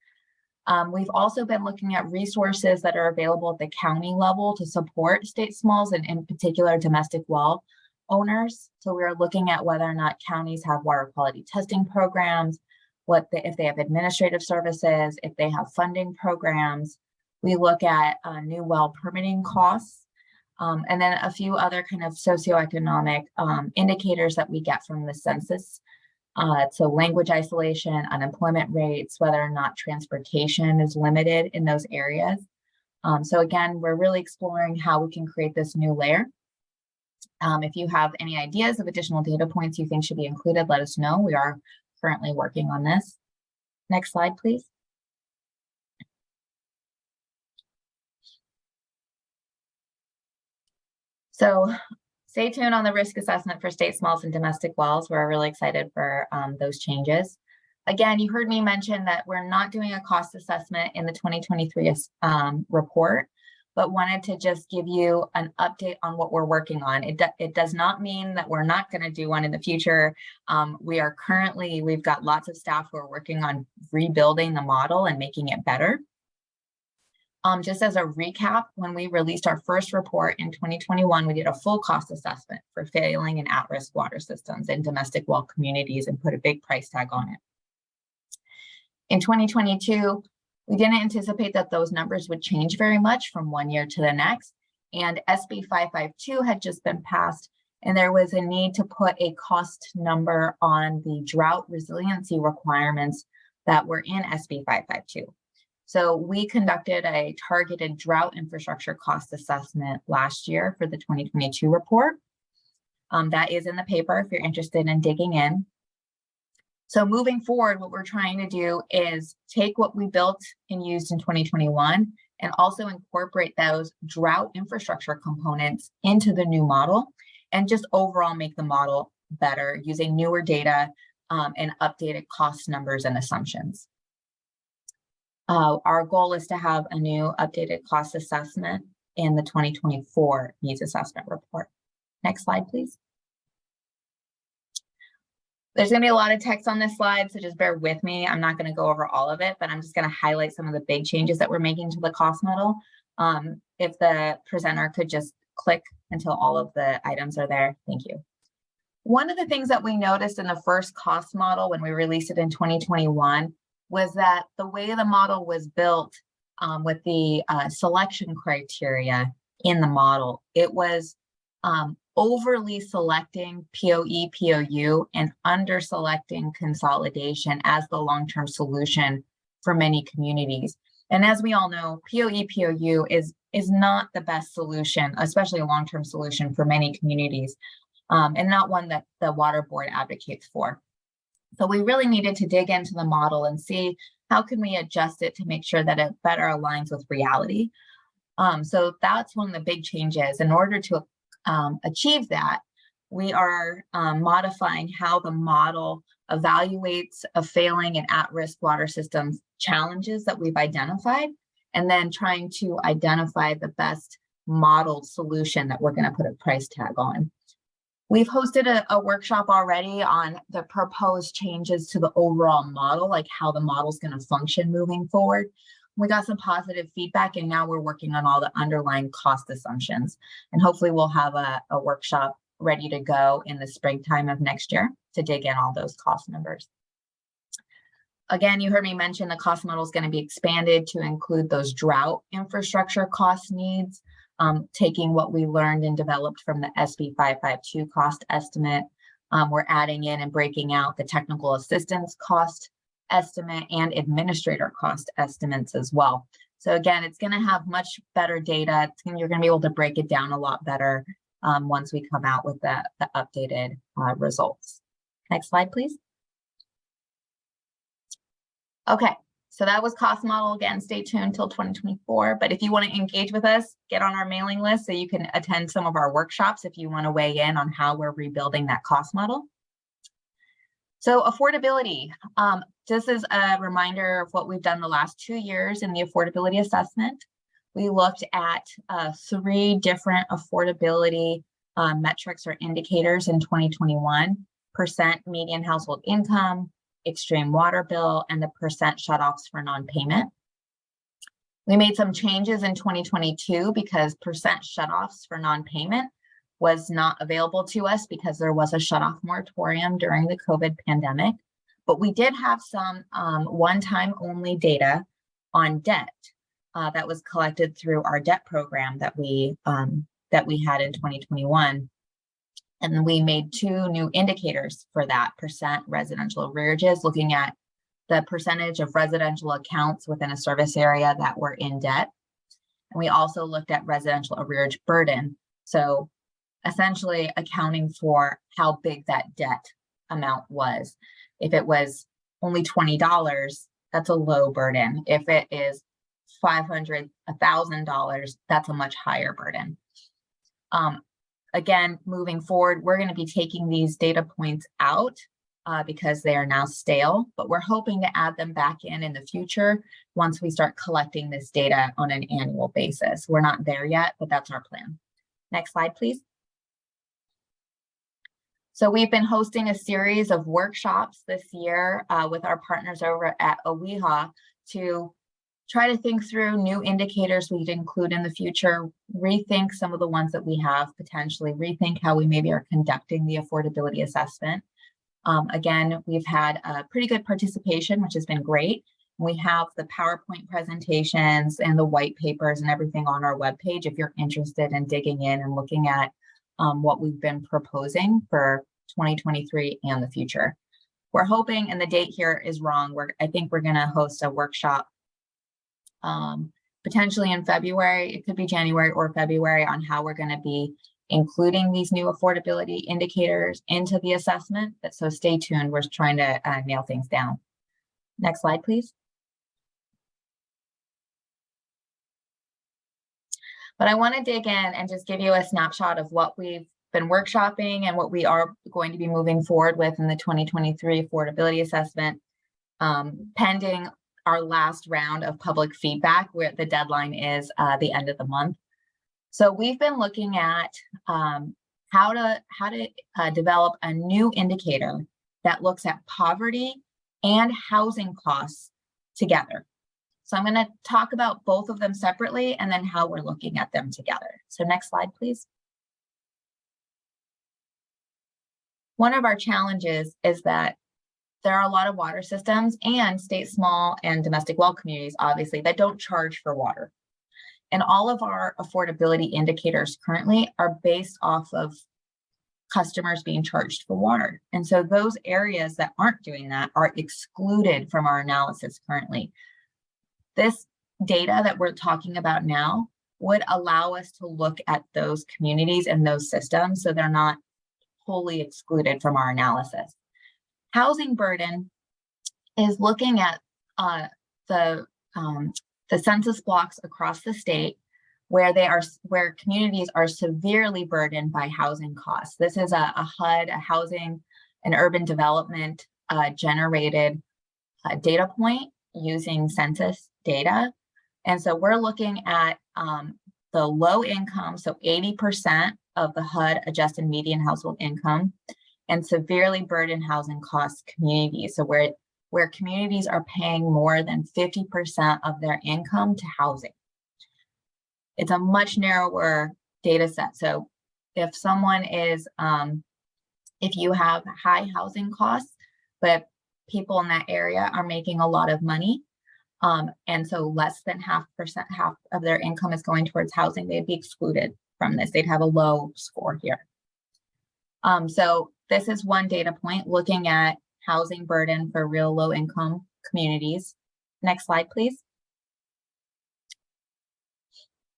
We've also been looking at resources that are available at the county level to support state smalls and in particular domestic well owners. So we're looking at whether or not counties have water quality testing programs, if they have administrative services, if they have funding programs. We look at new well permitting costs, and then a few other kind of socioeconomic indicators that we get from the census. So language isolation, unemployment rates, whether or not transportation is limited in those areas. So again, we're really exploring how we can create this new layer. If you have any ideas of additional data points you think should be included, let us know. We are currently working on this. Next slide, please. So stay tuned on the risk assessment for state smalls and domestic wells. We're really excited for those changes. Again, you heard me mention that we're not doing a cost assessment in the 2023 report, but wanted to just give you an update on what we're working on. It does not mean that we're not going to do one in the future. We've got lots of staff who are working on rebuilding the model and making it better. Just as a recap, when we released our first report in 2021, we did a full cost assessment for failing and at-risk water systems in domestic well communities and put a big price tag on it. In 2022, we didn't anticipate that those numbers would change very much from one year to the next. And SB 552 had just been passed, and there was a need to put a cost number on the drought resiliency requirements that were in SB 552. So we conducted a targeted drought infrastructure cost assessment last year for the 2022 report. That is in the paper if you're interested in digging in. So moving forward, what we're trying to do is take what we built and used in 2021 and also incorporate those drought infrastructure components into the new model and just overall make the model better using newer data and updated cost numbers and assumptions. Our goal is to have a new updated cost assessment in the 2024 needs assessment report. Next slide, please. There's going to be a lot of text on this slide, so just bear with me. I'm not going to go over all of it, but I'm just going to highlight some of the big changes that we're making to the cost model. If the presenter could just click until all of the items are there. Thank you. One of the things that we noticed in the first cost model when we released it in 2021 was that the way the model was built with the selection criteria in the model, it was overly selecting POE, POU, and under selecting consolidation as the long-term solution for many communities. And as we all know, POE, POU is not the best solution, especially a long-term solution for many communities, and not one that the Water Board advocates for. So we really needed to dig into the model and see how can we adjust it to make sure that it better aligns with reality. So that's one of the big changes. In order to achieve that, we are modifying how the model evaluates a failing and at-risk water systems challenges that we've identified, and then trying to identify the best modeled solution that we're going to put a price tag on. We've hosted a workshop already on the proposed changes to the overall model, like how the model is going to function moving forward. We got some positive feedback, and now we're working on all the underlying cost assumptions. And hopefully we'll have a workshop ready to go in the springtime of next year to dig in all those cost numbers. Again, you heard me mention the cost model is going to be expanded to include those drought infrastructure cost needs, taking what we learned and developed from the SB 552 cost estimate. We're adding in and breaking out the technical assistance cost estimate and administrator cost estimates as well. So again, it's going to have much better data. You're going to be able to break it down a lot better once we come out with the updated results. Next slide, please. Okay, so that was cost model. Again, stay tuned until 2024. But if you want to engage with us, get on our mailing list so you can attend some of our workshops if you want to weigh in on how we're rebuilding that cost model. So affordability, this is a reminder of what we've done the last 2 years in the affordability assessment. We looked at 3 different affordability metrics or indicators in 2021: percent median household income, extreme water bill, and the percent shutoffs for non-payment. We made some changes in 2022 because percent shutoffs for non-payment was not available to us because there was a shutoff moratorium during the COVID pandemic. But we did have some one-time only data on debt that was collected through our debt program that we had in 2021. And then we made 2 new indicators for that: percent residential arrearages, looking at the percentage of residential accounts within a service area that were in debt. And we also looked at residential arrearage burden. So essentially accounting for how big that debt amount was. If it was only $20, that's a low burden. If it is $500, $1,000, that's a much higher burden. Again, moving forward, we're going to be taking these data points out because they are now stale, but we're hoping to add them back in the future once we start collecting this data on an annual basis. We're not there yet, but that's our plan. Next slide, please. So we've been hosting a series of workshops this year with our partners over at OWIHA to try to think through new indicators we'd include in the future, rethink some of the ones that we have, potentially rethink how we maybe are conducting the affordability assessment. Again, we've had a pretty good participation, which has been great. We have the PowerPoint presentations and the white papers and everything on our webpage if you're interested in digging in and looking at what we've been proposing for 2023 and the future. We're hoping, and the date here is wrong, I think we're going to host a workshop potentially in February. It could be January or February on how we're going to be including these new affordability indicators into the assessment. So stay tuned. We're trying to nail things down. Next slide, please. But I want to dig in and just give you a snapshot of what we've been workshopping and what we are going to be moving forward with in the 2023 affordability assessment, pending our last round of public feedback, where the deadline is the end of the month. So we've been looking at how to develop a new indicator that looks at poverty and housing costs together. So I'm going to talk about both of them separately and then how we're looking at them together. So next slide, please. One of our challenges is that there are a lot of water systems and state small and domestic well communities, obviously, that don't charge for water. And all of our affordability indicators currently are based off of customers being charged for water. And so those areas that aren't doing that are excluded from our analysis currently. This data that we're talking about now would allow us to look at those communities and those systems so they're not wholly excluded from our analysis. Housing burden is looking at the census blocks across the state where communities are severely burdened by housing costs. This is a HUD, an urban development generated data point using census data. And so we're looking at the low income, so 80% of the HUD adjusted median household income, and severely burdened housing costs communities. So where communities are paying more than 50% of their income to housing. It's a much narrower data set. So if someone is, if you have high housing costs, but people in that area are making a lot of money, and so less than half of their income is going towards housing, they'd be excluded from this. They'd have a low score here. So this is one data point looking at housing burden for real low income communities. Next slide, please.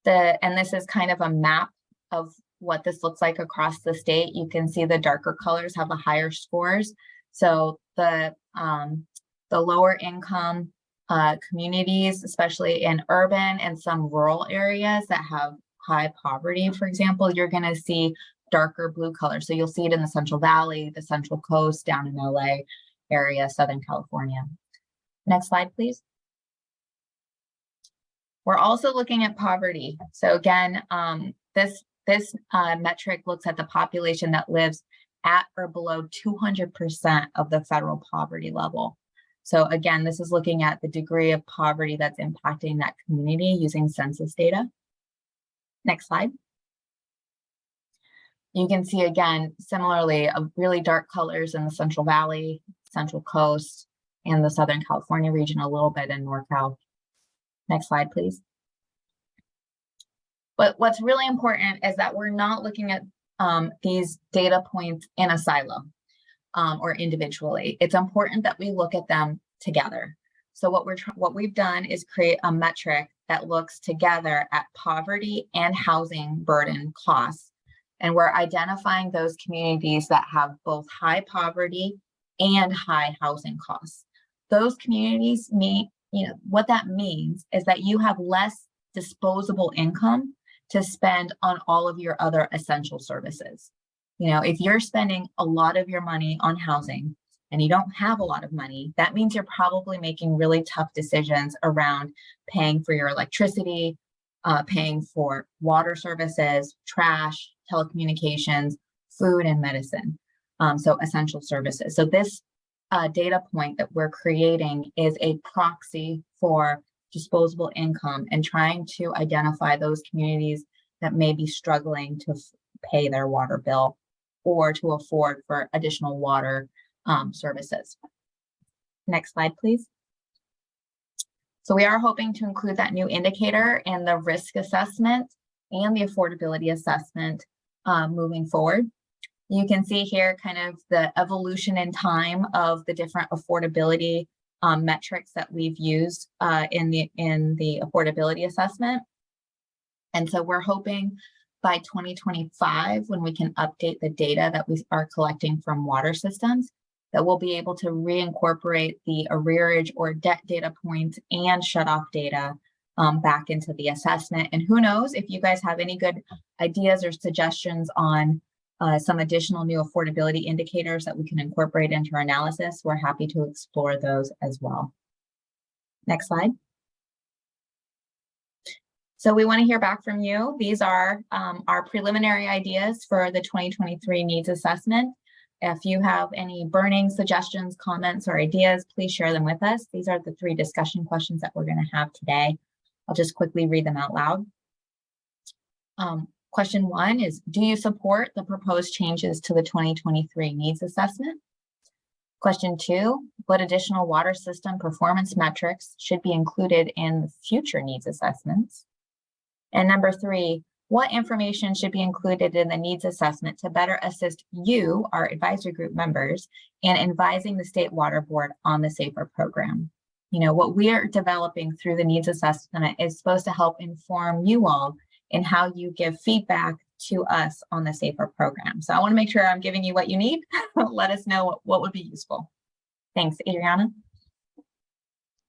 And this is kind of a map of what this looks like across the state. You can see the darker colors have the higher scores. So the lower income communities, especially in urban and some rural areas that have high poverty, for example, you're going to see darker blue color. So you'll see it in the Central Valley, the Central Coast, down in LA area, Southern California. Next slide, please. We're also looking at poverty. So again, this metric looks at the population that lives at or below 200% of the federal poverty level. So again, this is looking at the degree of poverty that's impacting that community using census data. Next slide. You can see again, similarly, really dark colors in the Central Valley, Central Coast, and the Southern California region, a little bit in NorCal. Next slide, please. But what's really important is that we're not looking at these data points in a silo or individually. It's important that we look at them together. So what we've done is create a metric that looks together at poverty and housing burden costs. And we're identifying those communities that have both high poverty and high housing costs. Those communities mean, what that means is that you have less disposable income to spend on all of your other essential services. If you're spending a lot of your money on housing, and you don't have a lot of money, that means you're probably making really tough decisions around paying for your electricity, paying for water services, trash, telecommunications, food, and medicine. So essential services. So this data point that we're creating is a proxy for disposable income and trying to identify those communities that may be struggling to pay their water bill or to afford for additional water services. Next slide, please. So we are hoping to include that new indicator in the risk assessment and the affordability assessment moving forward. You can see here kind of the evolution in time of the different affordability metrics that we've used in the affordability assessment. And so we're hoping by 2025, when we can update the data that we are collecting from water systems, that we'll be able to reincorporate the arrearage or debt data points and shutoff data back into the assessment. And who knows, if you guys have any good ideas or suggestions on some additional new affordability indicators that we can incorporate into our analysis, we're happy to explore those as well. Next slide. So we want to hear back from you. These are our preliminary ideas for the 2023 needs assessment. If you have any burning suggestions, comments, or ideas, please share them with us. These are the 3 discussion questions that we're going to have today. I'll just quickly read them out loud. Question 1 is, do you support the proposed changes to the 2023 needs assessment? Question 2, what additional water system performance metrics should be included in future needs assessments? And number 3, what information should be included in the needs assessment to better assist you, our advisory group members, in advising the State Water Board on the SAFER program? You know, what we are developing through the needs assessment is supposed to help inform you all in how you give feedback to us on the SAFER program. So I want to make sure I'm giving you what you need. Let us know what would be useful. Thanks, Adriana.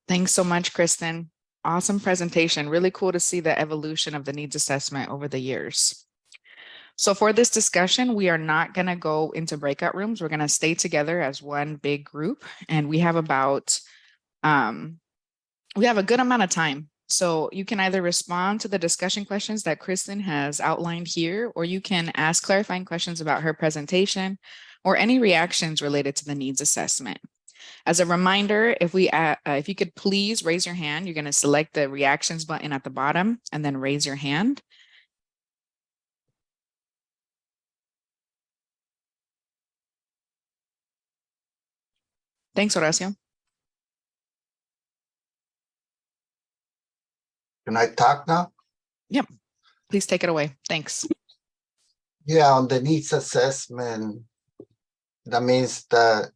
Thanks so much, Kristen. Awesome presentation. Really cool to see the evolution of the needs assessment over the years. So for this discussion, we are not going to go into breakout rooms. We're going to stay together as one big group, and we have about we have a good amount of time. So you can either respond to the discussion questions that Kristen has outlined here, or you can ask clarifying questions about her presentation or any reactions related to the needs assessment. As a reminder, if you could please raise your hand, you're going to select the reactions button at the bottom and then raise your hand. Thanks, Horacio. Can I talk now? Yep. Please take it away. Thanks. Yeah, on the needs assessment, that means that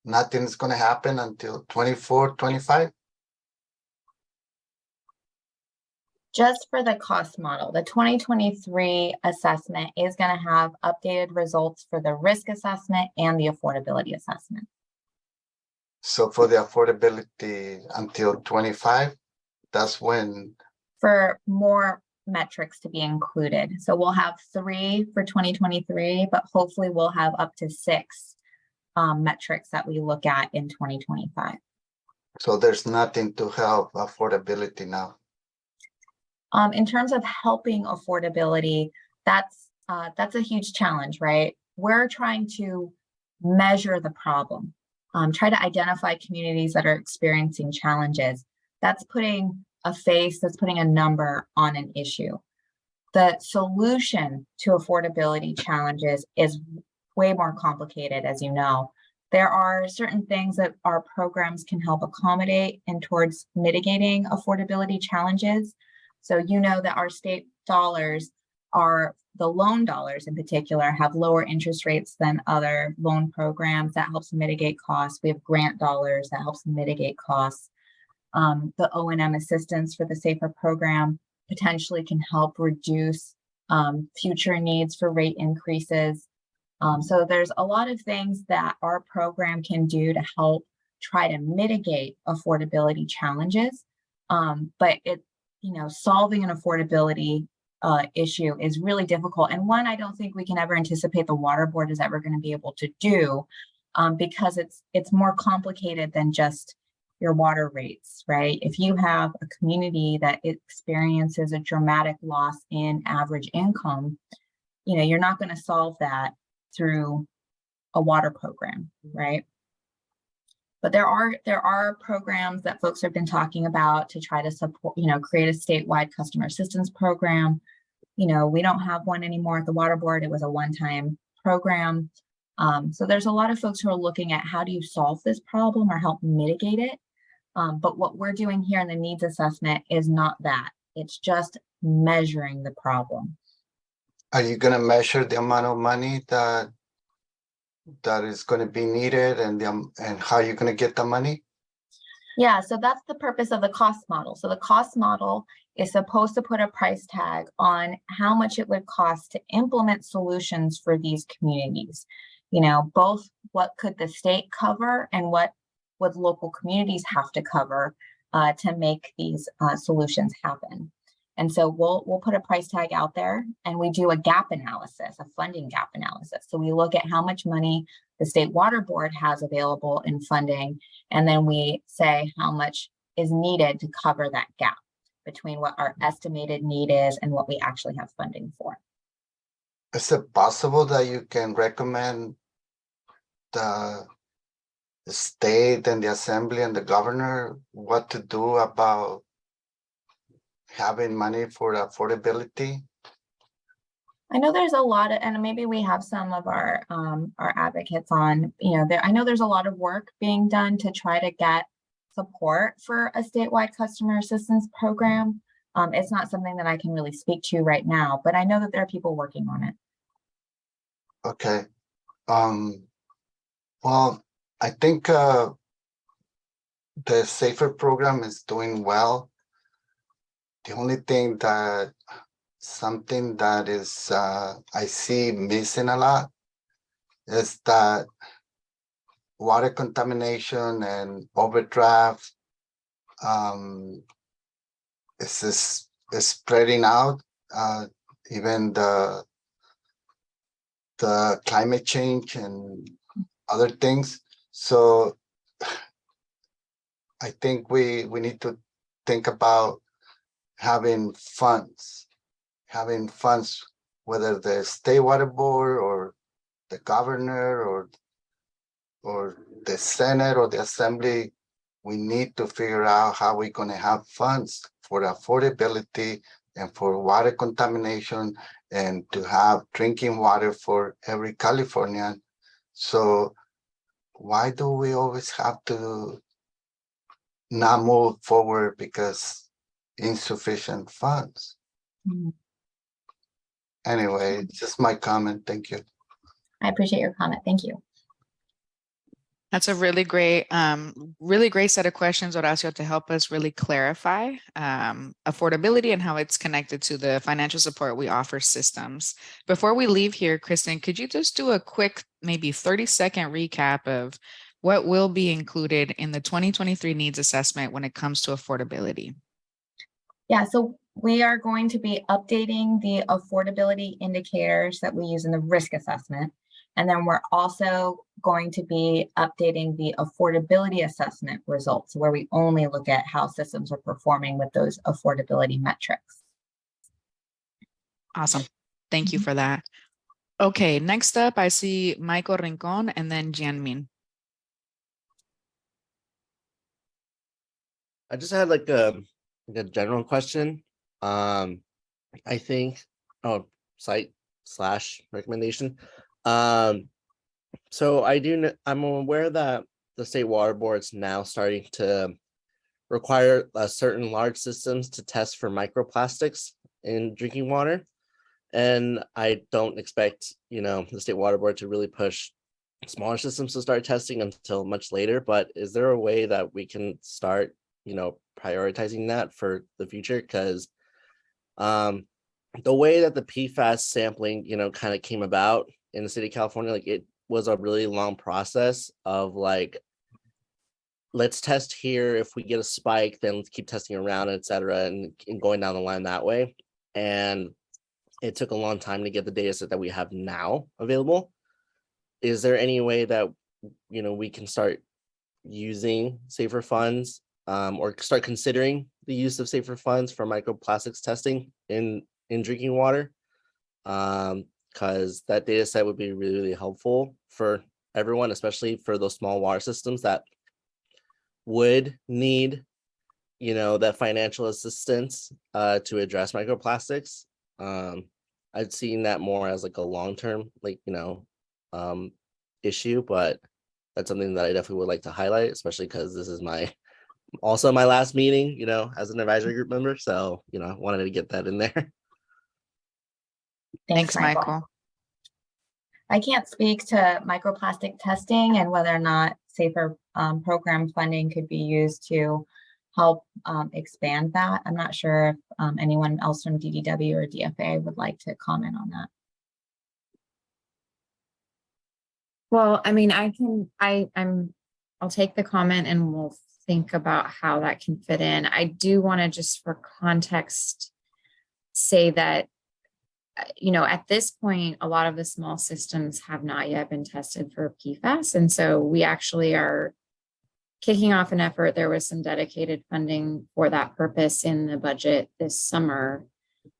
nothing's going to happen until 24, 25? Just for the cost model, the 2023 assessment is going to have updated results for the risk assessment and the affordability assessment. So for the affordability until 25, that's when? For more metrics to be included. So we'll have 3 for 2023, but hopefully we'll have up to 6 metrics that we look at in 2025. So there's nothing to help affordability now? In terms of helping affordability, that's a huge challenge, right? We're trying to measure the problem, try to identify communities that are experiencing challenges. That's putting a face, that's putting a number on an issue. The solution to affordability challenges is way more complicated, as you know. There are certain things that our programs can help accommodate and towards mitigating affordability challenges. So you know that our state dollars are, the loan dollars in particular, have lower interest rates than other loan programs. That helps mitigate costs. We have grant dollars that helps mitigate costs. The O&M assistance for the SAFER program potentially can help reduce future needs for rate increases. So there's a lot of things that our program can do to help try to mitigate affordability challenges. But solving an affordability issue is really difficult. And one, I don't think we can ever anticipate the Water Board is ever going to be able to do. because it's more complicated than just your water rates, right? If you have a community that experiences a dramatic loss in average income, you're not going to solve that through a water program, right? But there are programs that folks have been talking about to try to support, create a statewide customer assistance program. We don't have one anymore at the Water Board. It was a one-time program. So there's a lot of folks who are looking at how do you solve this problem or help mitigate it. But what we're doing here in the needs assessment is not that. It's just measuring the problem. Are you going to measure the amount of money that is going to be needed and how you're going to get the money? Yeah, so that's the purpose of the cost model. So the cost model is supposed to put a price tag on how much it would cost to implement solutions for these communities. Both what could the state cover and what would local communities have to cover to make these solutions happen. And so we'll put a price tag out there, and we do a gap analysis, a funding gap analysis. So we look at how much money the State Water Board has available in funding, and then we say how much is needed to cover that gap between what our estimated need is and what we actually have funding for. Is it possible that you can recommend the state and the assembly and the governor what to do about having money for affordability? I know there's a lot of, and maybe we have some of our advocates on, I know there's a lot of work being done to try to get support for a statewide customer assistance program. It's not something that I can really speak to right now, but I know that there are people working on it. Okay. Well, I think the SAFER program is doing well. The only thing something that is I see missing a lot is that water contamination and overdraft is spreading out. Even the climate change and other things. So I think we need to think about having funds, whether the State Water Board or the governor or the Senate or the Assembly. We need to figure out how we're going to have funds for affordability and for water contamination and to have drinking water for every Californian. So why do we always have to not move forward because insufficient funds? Anyway, just my comment. Thank you. I appreciate your comment. Thank you. That's a really great set of questions, Horacio, to help us really clarify affordability and how it's connected to the financial support we offer systems. Before we leave here, Kristen, could you just do a quick, maybe 30-second recap of what will be included in the 2023 needs assessment when it comes to affordability? Yeah, so we are going to be updating the affordability indicators that we use in the risk assessment. And then we're also going to be updating the affordability assessment results, where we only look at how systems are performing with those affordability metrics. Awesome. Thank you for that. Okay, next up, I see Michael Rincon and then Jianmin. I just had like a general question. I think, site/recommendation. So I'm aware that the State Water Board's now starting to require certain large systems to test for microplastics in drinking water. And I don't expect, the State Water Board to really push smaller systems to start testing until much later. But is there a way that we can start, prioritizing that for the future? Because the way that the PFAS sampling, kind of came about in the city of California, like it was a really long process of like, let's test here. If we get a spike, then let's keep testing around, et cetera, and going down the line that way. And it took a long time to get the data set that we have now available. Is there any way that we can start using safer funds or start considering the use of safer funds for microplastics testing in drinking water, because that data set would be really, really helpful for everyone, especially for those small water systems that would need that financial assistance to address microplastics. I've seen that more as like a long-term issue, but that's something that I definitely would like to highlight, especially because this is also my last meeting, as an advisory group member. So, I wanted to get that in there. Thanks, Michael. I can't speak to microplastic testing and whether or not safer program funding could be used to help expand that. I'm not sure if anyone else from DDW or DFA would like to comment on that. Well, I mean, I'll take the comment and we'll think about how that can fit in. I do want to just for context say that, at this point, a lot of the small systems have not yet been tested for PFAS. And so we actually are kicking off an effort. There was some dedicated funding for that purpose in the budget this summer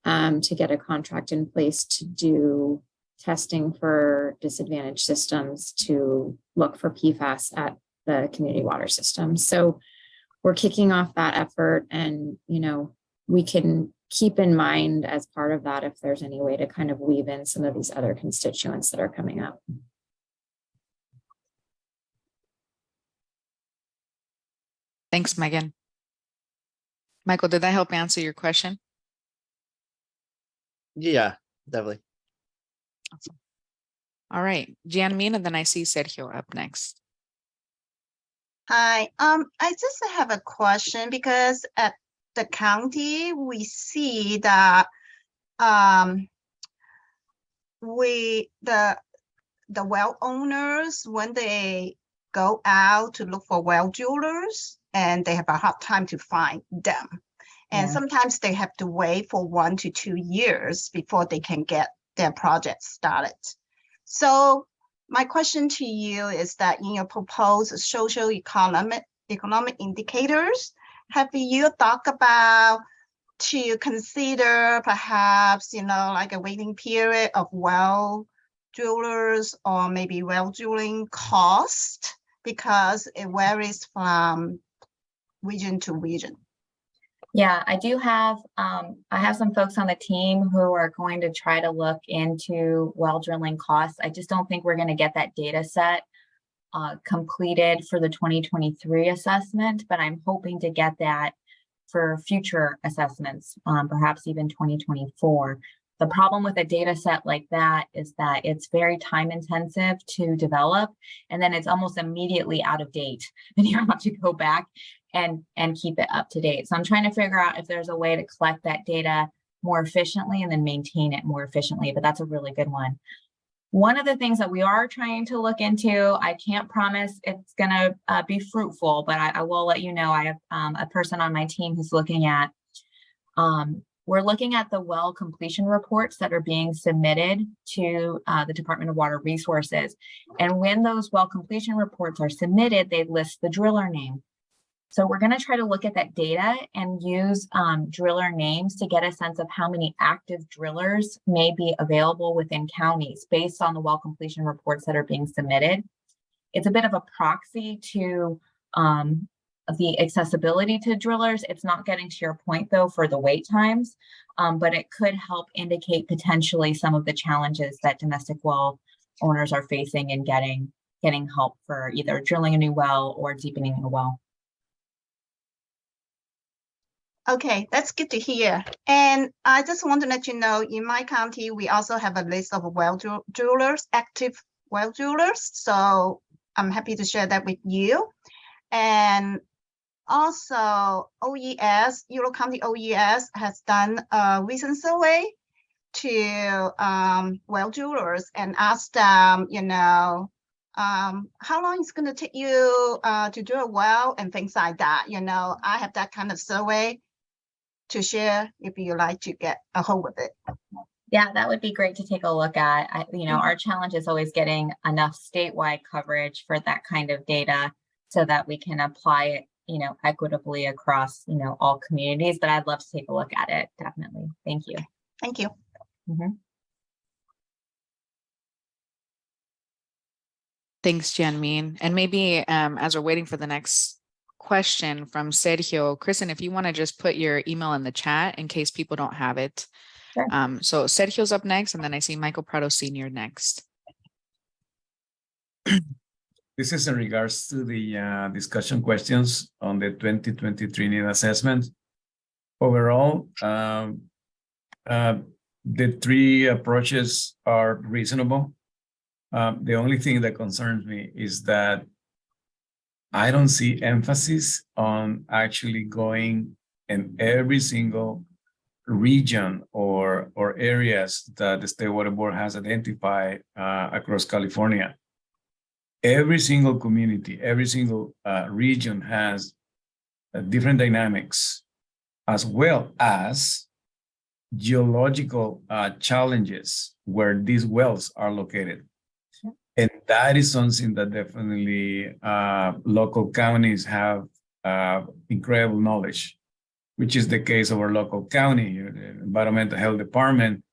to get a contract in place to do testing for disadvantaged systems to look for PFAS at the community water system. So we're kicking off that effort, and we can keep in mind as part of that if there's any way to kind of weave in some of these other constituents that are coming up. Thanks, Megan. Michael, did that help answer your question? Yeah, definitely. Awesome. All right, Jianmin, and then I see Sergio up next. Hi, I just have a question because at the county, we see that the well owners, when they go out to look for well drillers, and they have a hard time to find them. And sometimes they have to wait for 1 to 2 years before they can get their project started. So my question to you is that in your proposed social economic indicators, have you thought about to consider perhaps, like a waiting period of well drillers or maybe well drilling cost, because it varies from region to region? Yeah, I do have, I have some folks on the team who are going to try to look into well drilling costs. I just don't think we're going to get that data set completed for the 2023 assessment, but I'm hoping to get that for future assessments, perhaps even 2024. The problem with a data set like that is that it's very time intensive to develop, and then it's almost immediately out of date, and you have to go back and keep it up to date. So I'm trying to figure out if there's a way to collect that data more efficiently and then maintain it more efficiently, but that's a really good one. One of the things that we are trying to look into, I can't promise it's going to be fruitful, but I will let you know. I have a person on my team who's looking at, we're looking at the well completion reports that are being submitted to the Department of Water Resources. And when those well completion reports are submitted, they list the driller name. So we're going to try to look at that data and use driller names to get a sense of how many active drillers may be available within counties based on the well completion reports that are being submitted. It's a bit of a proxy to the accessibility to drillers. It's not getting to your point though for the wait times, but it could help indicate potentially some of the challenges that domestic well owners are facing in getting help for either drilling a new well or deepening a well. Okay, that's good to hear. And I just want to let you know, in my county, we also have a list of well drillers, active well drillers. So I'm happy to share that with you. And also OES, Yolo County OES has done a recent survey to well drillers and asked them, how long it's going to take you to drill a well and things like that. I have that kind of survey to share if you like to get a hold of it. Yeah, that would be great to take a look at. Our challenge is always getting enough statewide coverage for that kind of data so that we can apply it, equitably across, all communities. But I'd love to take a look at it. Definitely. Thank you. Thank you. Thanks, Jianmin. And maybe as we're waiting for the next question from Sergio, Kristen, if you want to just put your email in the chat in case people don't have it. Sure. So Sergio's up next, and then I see Michael Prado Sr. next. This is in regards to the discussion questions on the 2023 need assessment. Overall, the three approaches are reasonable. The only thing that concerns me is that I don't see emphasis on actually going in every single region or areas that the State Water Board has identified across California. Every single community, every single region has different dynamics, as well as geological challenges where these wells are located. And that is something that definitely local counties have incredible knowledge, which is the case of our local county. The Environmental Health Department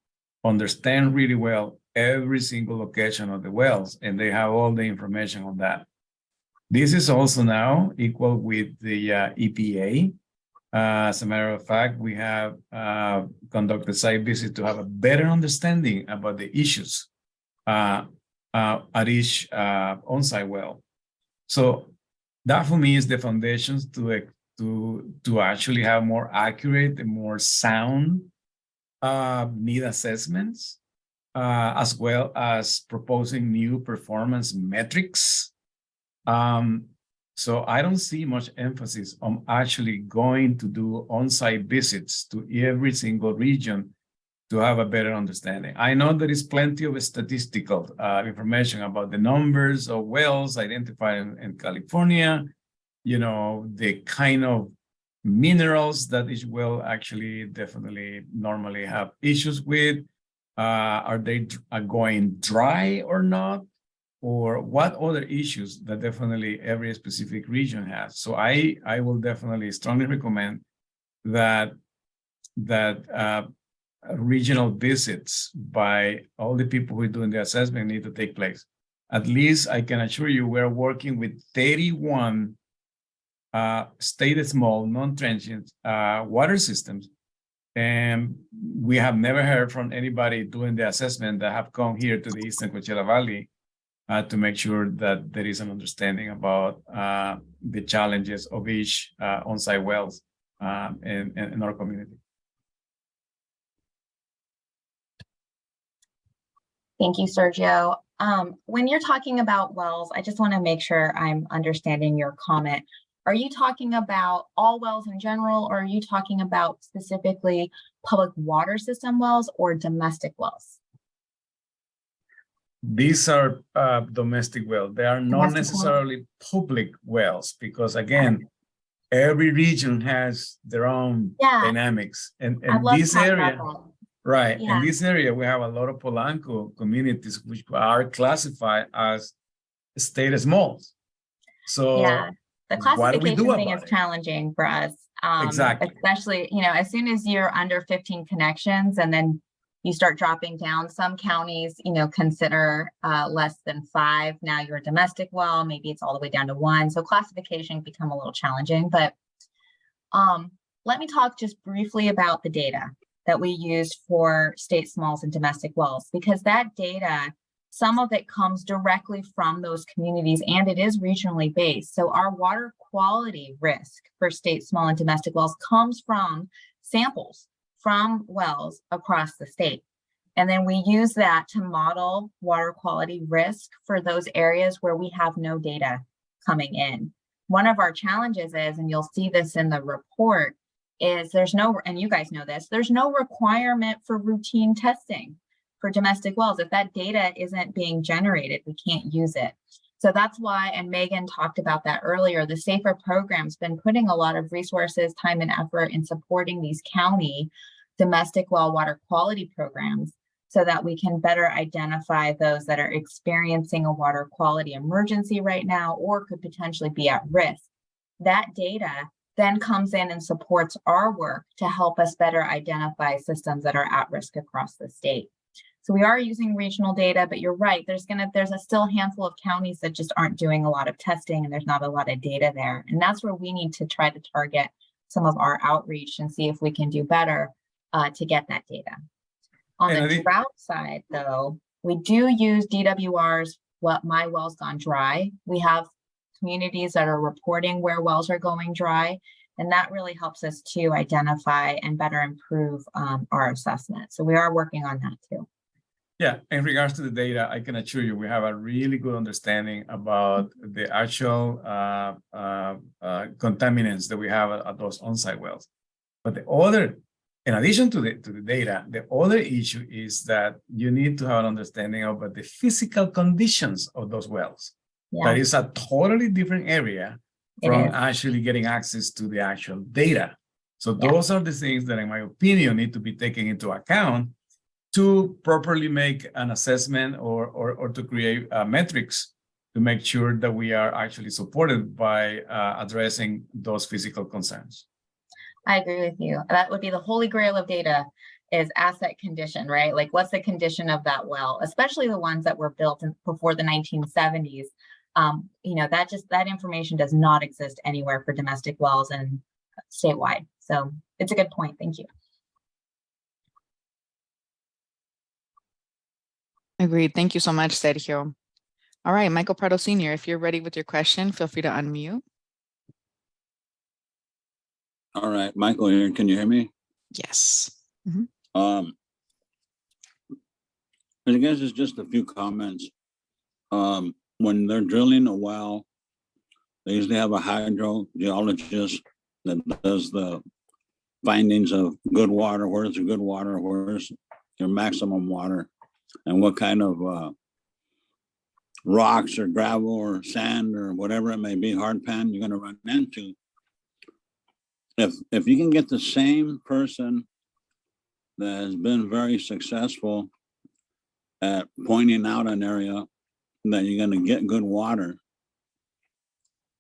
understand really well every single location of the wells, and they have all the information on that. This is also now equal with the EPA. As a matter of fact, we have conducted site visits to have a better understanding about the issues at each on-site well. So that for me is the foundations to actually have more accurate and more sound need assessments, as well as proposing new performance metrics. So I don't see much emphasis on actually going to do on-site visits to every single region to have a better understanding. I know there is plenty of statistical information about the numbers of wells identified in California, the kind of minerals that each well actually definitely normally have issues with. Are they going dry or not? Or what other issues that definitely every specific region has. So I will definitely strongly recommend that regional visits by all the people who are doing the assessment need to take place. At least I can assure you we're working with 31 state small, non-transient water systems. And we have never heard from anybody doing the assessment that have come here to the Eastern Coachella Valley to make sure that there is an understanding about the challenges of each on-site wells in our community. Thank you, Sergio. When you're talking about wells, I just want to make sure I'm understanding your comment. Are you talking about all wells in general, or are you talking about specifically public water system wells or domestic wells? These are domestic wells. They are not necessarily public wells because, again, every region has their own dynamics. And this area, right? In this area, we have a lot of Polanco communities which are classified as state smalls. So the classification thing is challenging for us. Exactly. Especially, as soon as you're under 15 connections and then you start dropping down, some counties, consider less than 5. Now you're a domestic well, maybe it's all the way down to 1. So classification can become a little challenging, but let me talk just briefly about the data that we use for state smalls and domestic wells, because that data, some of it comes directly from those communities and it is regionally based. So our water quality risk for state small and domestic wells comes from samples from wells across the state. And then we use that to model water quality risk for those areas where we have no data coming in. One of our challenges is, and you'll see this in the report, is there's no, and you guys know this, there's no requirement for routine testing for domestic wells. If that data isn't being generated, we can't use it. So that's why, and Megan talked about that earlier, the SAFER program's been putting a lot of resources, time, and effort in supporting these county domestic well water quality programs so that we can better identify those that are experiencing a water quality emergency right now or could potentially be at risk. That data then comes in and supports our work to help us better identify systems that are at risk across the state. So we are using regional data, but you're right, there's a still handful of counties that just aren't doing a lot of testing and there's not a lot of data there. And that's where we need to try to target some of our outreach and see if we can do better to get that data. On the drought side, though, we do use DWR's My Well's Gone Dry. We have communities that are reporting where wells are going dry, and that really helps us to identify and better improve our assessment. So we are working on that too. Yeah, in regards to the data, I can assure you we have a really good understanding about the actual contaminants that we have at those on-site wells. But in addition to the data, the other issue is that you need to have an understanding about the physical conditions of those wells. Yeah. That is a totally different area from actually getting access to the actual data. So those are the things that, in my opinion, need to be taken into account to properly make an assessment or to create metrics to make sure that we are actually supported by addressing those physical concerns. I agree with you. That would be the holy grail of data, is asset condition, right? Like, what's the condition of that well, especially the ones that were built before the 1970s. That information does not exist anywhere for domestic wells and statewide. So it's a good point. Thank you. Agreed. Thank you so much, Sergio. All right, Michael Prado Sr., if you're ready with your question, feel free to unmute. All right, Michael here. Can you hear me? Yes. I guess it's just a few comments. When they're drilling a well, they usually have a hydrogeologist that does the findings of good water, where's the good water, where's your maximum water, and what kind of rocks or gravel or sand or whatever it may be, hard pan, you're going to run into. If you can get the same person that has been very successful at pointing out an area that you're going to get good water,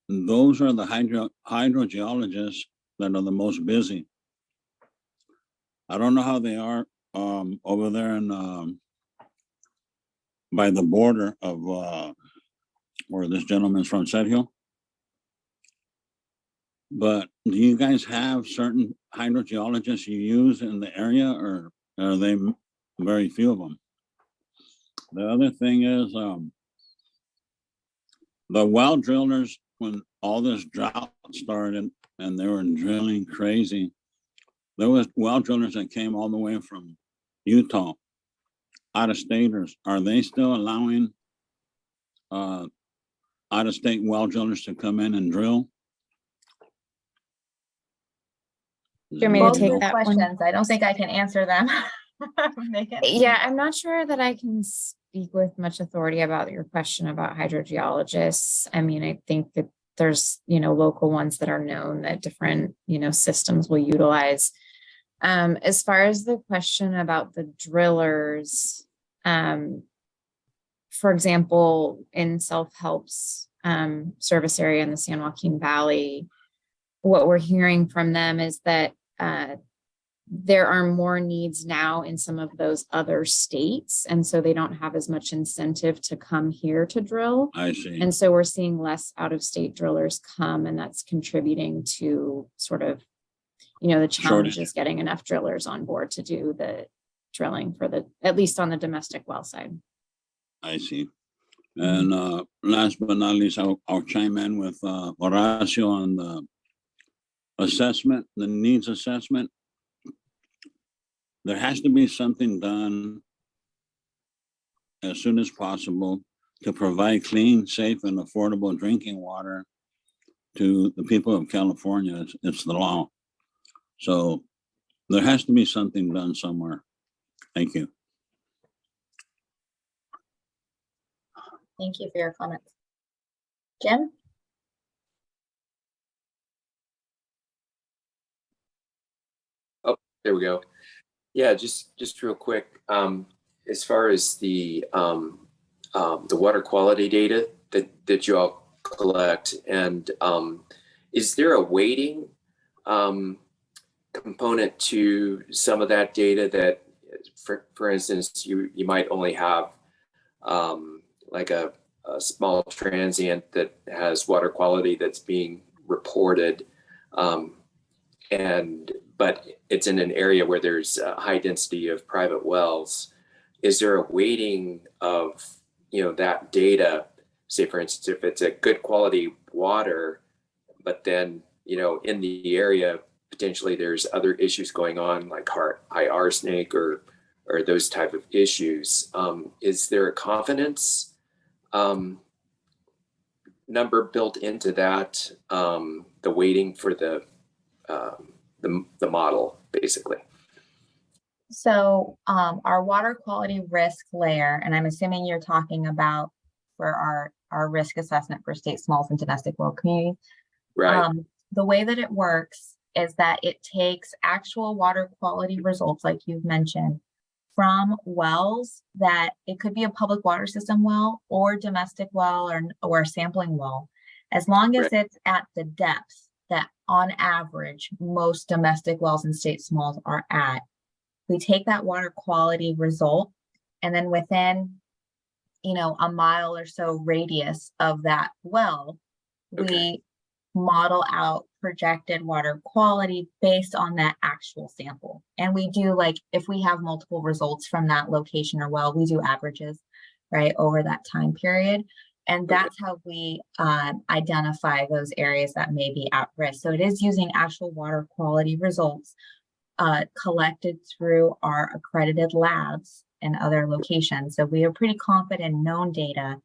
those are the hydrogeologists that are the most busy. I don't know how they are over there in by the border of where this gentleman's from, Sergio. But do you guys have certain hydrogeologists you use in the area, or are they very few of them? The other thing is the well drillers, when all this drought started and they were drilling crazy, there was well drillers that came all the way from Utah, out-of-staters. Are they still allowing out-of-state well drillers to come in and drill? Do you want me to take that questions? I don't think I can answer them. Yeah, I'm not sure that I can speak with much authority about your question about hydrogeologists. I mean, I think that there's, local ones that are known that different, systems will utilize. As far as the question about the drillers, for example, in Self-Help's service area in the San Joaquin Valley, what we're hearing from them is that there are more needs now in some of those other states. And so they don't have as much incentive to come here to drill. I see. And so we're seeing less out-of-state drillers come, and that's contributing to sort of, the challenge is getting enough drillers on board to do the drilling for at least on the domestic well side. I see. And last but not least, I'll chime in with Horacio on the assessment, the needs assessment. There has to be something done as soon as possible to provide clean, safe, and affordable drinking water to the people of California. It's the law. So there has to be something done somewhere. Thank you. Thank you for your comments. Jim? Oh, there we go. Yeah, just real quick. as far as the water quality data that you all collect, and is there a weighting component to some of that data that, for instance, you might only have like a small transient that has water quality that's being reported, but it's in an area where there's a high density of private wells. Is there a weighting of, you know, that data? Say, for instance, if it's a good quality water, but then, you know, in the area potentially there's other issues going on, like high arsenic or those type of issues. Is there a confidence number built into that, the weighting for the model, basically? So our water quality risk layer, and I'm assuming you're talking about for our risk assessment for state smalls and domestic well communities. Right. The way that it works is that it takes actual water quality results, like you've mentioned, from wells that it could be a public water system well or domestic well or a sampling well, as long as it's at the depth that on average most domestic wells and state smalls are at. We take that water quality result, and then within, you know, a mile or so radius of that well, we model out projected water quality based on that actual sample. And we do, like, if we have multiple results from that location or well, we do averages, right, over that time period. And that's how we identify those areas that may be at risk. So it is using actual water quality results collected through our accredited labs and other locations. So we are pretty confident in known data,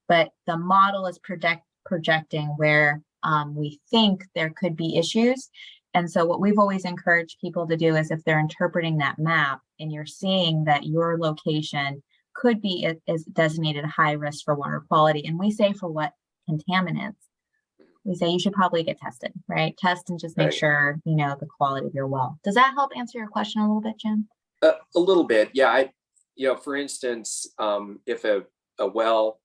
but the model is projecting where we think there could be issues. And so what we've always encouraged people to do is, if they're interpreting that map and you're seeing that your location could be is designated high risk for water quality, and we say for what contaminants, we say you should probably get tested, right? Test and just make sure you know the quality of your well. Does that help answer your question a little bit, Jim? A little bit, yeah. You know, for instance, if a well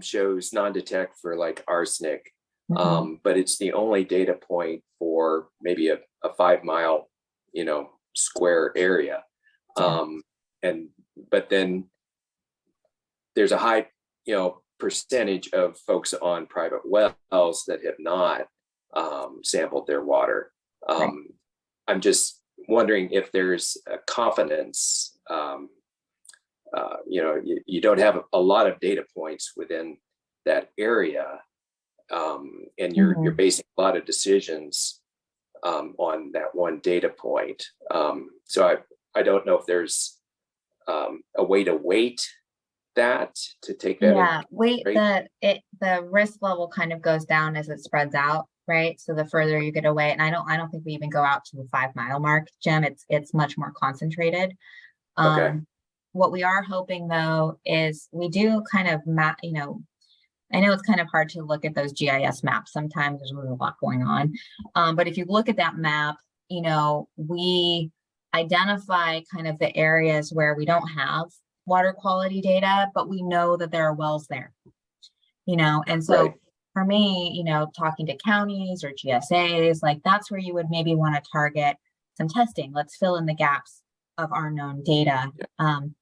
shows non-detect for like arsenic, but it's the only data point for maybe a 5 mile, you know, square area, but then there's a high, you know, percentage of folks on private wells that have not sampled their water. I'm just wondering if there's a confidence, you know, you don't have a lot of data points within that area, and you're basing a lot of decisions on that one data point. So I don't know if there's a way to weight that, to take that. Yeah, the risk level kind of goes down as it spreads out, right? So the further you get away, and I don't think we even go out to the 5 mile mark, Jim. It's much more concentrated. What we are hoping though is we do kind of map, you know, I know it's kind of hard to look at those GIS maps. Sometimes there's really a lot going on. But if you look at that map, you know, we identify kind of the areas where we don't have water quality data, but we know that there are wells there, you know. And so for me, you know, talking to counties or GSAs, like that's where you would maybe want to target some testing. Let's fill in the gaps of our known data.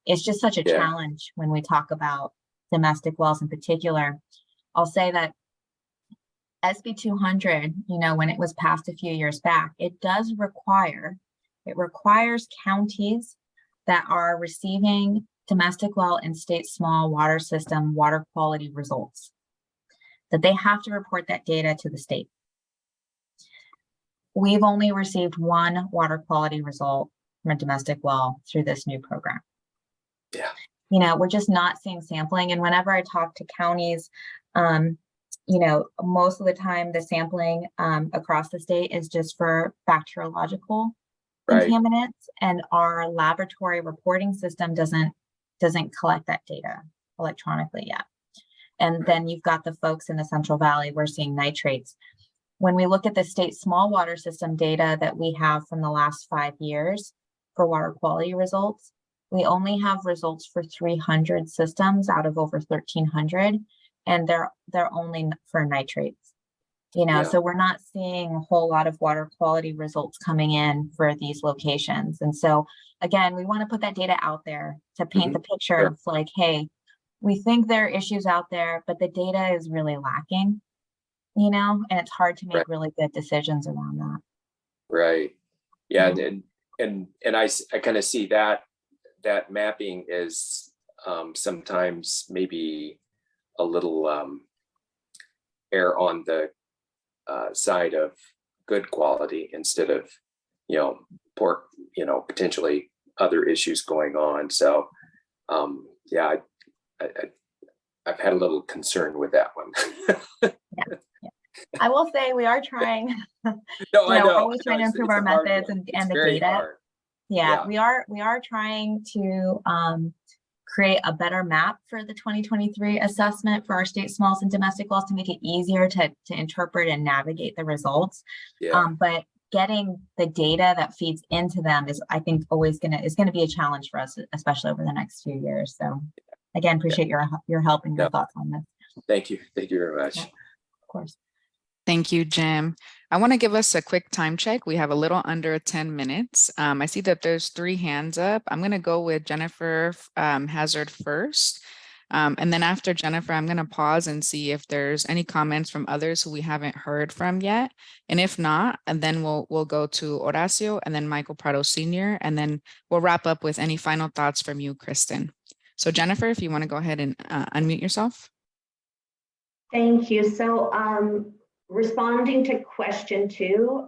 It's just such a challenge when we talk about domestic wells in particular. I'll say that SB 200, you know, when it was passed a few years back, it requires counties that are receiving domestic well and state small water system water quality results, that they have to report that data to the state. We've only received one water quality result from a domestic well through this new program. You know, we're just not seeing sampling. And whenever I talk to counties, you know, most of the time the sampling across the state is just for bacteriological contaminants, and our laboratory reporting system doesn't collect that data electronically yet. And then you've got the folks in the Central Valley, we're seeing nitrates. When we look at the state small water system data that we have from the last 5 years for water quality results, we only have results for 300 systems out of over 1,300, and they're only for nitrates. You know, Yeah. so we're not seeing a whole lot of water quality results coming in for these locations. And so again, we want to put that data out there to paint the picture Sure. of like, hey, we think there are issues out there, but the data is really lacking, you know, and it's hard to make really good decisions around that. Right. Yeah. And I kind of see that mapping is sometimes maybe a little err on the side of good quality instead of, you know, poor, you know, potentially other issues going on. So yeah, I've had a little concern with that one. Yeah. I will say we are trying. No, We're I know. always trying to improve our methods and the data. Hard. Yeah, we are trying to create a better map for the 2023 assessment for our state smalls and domestic wells to make it easier to interpret and navigate the results. Yeah. But getting the data that feeds into them is, I think, always gonna be a challenge for us, especially over the next few years. So again, appreciate your help and your thoughts on this. Thank you. Thank you very much. Yeah, of course. Thank you, Jim. I want to give us a quick time check. We have a little under 10 minutes. I see that there's 3 hands up. I'm going to go with Jennifer Hazard first. And then after Jennifer, I'm going to pause and see if there's any comments from others who we haven't heard from yet. And if not, and then we'll go to Horacio and then Michael Prado Sr. And then we'll wrap up with any final thoughts from you, Kristen. So Jennifer, if you want to go ahead and unmute yourself. Thank you. So responding to question 2,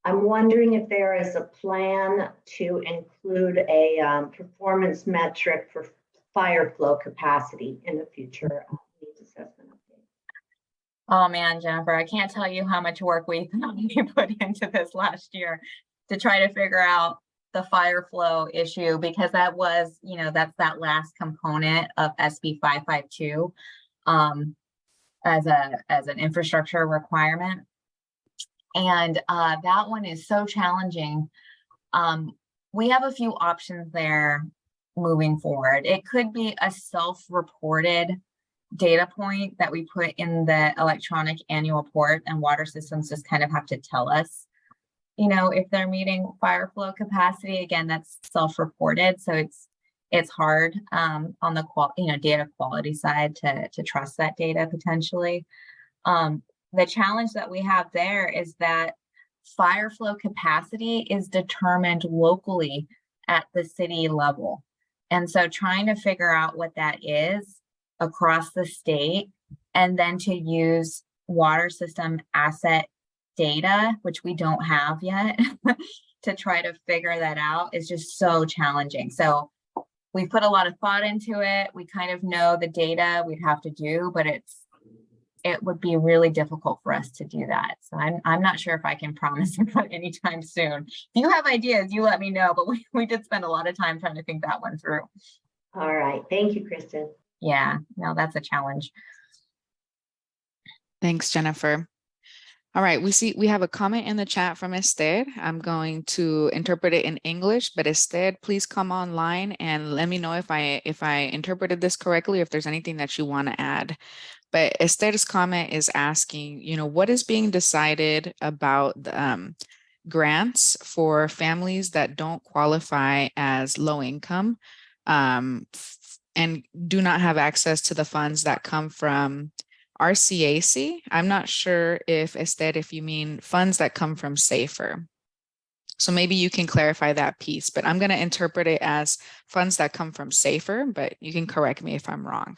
I'm wondering if there is a plan to include a performance metric for fire flow capacity in the future needs assessment update. Oh man, Jennifer, I can't tell you how much work we put into this last year to try to figure out the fire flow issue, because that was, you know, that's that last component of SB 552 as an infrastructure requirement. And that one is so challenging. We have a few options there moving forward. It could be a self-reported data point that we put in the electronic annual report, and water systems just kind of have to tell us, you know, if they're meeting fire flow capacity. Again, that's self-reported, so it's hard on the data quality side to trust that data potentially. The challenge that we have there is that fire flow capacity is determined locally at the city level. And so trying to figure out what that is across the state, and then to use water system asset data, which we don't have yet, to try to figure that out is just so challenging. So we put a lot of thought into it. We kind of know the data we'd have to do, but it would be really difficult for us to do that. So I'm not sure if I can promise that anytime soon. If you have ideas, you let me know, but we did spend a lot of time trying to think that one through. All right, thank you, Kristen. Yeah, no, that's a challenge. Thanks, Jennifer. All right, we have a comment in the chat from Esther. I'm going to interpret it in English, but Esther, please come online and let me know if I interpreted this correctly, if there's anything that you want to add. But Esther's comment is asking, you know, what is being decided about grants for families that don't qualify as low income and do not have access to the funds that come from RCAC. I'm not sure if Esther, if you mean funds that come from SAFER. So maybe you can clarify that piece, but I'm going to interpret it as funds that come from SAFER, but you can correct me if I'm wrong.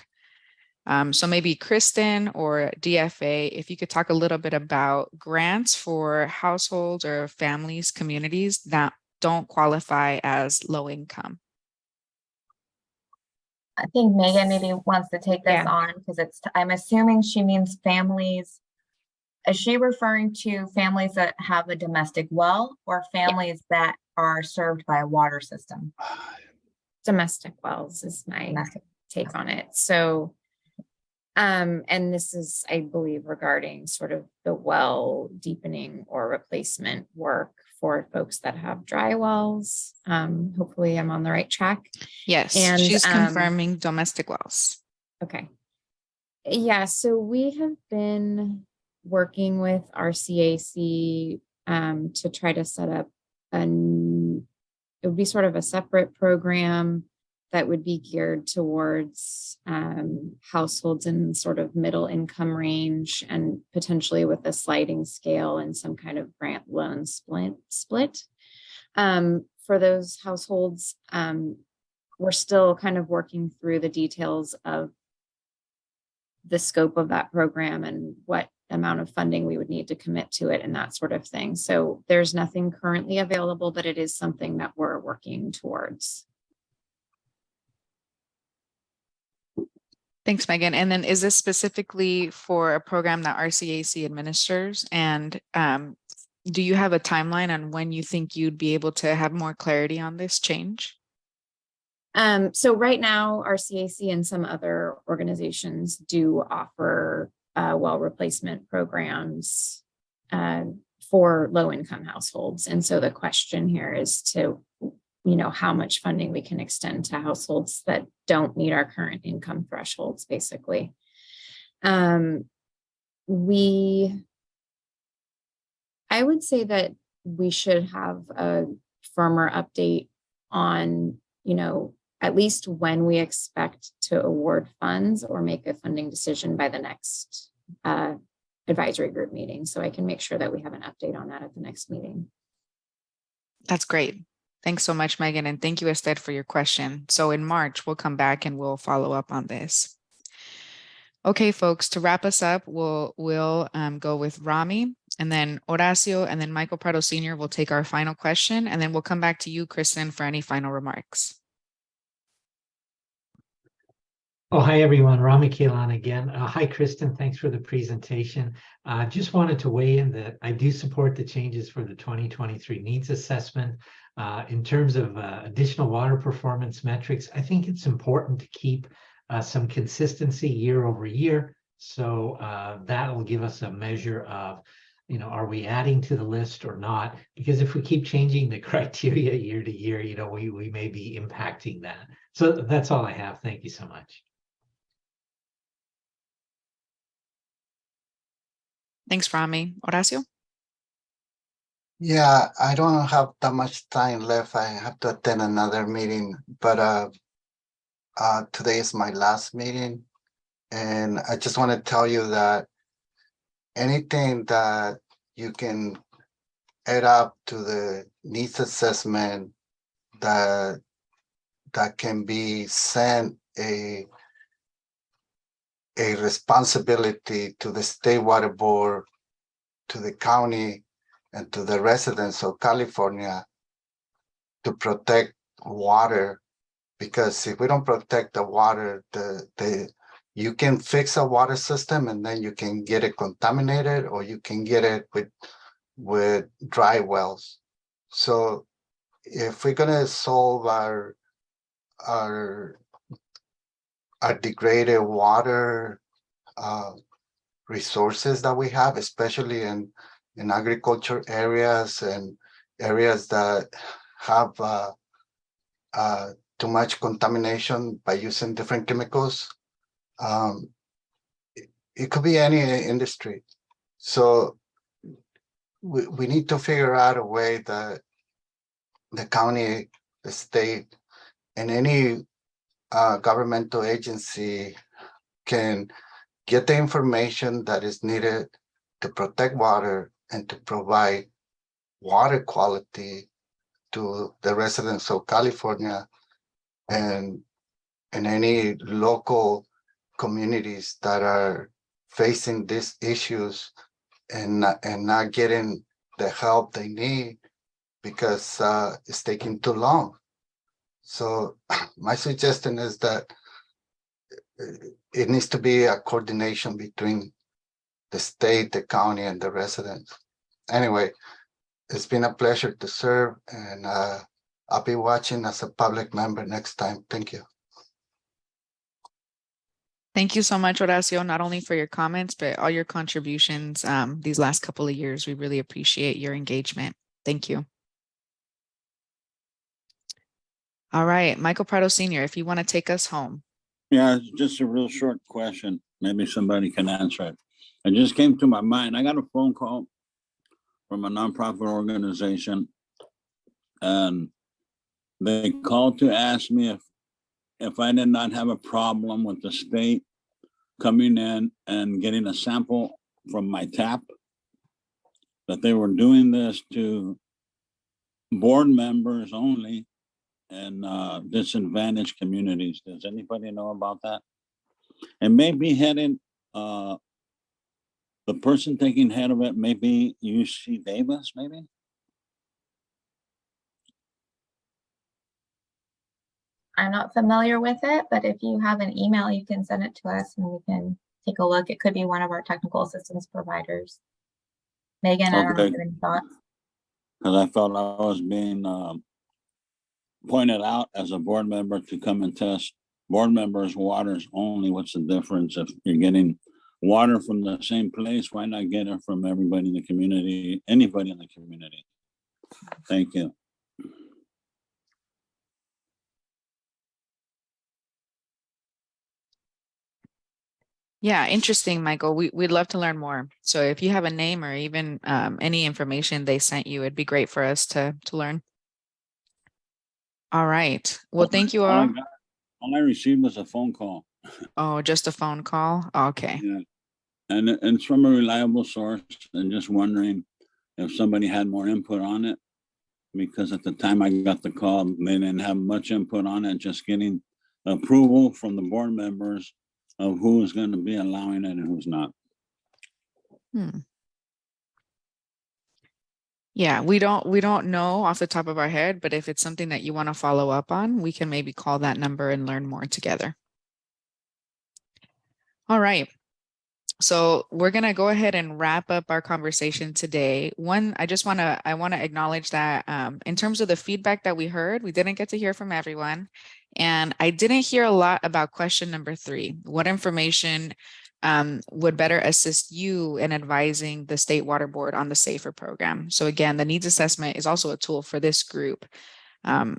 So maybe Kristen or DFA, if you could talk a little bit about grants for households or families, communities that don't qualify as low income. I think Megan maybe wants to take this on, because I'm assuming she means families. Is she referring to families that have a domestic well, or families that are served by a water system? Domestic wells is my take on it. So and this is, I believe, regarding sort of the well deepening or replacement work for folks that have dry wells. Hopefully I'm on the right track. Yes, And, she's confirming domestic wells. Okay. Yeah, so we have been working with RCAC to try to set up it would be sort of a separate program that would be geared towards households in sort of middle income range and potentially with a sliding scale and some kind of grant loan split. For those households, we're still kind of working through the details of the scope of that program and what amount of funding we would need to commit to it and that sort of thing. So there's nothing currently available, but it is something that we're working towards. Thanks, Megan. And then is this specifically for a program that RCAC administers? And do you have a timeline on when you think you'd be able to have more clarity on this change? So right now, RCAC and some other organizations do offer well replacement programs for low-income households. And so the question here is to, how much funding we can extend to households that don't meet our current income thresholds, basically. I would say that we should have a firmer update on, at least when we expect to award funds or make a funding decision by the next advisory group meeting. So I can make sure that we have an update on that at the next meeting. That's great. Thanks so much, Megan. And thank you, Esther, for your question. So in March, we'll come back and we'll follow up on this. Okay, folks, to wrap us up, we'll go with Rami and then Horacio and then Michael Prado Sr. will take our final question. And then we'll come back to you, Kristen, for any final remarks. Oh, hi, everyone. Rami Keelan again. Hi, Kristen. Thanks for the presentation. Just wanted to weigh in that I do support the changes for the 2023 needs assessment. In terms of additional water performance metrics, I think it's important to keep some consistency year over year. So that will give us a measure of, are we adding to the list or not? Because if we keep changing the criteria year to year, we may be impacting that. So that's all I have. Thank you so much. Thanks, Rami. Horacio? Yeah, I don't have that much time left. I have to attend another meeting, but today is my last meeting. And I just want to tell you that anything that you can add up to the needs assessment that can be sent a responsibility to the State Water Board, to the county, and to the residents of California to protect water. Because if we don't protect the water, you can fix a water system and then you can get it contaminated, or you can get it with dry wells. So if we're gonna solve our degraded water resources that we have, especially in agriculture areas and areas that have too much contamination by using different chemicals, it could be any industry. So we need to figure out a way that the county, the state, and any governmental agency can get the information that is needed to protect water and to provide water quality to the residents of California and any local communities that are facing these issues and not getting the help they need because it's taking too long. So my suggestion is that it needs to be a coordination between the state, the county, and the residents. Anyway, it's been a pleasure to serve, and I'll be watching as a public member next time. Thank you. Thank you so much, Horacio, not only for your comments, but all your contributions these last couple of years. We really appreciate your engagement. Thank you. All right, Michael Prado Sr., if you want to take us home. Yeah, it's just a real short question. Maybe somebody can answer it. It just came to my mind. I got a phone call from a nonprofit organization, and they called to ask me if I did not have a problem with the state coming in and getting a sample from my tap, that they were doing this to board members only in disadvantaged communities. Does anybody know about that? And maybe heading, the person taking head of it, maybe UC Davis, maybe? I'm not familiar with it, but if you have an email, you can send it to us and we can take a look. It could be one of our technical assistance providers. Megan, I don't know if you have any thoughts. Because I felt I was being pointed out as a board member to come and test board members' waters only. What's the difference if you're getting water from the same place? Why not get it from everybody in the community, anybody in the community? Thank you. Yeah, interesting, Michael. We'd love to learn more. So if you have a name or even any information they sent you, it'd be great for us to learn. All right. Well, thank you all. All I received was a phone call. Oh, just a phone call? Okay. Yeah. And it's from a reliable source, and just wondering if somebody had more input on it, because at the time I got the call, they didn't have much input on it, just getting approval from the board members of who's going to be allowing it and who's not. Yeah, we don't know off the top of our head, but if it's something that you want to follow up on, we can maybe call that number and learn more together. All right. So we're going to go ahead and wrap up our conversation today. One, I want to acknowledge that in terms of the feedback that we heard, we didn't get to hear from everyone. And I didn't hear a lot about question number 3. What information would better assist you in advising the State Water Board on the SAFER program? So again, the needs assessment is also a tool for this group.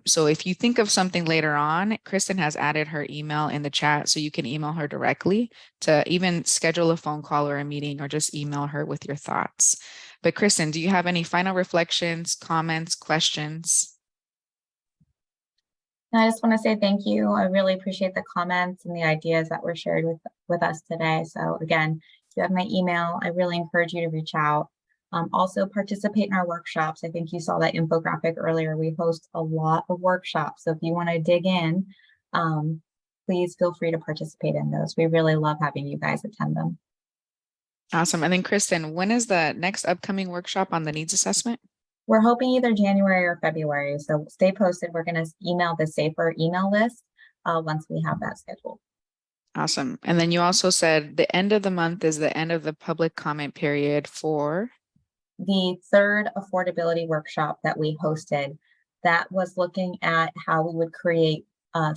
So if you think of something later on, Kristen has added her email in the chat, so you can email her directly to even schedule a phone call or a meeting, or just email her with your thoughts. But Kristen, do you have any final reflections, comments, questions? I just want to say thank you. I really appreciate the comments and the ideas that were shared with us today. So again, if you have my email, I really encourage you to reach out. Also participate in our workshops. I think you saw that infographic earlier. We host a lot of workshops. So if you want to dig in, please feel free to participate in those. We really love having you guys attend them. Awesome. And then Kristen, when is the next upcoming workshop on the needs assessment? We're hoping either January or February. So stay posted. We're going to email the SAFER email list once we have that scheduled. Awesome. And then you also said the end of the month is the end of the public comment period for the third affordability workshop that we hosted. That was looking at how we would create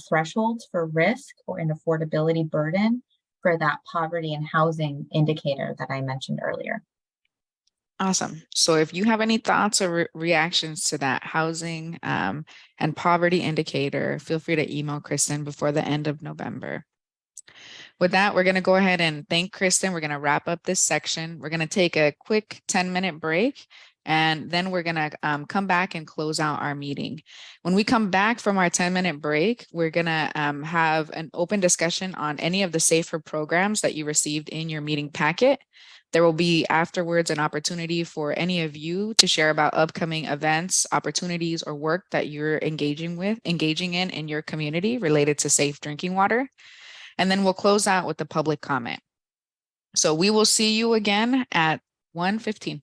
thresholds for risk or an affordability burden for that poverty and housing indicator that I mentioned earlier. Awesome. So if you have any thoughts or reactions to that housing and poverty indicator, feel free to email Kristen before the end of November. With that, we're going to go ahead and thank Kristen. We're going to wrap up this section. We're going to take a quick 10-minute break, and then we're going to come back and close out our meeting. When we come back from our 10-minute break, we're going to have an open discussion on any of the SAFER programs that you received in your meeting packet. There will be afterwards an opportunity for any of you to share about upcoming events, opportunities, or work that you're engaging in your community related to safe drinking water. And then we'll close out with the public comment. So we will see you again at 1:15.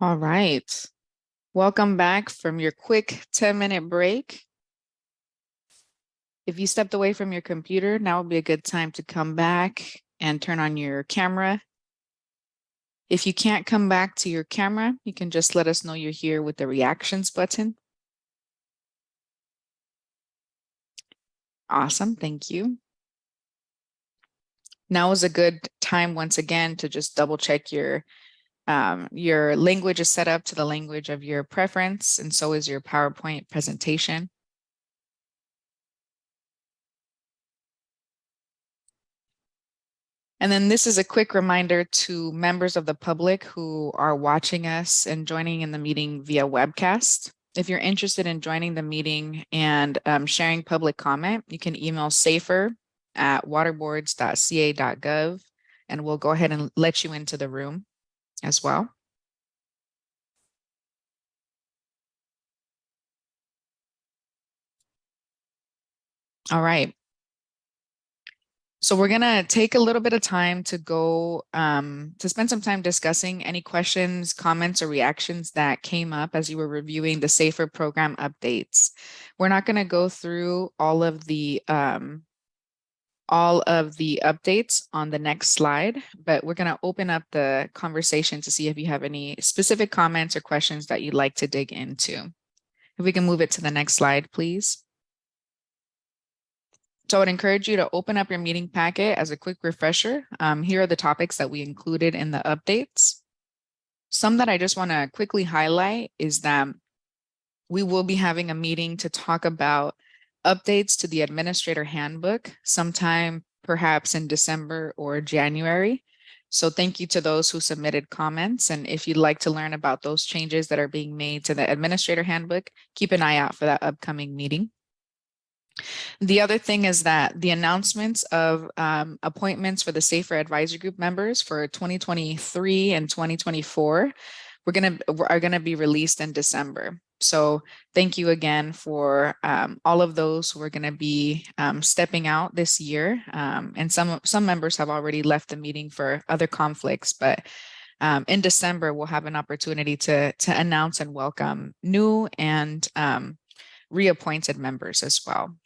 All right. Welcome back from your quick 10-minute break. If you stepped away from your computer, now would be a good time to come back and turn on your camera. If you can't come back to your camera, you can just let us know you're here with the reactions button. Awesome, thank you. Now is a good time once again to just double check your language is set up to the language of your preference, and so is your PowerPoint presentation. And then this is a quick reminder to members of the public who are watching us and joining in the meeting via webcast. If you're interested in joining the meeting and sharing public comment, you can email safer@waterboards.ca.gov, and we'll go ahead and let you into the room as well. All right. So we're going to take a little bit of time to go to spend some time discussing any questions, comments, or reactions that came up as you were reviewing the SAFER program updates. We're not going to go through all of the updates on the next slide, but we're going to open up the conversation to see if you have any specific comments or questions that you'd like to dig into. If we can move it to the next slide, please. So I would encourage you to open up your meeting packet as a quick refresher. Here are the topics that we included in the updates. Some that I just want to quickly highlight is that we will be having a meeting to talk about updates to the administrator handbook sometime perhaps in December or January. So thank you to those who submitted comments. And if you'd like to learn about those changes that are being made to the administrator handbook, keep an eye out for that upcoming meeting. The other thing is that the announcements of appointments for the SAFER Advisory Group members for 2023 and 2024 are gonna be released in December. So thank you again for all of those who are gonna be stepping out this year. And some members have already left the meeting for other conflicts, but in December, we'll have an opportunity to announce and welcome new and reappointed members as well.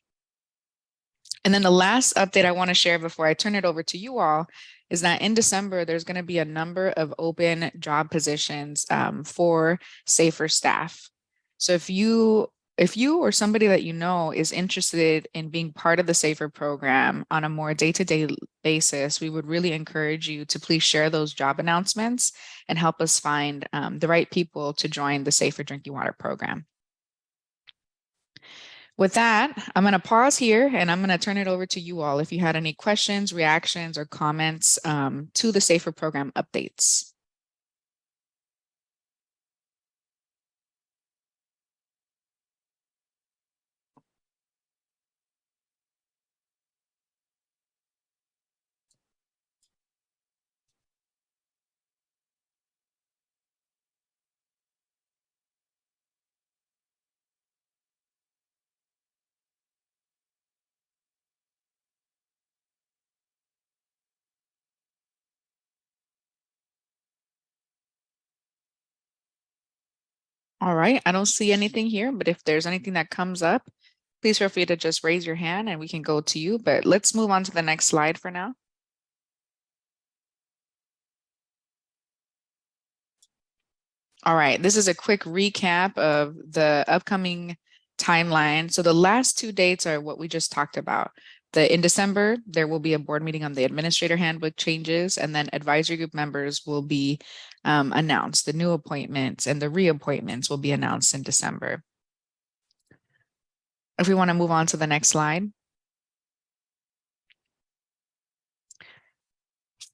And then the last update I want to share before I turn it over to you all is that in December, there's going to be a number of open job positions for SAFER staff. So if you or somebody that you know is interested in being part of the SAFER program on a more day-to-day basis, we would really encourage you to please share those job announcements and help us find the right people to join the SAFER Drinking Water program. With that, I'm going to pause here and I'm going to turn it over to you all if you had any questions, reactions, or comments to the SAFER program updates. All right, I don't see anything here, but if there's anything that comes up, please feel free to just raise your hand and we can go to you, but let's move on to the next slide for now. All right, this is a quick recap of the upcoming timeline. So the last two dates are what we just talked about. In December, there will be a board meeting on the administrator handbook changes, and then advisory group members will be announced. The new appointments and the reappointments will be announced in December. If we want to move on to the next slide.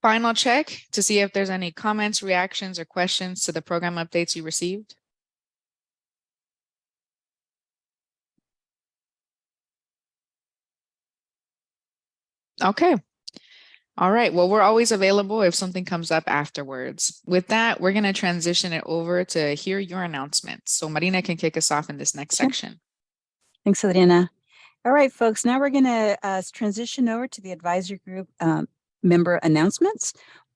Final check to see if there's any comments, reactions, or questions to the program updates you received. Okay. All right. Well, we're always available if something comes up afterwards. With that, we're going to transition it over to hear your announcements. So Marina can kick us off in this next section. Thanks, Adriana. All right, folks, now we're going to transition over to the advisory group member announcements.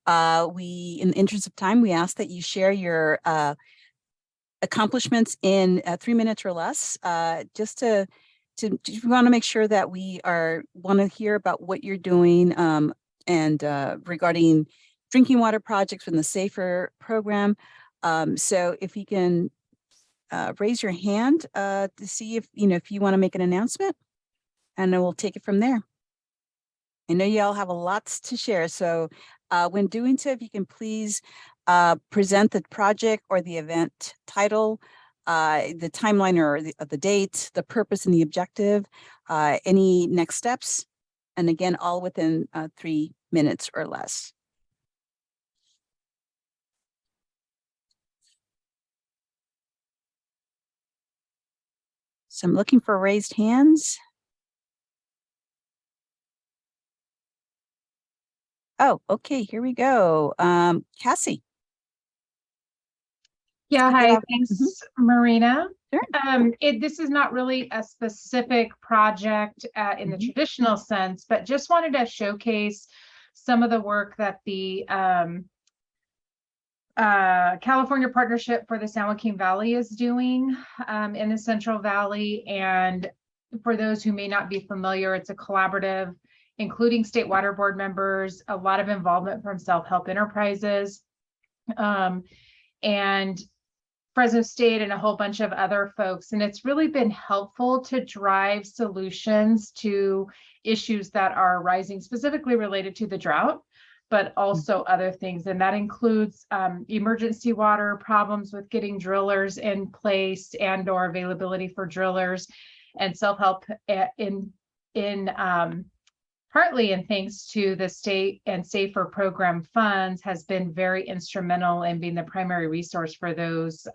in the interest of time, we ask that you share your accomplishments in 3 minutes or less, just to we want to make sure that we want to hear about what you're doing and regarding drinking water projects from the SAFER program. So if you can raise your hand to see if you want to make an announcement, and then we'll take it from there. I know you all have a lot to share, so when doing so, if you can please present the project or the event title, the timeline or the date, the purpose and the objective, any next steps, and again, all within 3 minutes or less. So I'm looking for raised hands. Oh, okay, here we go. Cassie. Yeah, hi, thanks, Marina. Sure. This is not really a specific project in the traditional sense, but just wanted to showcase some of the work that the California Partnership for the San Joaquin Valley is doing in the Central Valley. And for those who may not be familiar, it's a collaborative, including state water board members, a lot of involvement from self-help enterprises, and Fresno State and a whole bunch of other folks. And it's really been helpful to drive solutions to issues that are rising, specifically related to the drought, but also other things. And that includes emergency water, problems with getting drillers in place and or availability for drillers, and self-help partly and thanks to the state and SAFER program funds, has been very instrumental in being the primary resource for those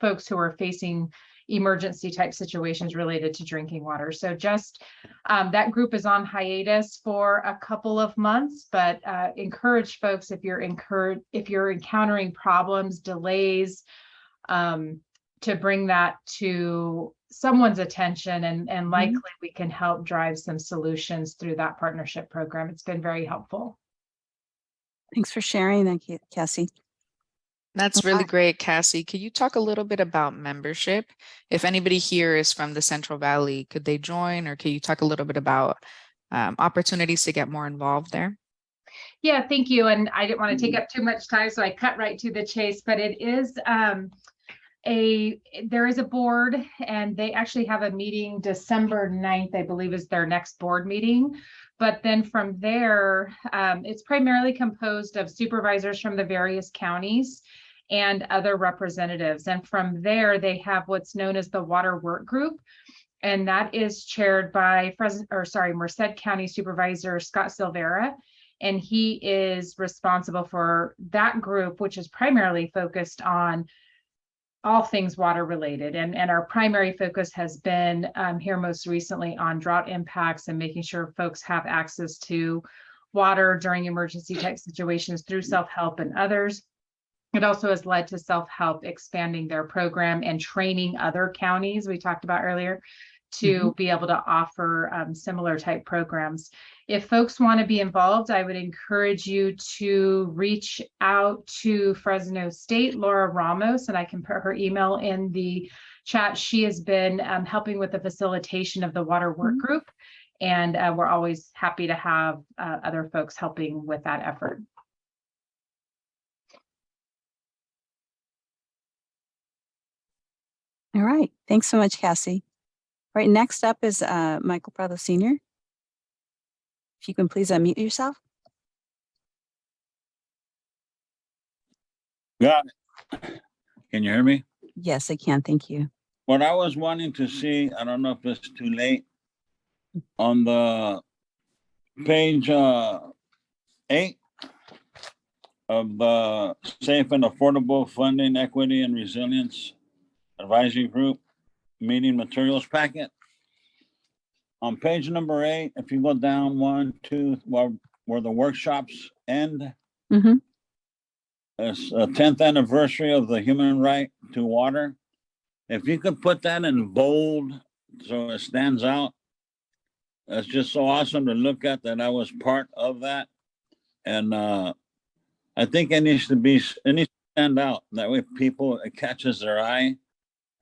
folks who are facing emergency type situations related to drinking water. So just that group is on hiatus for a couple of months, but encourage folks, if you're encountering problems, delays, to bring that to someone's attention, and likely we can help drive some solutions through that partnership program. It's been very helpful. Thanks for sharing that, Cassie. That's really great, Cassie. Could you talk a little bit about membership? If anybody here is from the Central Valley, could they join, or can you talk a little bit about opportunities to get more involved there? Yeah, thank you. And I didn't want to take up too much time, so I cut right to the chase, but it is there is a board, and they actually have a meeting December 9th, I believe is their next board meeting. But then from there, it's primarily composed of supervisors from the various counties and other representatives. And from there, they have what's known as the Water Work Group. And that is chaired by Merced County Supervisor Scott Silvera. And he is responsible for that group, which is primarily focused on all things water related. And our primary focus has been here most recently on drought impacts and making sure folks have access to water during emergency type situations through self-help and others. It also has led to self-help expanding their program and training other counties we talked about earlier to be able to offer similar type programs. If folks want to be involved, I would encourage you to reach out to Fresno State, Laura Ramos, and I can put her email in the chat. She has been helping with the facilitation of the Water Work Group, and we're always happy to have other folks helping with that effort. All right, thanks so much, Cassie. All right, next up is Michael Prado Sr. If you can please unmute yourself. Got it. Can you hear me? Yes, I can. Thank you. What I was wanting to see, I don't know if it's too late, on the page 8 of the Safe and Affordable Funding, Equity and Resilience Advisory Group meeting materials packet. On page number 8, if you go down 1, 2, where the workshops end, it's the 10th anniversary of the human right to water. If you could put that in bold so it stands out, that's just so awesome to look at, that I was part of that. And I think it needs to stand out. That way people, it catches their eye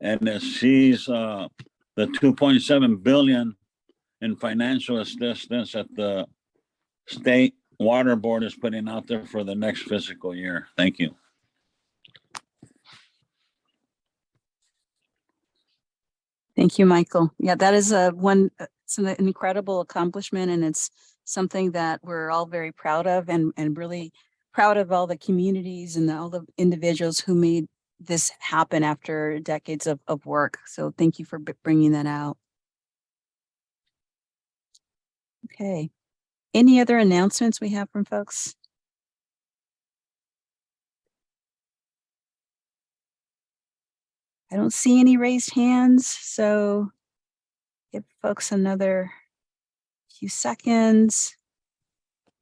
and it sees the 2.7 billion in financial assistance that the state water board is putting out there for the next fiscal year. Thank you. Thank you, Michael. Yeah, that is it's an incredible accomplishment, and it's something that we're all very proud of, and really proud of all the communities and all the individuals who made this happen after decades of work. So thank you for bringing that out. Okay. Any other announcements we have from folks? I don't see any raised hands, so give folks another few seconds.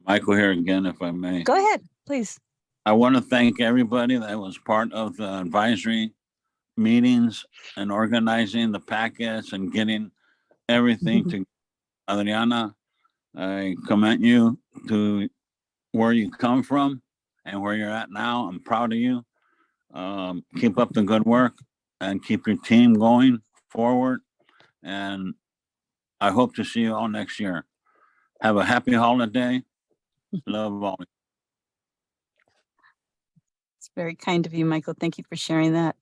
Michael here again, if I may. Go ahead, please. I want to thank everybody that was part of the advisory meetings and organizing the packets and getting everything to Adriana. I commend you to where you come from and where you're at now. I'm proud of you. Keep up the good work and keep your team going forward. And I hope to see you all next year. Have a happy holiday. Love all. It's very kind of you, Michael. Thank you for sharing that.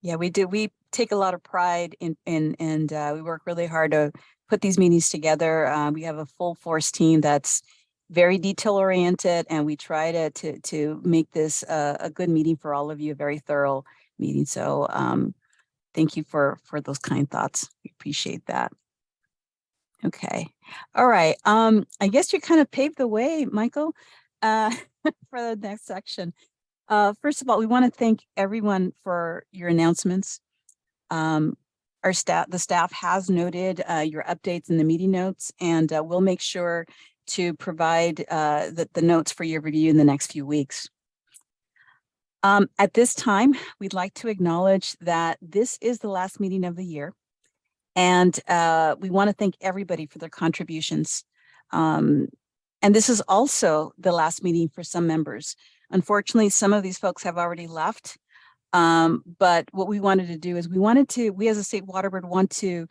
Yeah, we do. We take a lot of pride in and we work really hard to put these meetings together. We have a full force team that's very detail oriented, and we try to make this a good meeting for all of you, a very thorough meeting. So thank you for those kind thoughts. We appreciate that. Okay. All right. I guess you kind of paved the way, Michael, for the next section. First of all, we want to thank everyone for your announcements. The staff has noted your updates in the meeting notes, and we'll make sure to provide the notes for your review in the next few weeks. At this time, we'd like to acknowledge that this is the last meeting of the year, and we want to thank everybody for their contributions. And this is also the last meeting for some members. Unfortunately, some of these folks have already left. But what we wanted to do is we as a state water board want to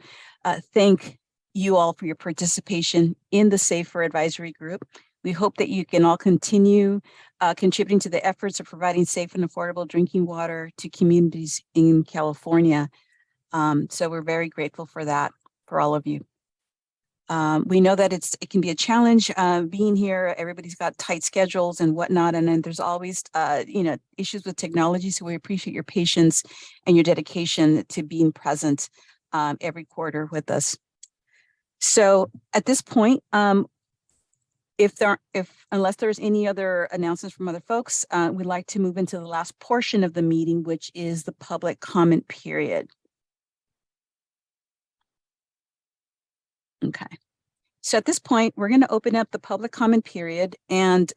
thank you all for your participation in the SAFER advisory group. We hope that you can all continue contributing to the efforts of providing safe and affordable drinking water to communities in California. So we're very grateful for that, for all of you. We know that it can be a challenge being here. Everybody's got tight schedules and whatnot, and then there's always issues with technology. So we appreciate your patience and your dedication to being present every quarter with us. So at this point, unless there's any other announcements from other folks, we'd like to move into the last portion of the meeting, which is the public comment period. Okay. So at this point, we're going to open up the public comment period, and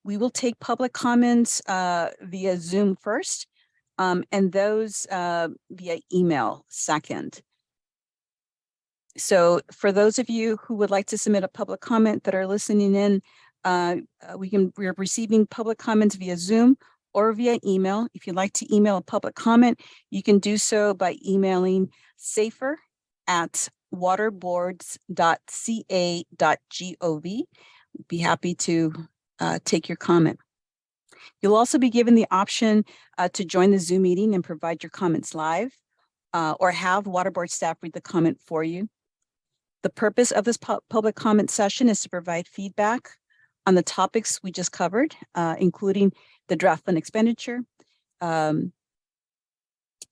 we will take public comments via Zoom first, and those via email second. So for those of you who would like to submit a public comment that are listening in, we're receiving public comments via Zoom or via email. If you'd like to email a public comment, you can do so by emailing safer@waterboards.ca.gov. Be happy to take your comment. You'll also be given the option to join the Zoom meeting and provide your comments live, or have water board staff read the comment for you. The purpose of this public comment session is to provide feedback on the topics we just covered, including the draft fund expenditure, draft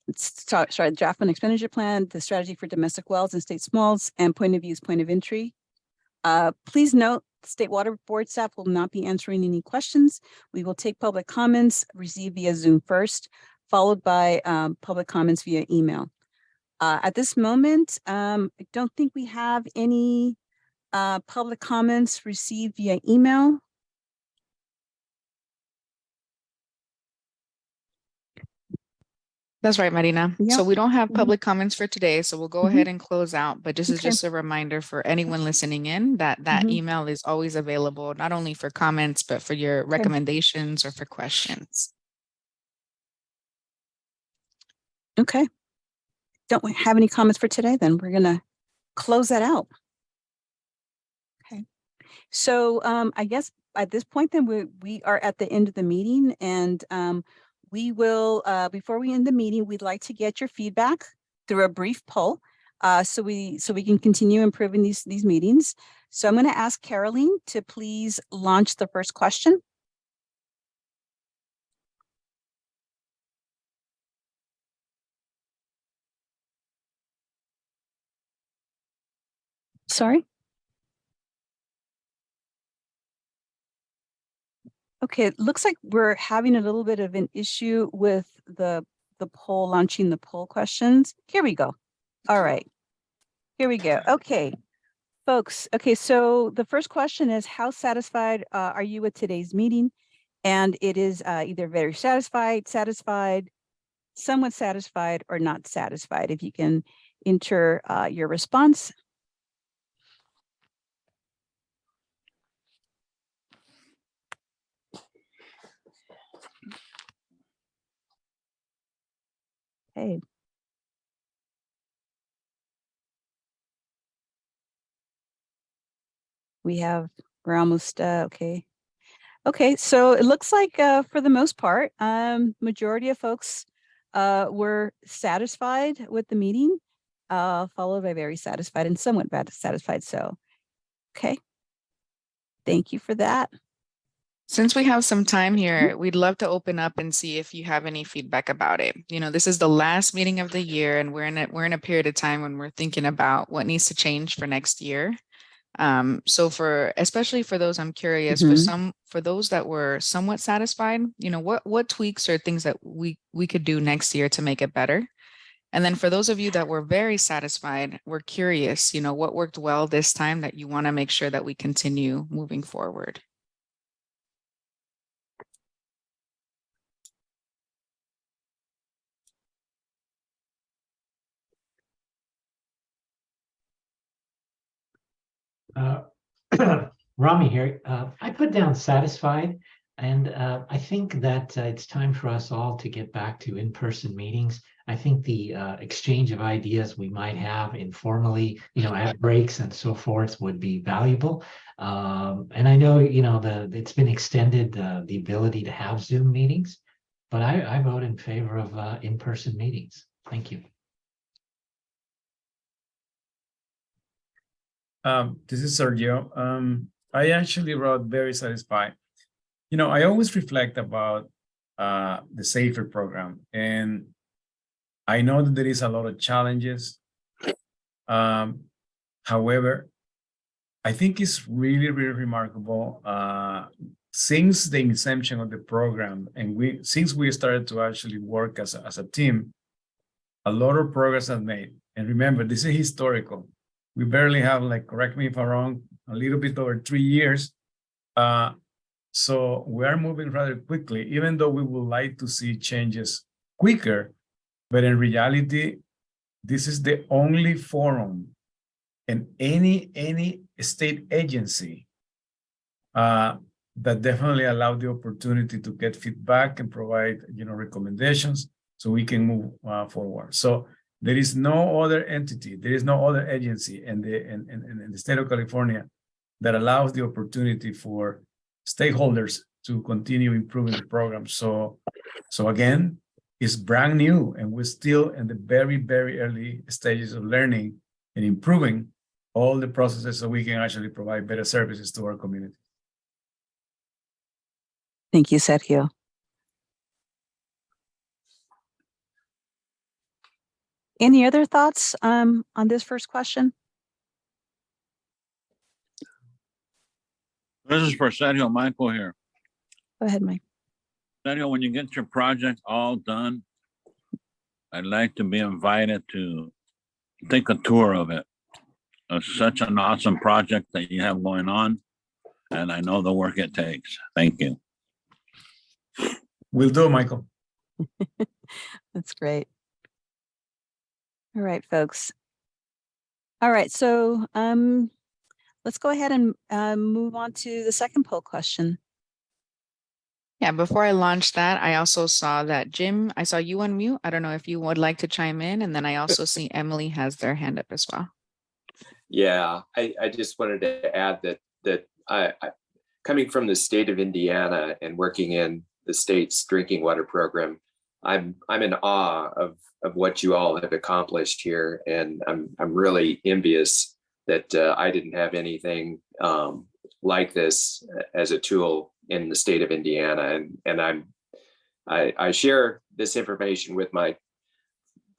fund expenditure plan, the strategy for domestic wells and state smalls, and point of entry. Please note, State Water Board staff will not be answering any questions. We will take public comments received via Zoom first, followed by public comments via email. At this moment, I don't think we have any public comments received via email. That's right, Marina. So Yep. we don't have Mhm. public comments for today, so we'll go Mhm. ahead and close out. But this is Okay. just a reminder for anyone listening in that Mhm. email is always available, not only for comments, but for your Okay. recommendations or for questions. Okay. Don't we have any comments for today? Then we're gonna close that out. Okay. So I guess at this point, then we are at the end of the meeting, and we will before we end the meeting, we'd like to get your feedback through a brief poll, so we can continue improving these meetings. So I'm going to ask Caroline to please launch the first question. Sorry. Okay, it looks like we're having a little bit of an issue with the poll, launching the poll questions. Here we go. All right, here we go. Okay, folks. Okay, so the first question is, how satisfied are you with today's meeting? And it is either very satisfied, satisfied, somewhat satisfied, or not satisfied. If you can enter your response. Okay. We're almost, okay. Okay, so it looks like for the most part, majority of folks were satisfied with the meeting, followed by very satisfied and somewhat bad satisfied. So, okay. Thank you for that. Since we have some time here, we'd love to open up and see if you have any feedback about it. You know, this is the last meeting of the year, and we're in a period of time when we're thinking about what needs to change for next year. So especially for those, I'm curious, for those that were somewhat satisfied, you know, what tweaks or things that we could do next year to make it better? And then for those of you that were very satisfied, we're curious, you know, what worked well this time that you want to make sure that we continue moving forward. Rami here. I put down satisfied, and I think that it's time for us all to get back to in-person meetings. I think the exchange of ideas we might have informally, you know, at breaks and so forth would be valuable. And I know, you know, it's been extended, the ability to have Zoom meetings, but I vote in favor of in-person meetings. Thank you. This is Sergio. I actually wrote very satisfied. You know, I always reflect about the SAFER program, and I know that there is a lot of challenges. However, I think it's really, really remarkable. Since the inception of the program, and since we started to actually work as a team, a lot of progress has made. And remember, this is historical. We barely have, like, correct me if I'm wrong, a little bit over 3 years. So we are moving rather quickly, even though we would like to see changes quicker. But in reality, this is the only forum in any state agency that definitely allowed the opportunity to get feedback and provide, you know, recommendations so we can move forward. So there is no other entity, there is no other agency in the state of California that allows the opportunity for stakeholders to continue improving the program. So again, it's brand new, and we're still in the very, very early stages of learning and improving all the processes so we can actually provide better services to our community. Thank you, Sergio. Any other thoughts on this first question? This is for Sergio. Michael here. Go ahead, Mike. Sergio, when you get your project all done, I'd like to be invited to take a tour of it. It's such an awesome project that you have going on, and I know the work it takes. Thank you. Will do, Michael. That's great. All right, folks. All right, so let's go ahead and move on to the second poll question. Yeah, before I launch that, I also saw that Jim, I saw you unmute. I don't know if you would like to chime in. And then I also see Emily has their hand up as well. Yeah, I just wanted to add that I coming from the state of Indiana and working in the state's drinking water program, I'm in awe of what you all have accomplished here, and I'm really envious that I didn't have anything like this as a tool in the state of Indiana, and I share this information with my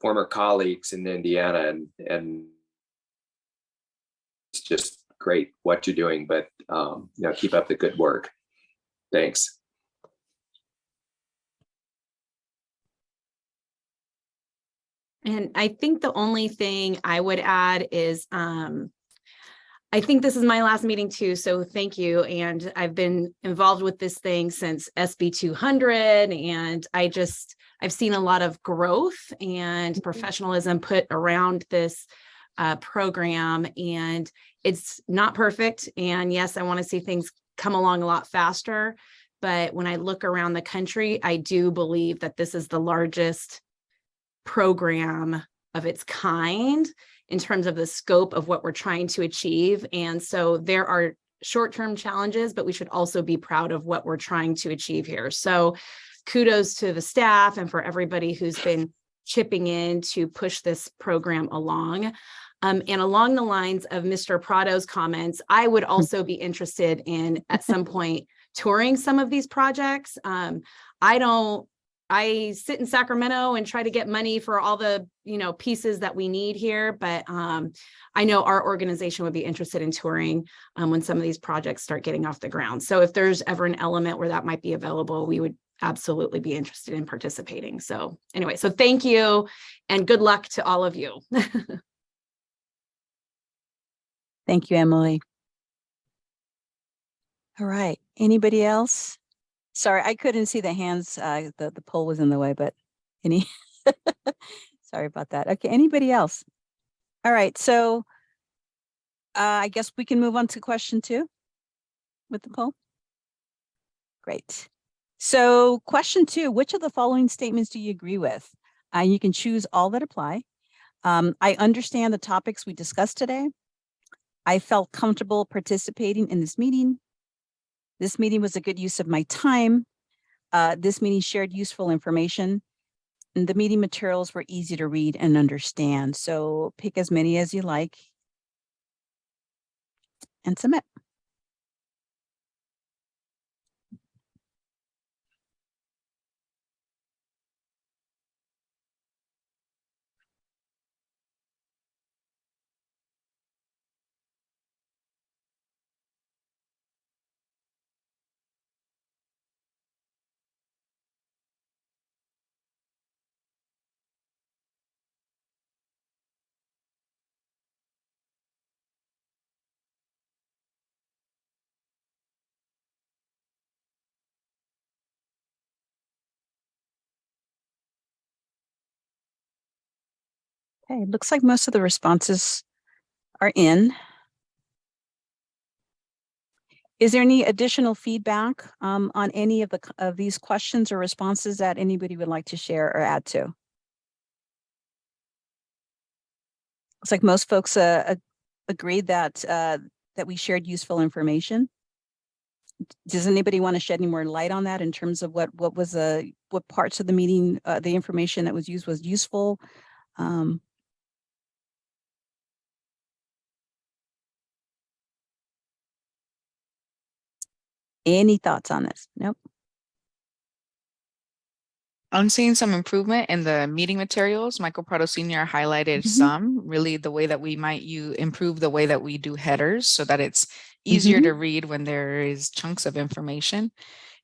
former colleagues in Indiana, and it's just great what you're doing, but keep up the good work. Thanks. And I think the only thing I would add is, I think this is my last meeting too, so thank you. And I've been involved with this thing since SB 200, and I've seen a lot of growth and professionalism put around this program, and it's not perfect. And yes, I want to see things come along a lot faster. But when I look around the country, I do believe that this is the largest program of its kind in terms of the scope of what we're trying to achieve. And so there are short-term challenges, but we should also be proud of what we're trying to achieve here. So kudos to the staff and for everybody who's been chipping in to push this program along. And along the lines of Mr. Prado's comments, I would also be interested in at some point touring some of these projects. I sit in Sacramento and try to get money for all the, pieces that we need here, but I know our organization would be interested in touring when some of these projects start getting off the ground. So if there's ever an element where that might be available, we would absolutely be interested in participating. So anyway, so thank you and good luck to all of you. Thank you, Emily. All right, anybody else? Sorry, I couldn't see the hands. The poll was in the way, but any, sorry about that. Okay, anybody else? All right, so I guess we can move on to question 2 with the poll. Great. So question 2, which of the following statements do you agree with? You can choose all that apply. I understand the topics we discussed today. I felt comfortable participating in this meeting. This meeting was a good use of my time. This meeting shared useful information. And the meeting materials were easy to read and understand. So pick as many as you like and submit. Okay, looks like most of the responses are in. Is there any additional feedback on any of these questions or responses that anybody would like to share or add to? Looks like most folks agreed that that we shared useful information. Does anybody want to shed any more light on that in terms of what parts of the meeting, the information that was used was useful? Any thoughts on this? Nope. I'm seeing some improvement in the meeting materials. Michael Prado Sr. highlighted some, really the way that we might improve the way that we do headers so that it's easier to read when there is chunks of information.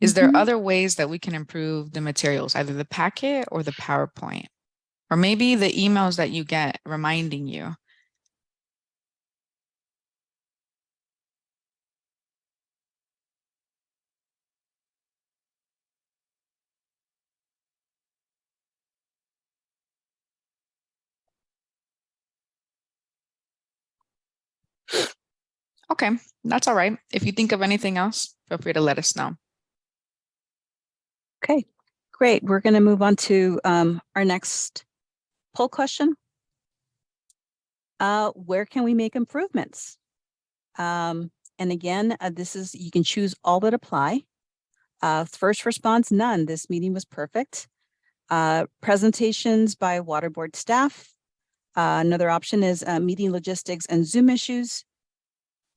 Is there other ways that we can improve the materials, either the packet or the PowerPoint, or maybe the emails that you get reminding you? Okay, that's all right. If you think of anything else, feel free to let us know. Okay, great. We're going to move on to our next poll question. Where can we make improvements? And again, this is, you can choose all that apply. First response, none. This meeting was perfect. Presentations by water board staff. Another option is meeting logistics and Zoom issues.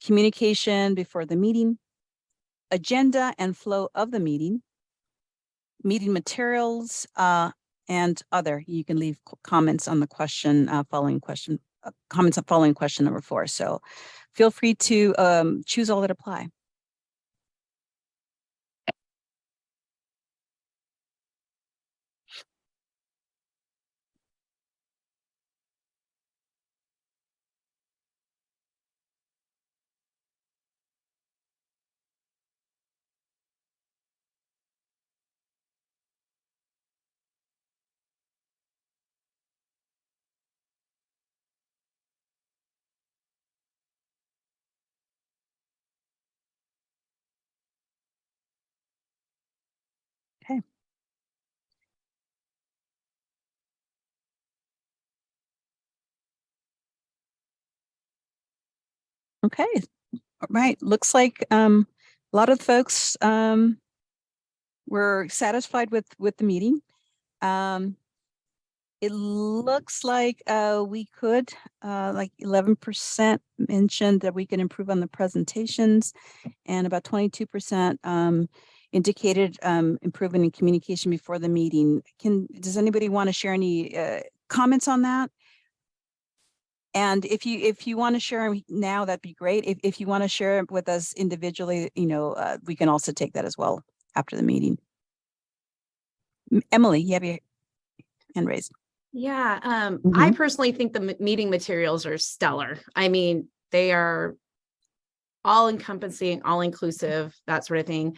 Communication before the meeting. Agenda and flow of the meeting. Meeting materials, and other. You can leave comments on the question, following question, comments on following question number 4. So feel free to choose all that apply. Okay. Okay. All right. Looks like a lot of folks were satisfied with the meeting. It looks like we could, like 11% mentioned that we could improve on the presentations, and about 22% indicated improvement in communication before the meeting. Does anybody want to share any comments on that? And if you want to share now, that'd be great. If you want to share it with us individually, we can also take that as well after the meeting. Emily, you have your hand raised. Yeah, I personally think the meeting materials are stellar. I mean, they are all encompassing, all inclusive, that sort of thing.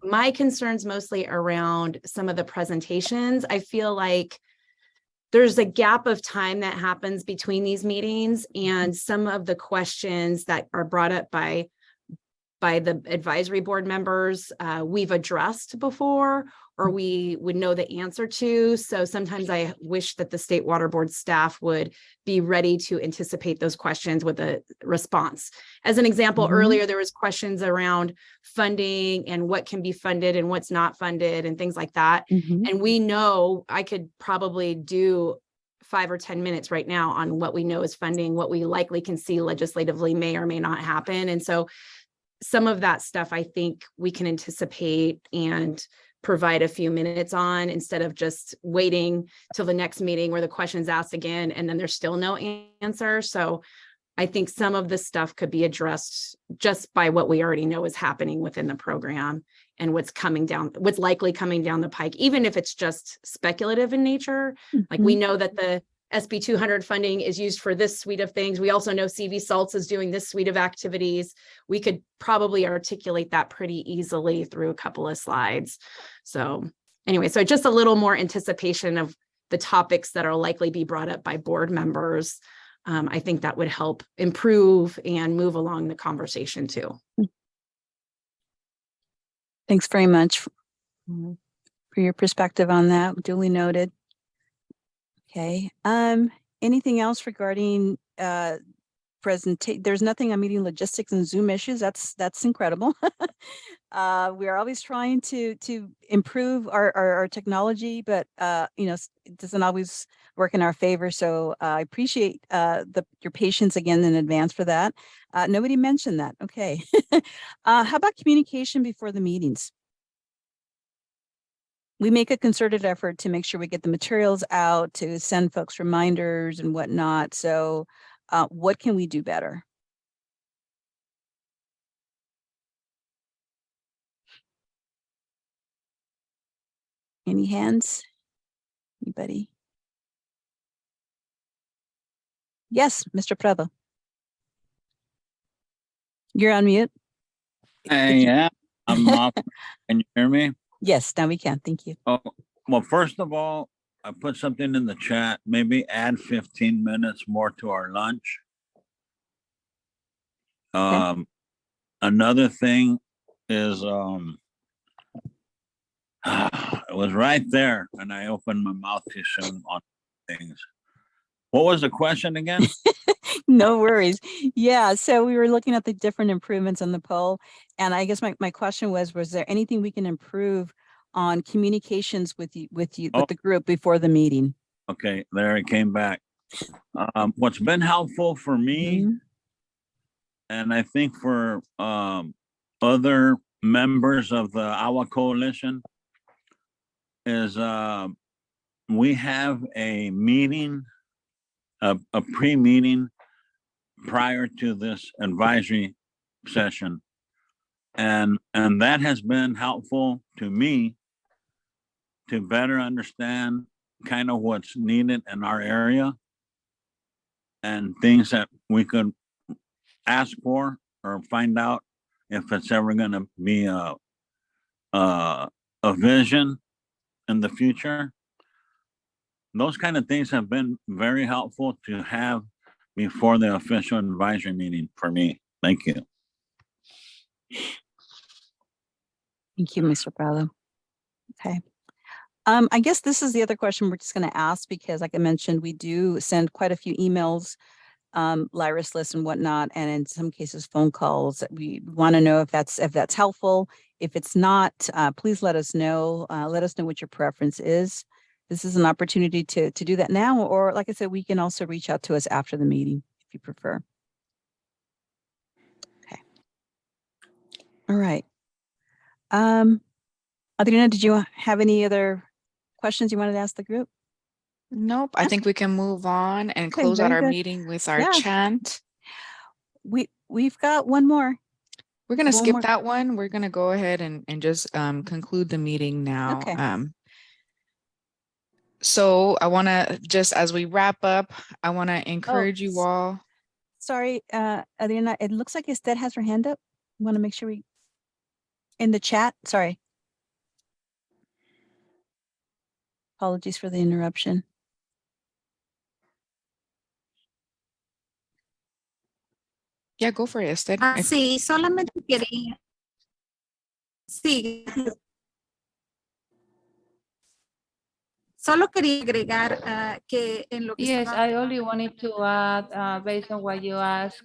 My concerns mostly around some of the presentations. I feel like there's a gap of time that happens between these meetings, and some of the questions that are brought up by the advisory board members, we've addressed before, or we would know the answer to. So sometimes I wish that the state water board staff would be ready to anticipate those questions with a response. As an example, earlier there was questions around funding and what can be funded and what's not funded and things like that. And we know, I could probably do 5 or 10 minutes right now on what we know is funding, what we likely can see legislatively may or may not happen. And so some of that stuff I think we can anticipate and provide a few minutes on, instead of just waiting till the next meeting where the question's asked again and then there's still no answer. So I think some of this stuff could be addressed just by what we already know is happening within the program and what's likely coming down the pike, even if it's just speculative in nature. Like, we know that the SB 200 funding is used for this suite of things. We also know CV Salts is doing this suite of activities. We could probably articulate that pretty easily through a couple of slides. So anyway, so just a little more anticipation of the topics that are likely be brought up by board members. I think that would help improve and move along the conversation too. Thanks very much for your perspective on that. Duly noted. Okay. Anything else regarding presentation? There's nothing on meeting logistics and Zoom issues. That's incredible. We are always trying to improve our technology, but it doesn't always work in our favor. So I appreciate your patience again in advance for that. Nobody mentioned that. Okay. How about communication before the meetings? We make a concerted effort to make sure we get the materials out, to send folks reminders and whatnot. So what can we do better? Any hands? Anybody? Yes, Mr. Prado. You're on mute. Yeah, I'm off. Can you hear me? Yes, now we can. Thank you. Oh, well, first of all, I put something in the chat, maybe add 15 minutes more to our lunch. Another thing is, it was right there and I opened my mouth too soon on things. What was the question again? No worries. Yeah, so we were looking at the different improvements on the poll. And I guess my question was there anything we can improve on communications with the group before the meeting? Okay, there it came back. What's been helpful for me, and I think for other members of the AWA Coalition, is we have a meeting, a pre-meeting prior to this advisory session. And that has been helpful to me to better understand kind of what's needed in our area and things that we could ask for or find out if it's ever going to be a vision in the future. Those kind of things have been very helpful to have before the official advisory meeting for me. Thank you. Thank you, Mr. Prado. Okay. I guess this is the other question we're just going to ask because, like I mentioned, we do send quite a few emails, Lyris lists and whatnot, and in some cases phone calls. We want to know if that's helpful. If it's not, please let us know. Let us know what your preference is. This is an opportunity to do that now, or like I said, we can also reach out to us after the meeting if you prefer. Okay. All right. Adriana, did you have any other questions you wanted to ask the group? Nope. I think we can move on and Okay, close out very our good. meeting with our Yeah. chant. We've got one more. We're going to One skip more. that one. We're going to go ahead and just conclude the meeting now. Okay. So I want to just, as we wrap up, I want to encourage you all. Sorry, Adriana, it looks like Esther has her hand up. We want to make sure we in the chat. Sorry. Apologies for the interruption. Yeah, go for it, Esther. Sí, solamente quería. Sí. Solo quería agregar que en lo que Yes, I only wanted to add, based on what you asked,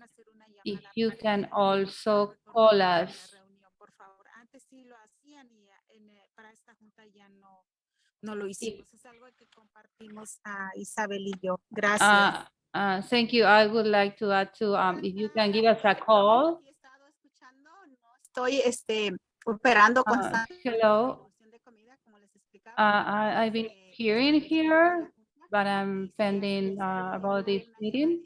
if you can also call us. no lo hicimos. Es algo que compartimos a Isabel y yo. Gracias. Thank you. I would like to add to, if you can give us a call. Estoy operando Hello. I've been hearing here, but I'm pending about this meeting.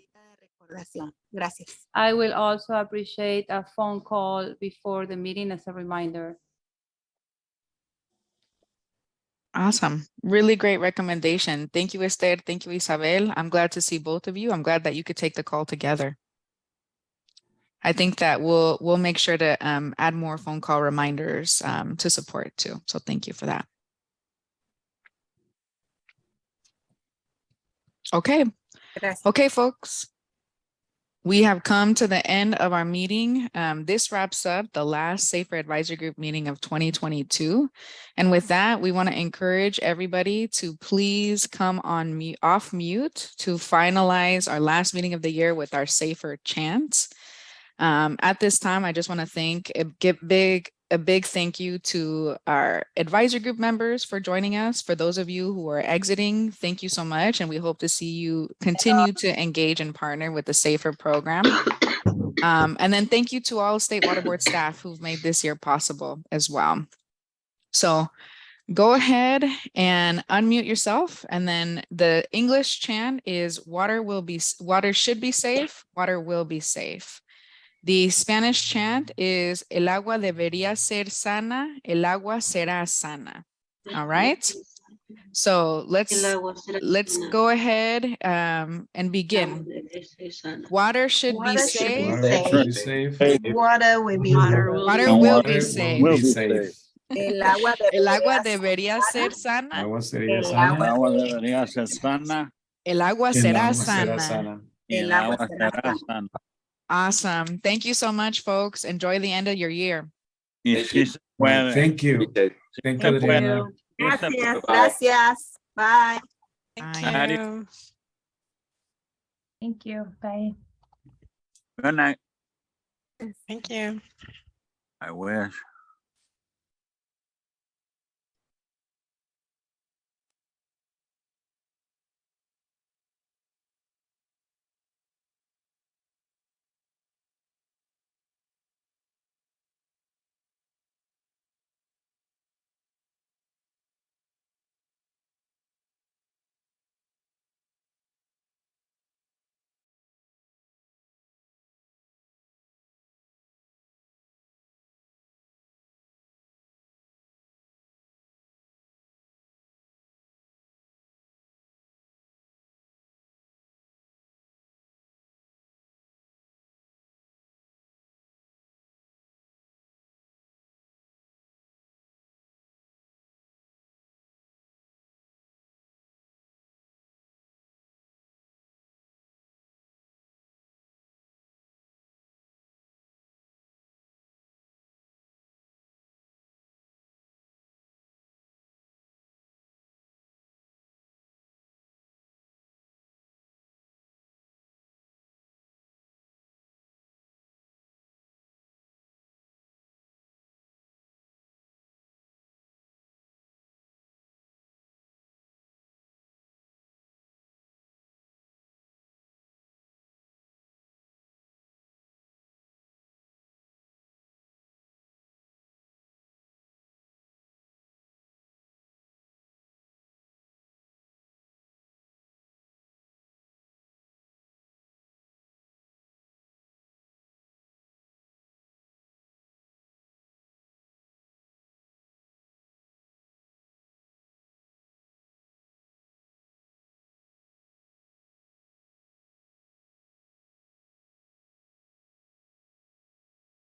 Gracias. I will also appreciate a phone call before the meeting as a reminder. Awesome. Really great recommendation. Thank you, Esther. Thank you, Isabel. I'm glad to see both of you. I'm glad that you could take the call together. I think that we'll make sure to add more phone call reminders to support too. So thank you for that. Okay. Gracias. Okay, folks. We have come to the end of our meeting. This wraps up the last Safer Advisory Group meeting of 2022. And with that, we want to encourage everybody to please come on off mute to finalize our last meeting of the year with our Safer chants. At this time, I just want to give a big thank you to our advisory group members for joining us. For those of you who are exiting, thank you so much. And we hope to see you continue to engage and partner with the SAFER program. And then thank you to all State Water Board staff who've made this year possible as well. So go ahead and unmute yourself. And then the English chant is water should be safe, water will be safe. The Spanish chant is el agua debería ser sana, el agua será sana. All right. So let's go ahead and begin. Water should be safe. Water should be safe. Water will be Water will be safe. El agua debería ser sana. Agua sería sana. El agua debería ser sana. El agua será sana. Y el agua será sana. Awesome. Thank you so much, folks. Enjoy the end of your year. Y sí se puede. Thank you. Thank you, se puede. Adriana. Sí se Gracias, puede. gracias. Bye. Bye. Thank you. Bye. Good night. Thank you. I wish.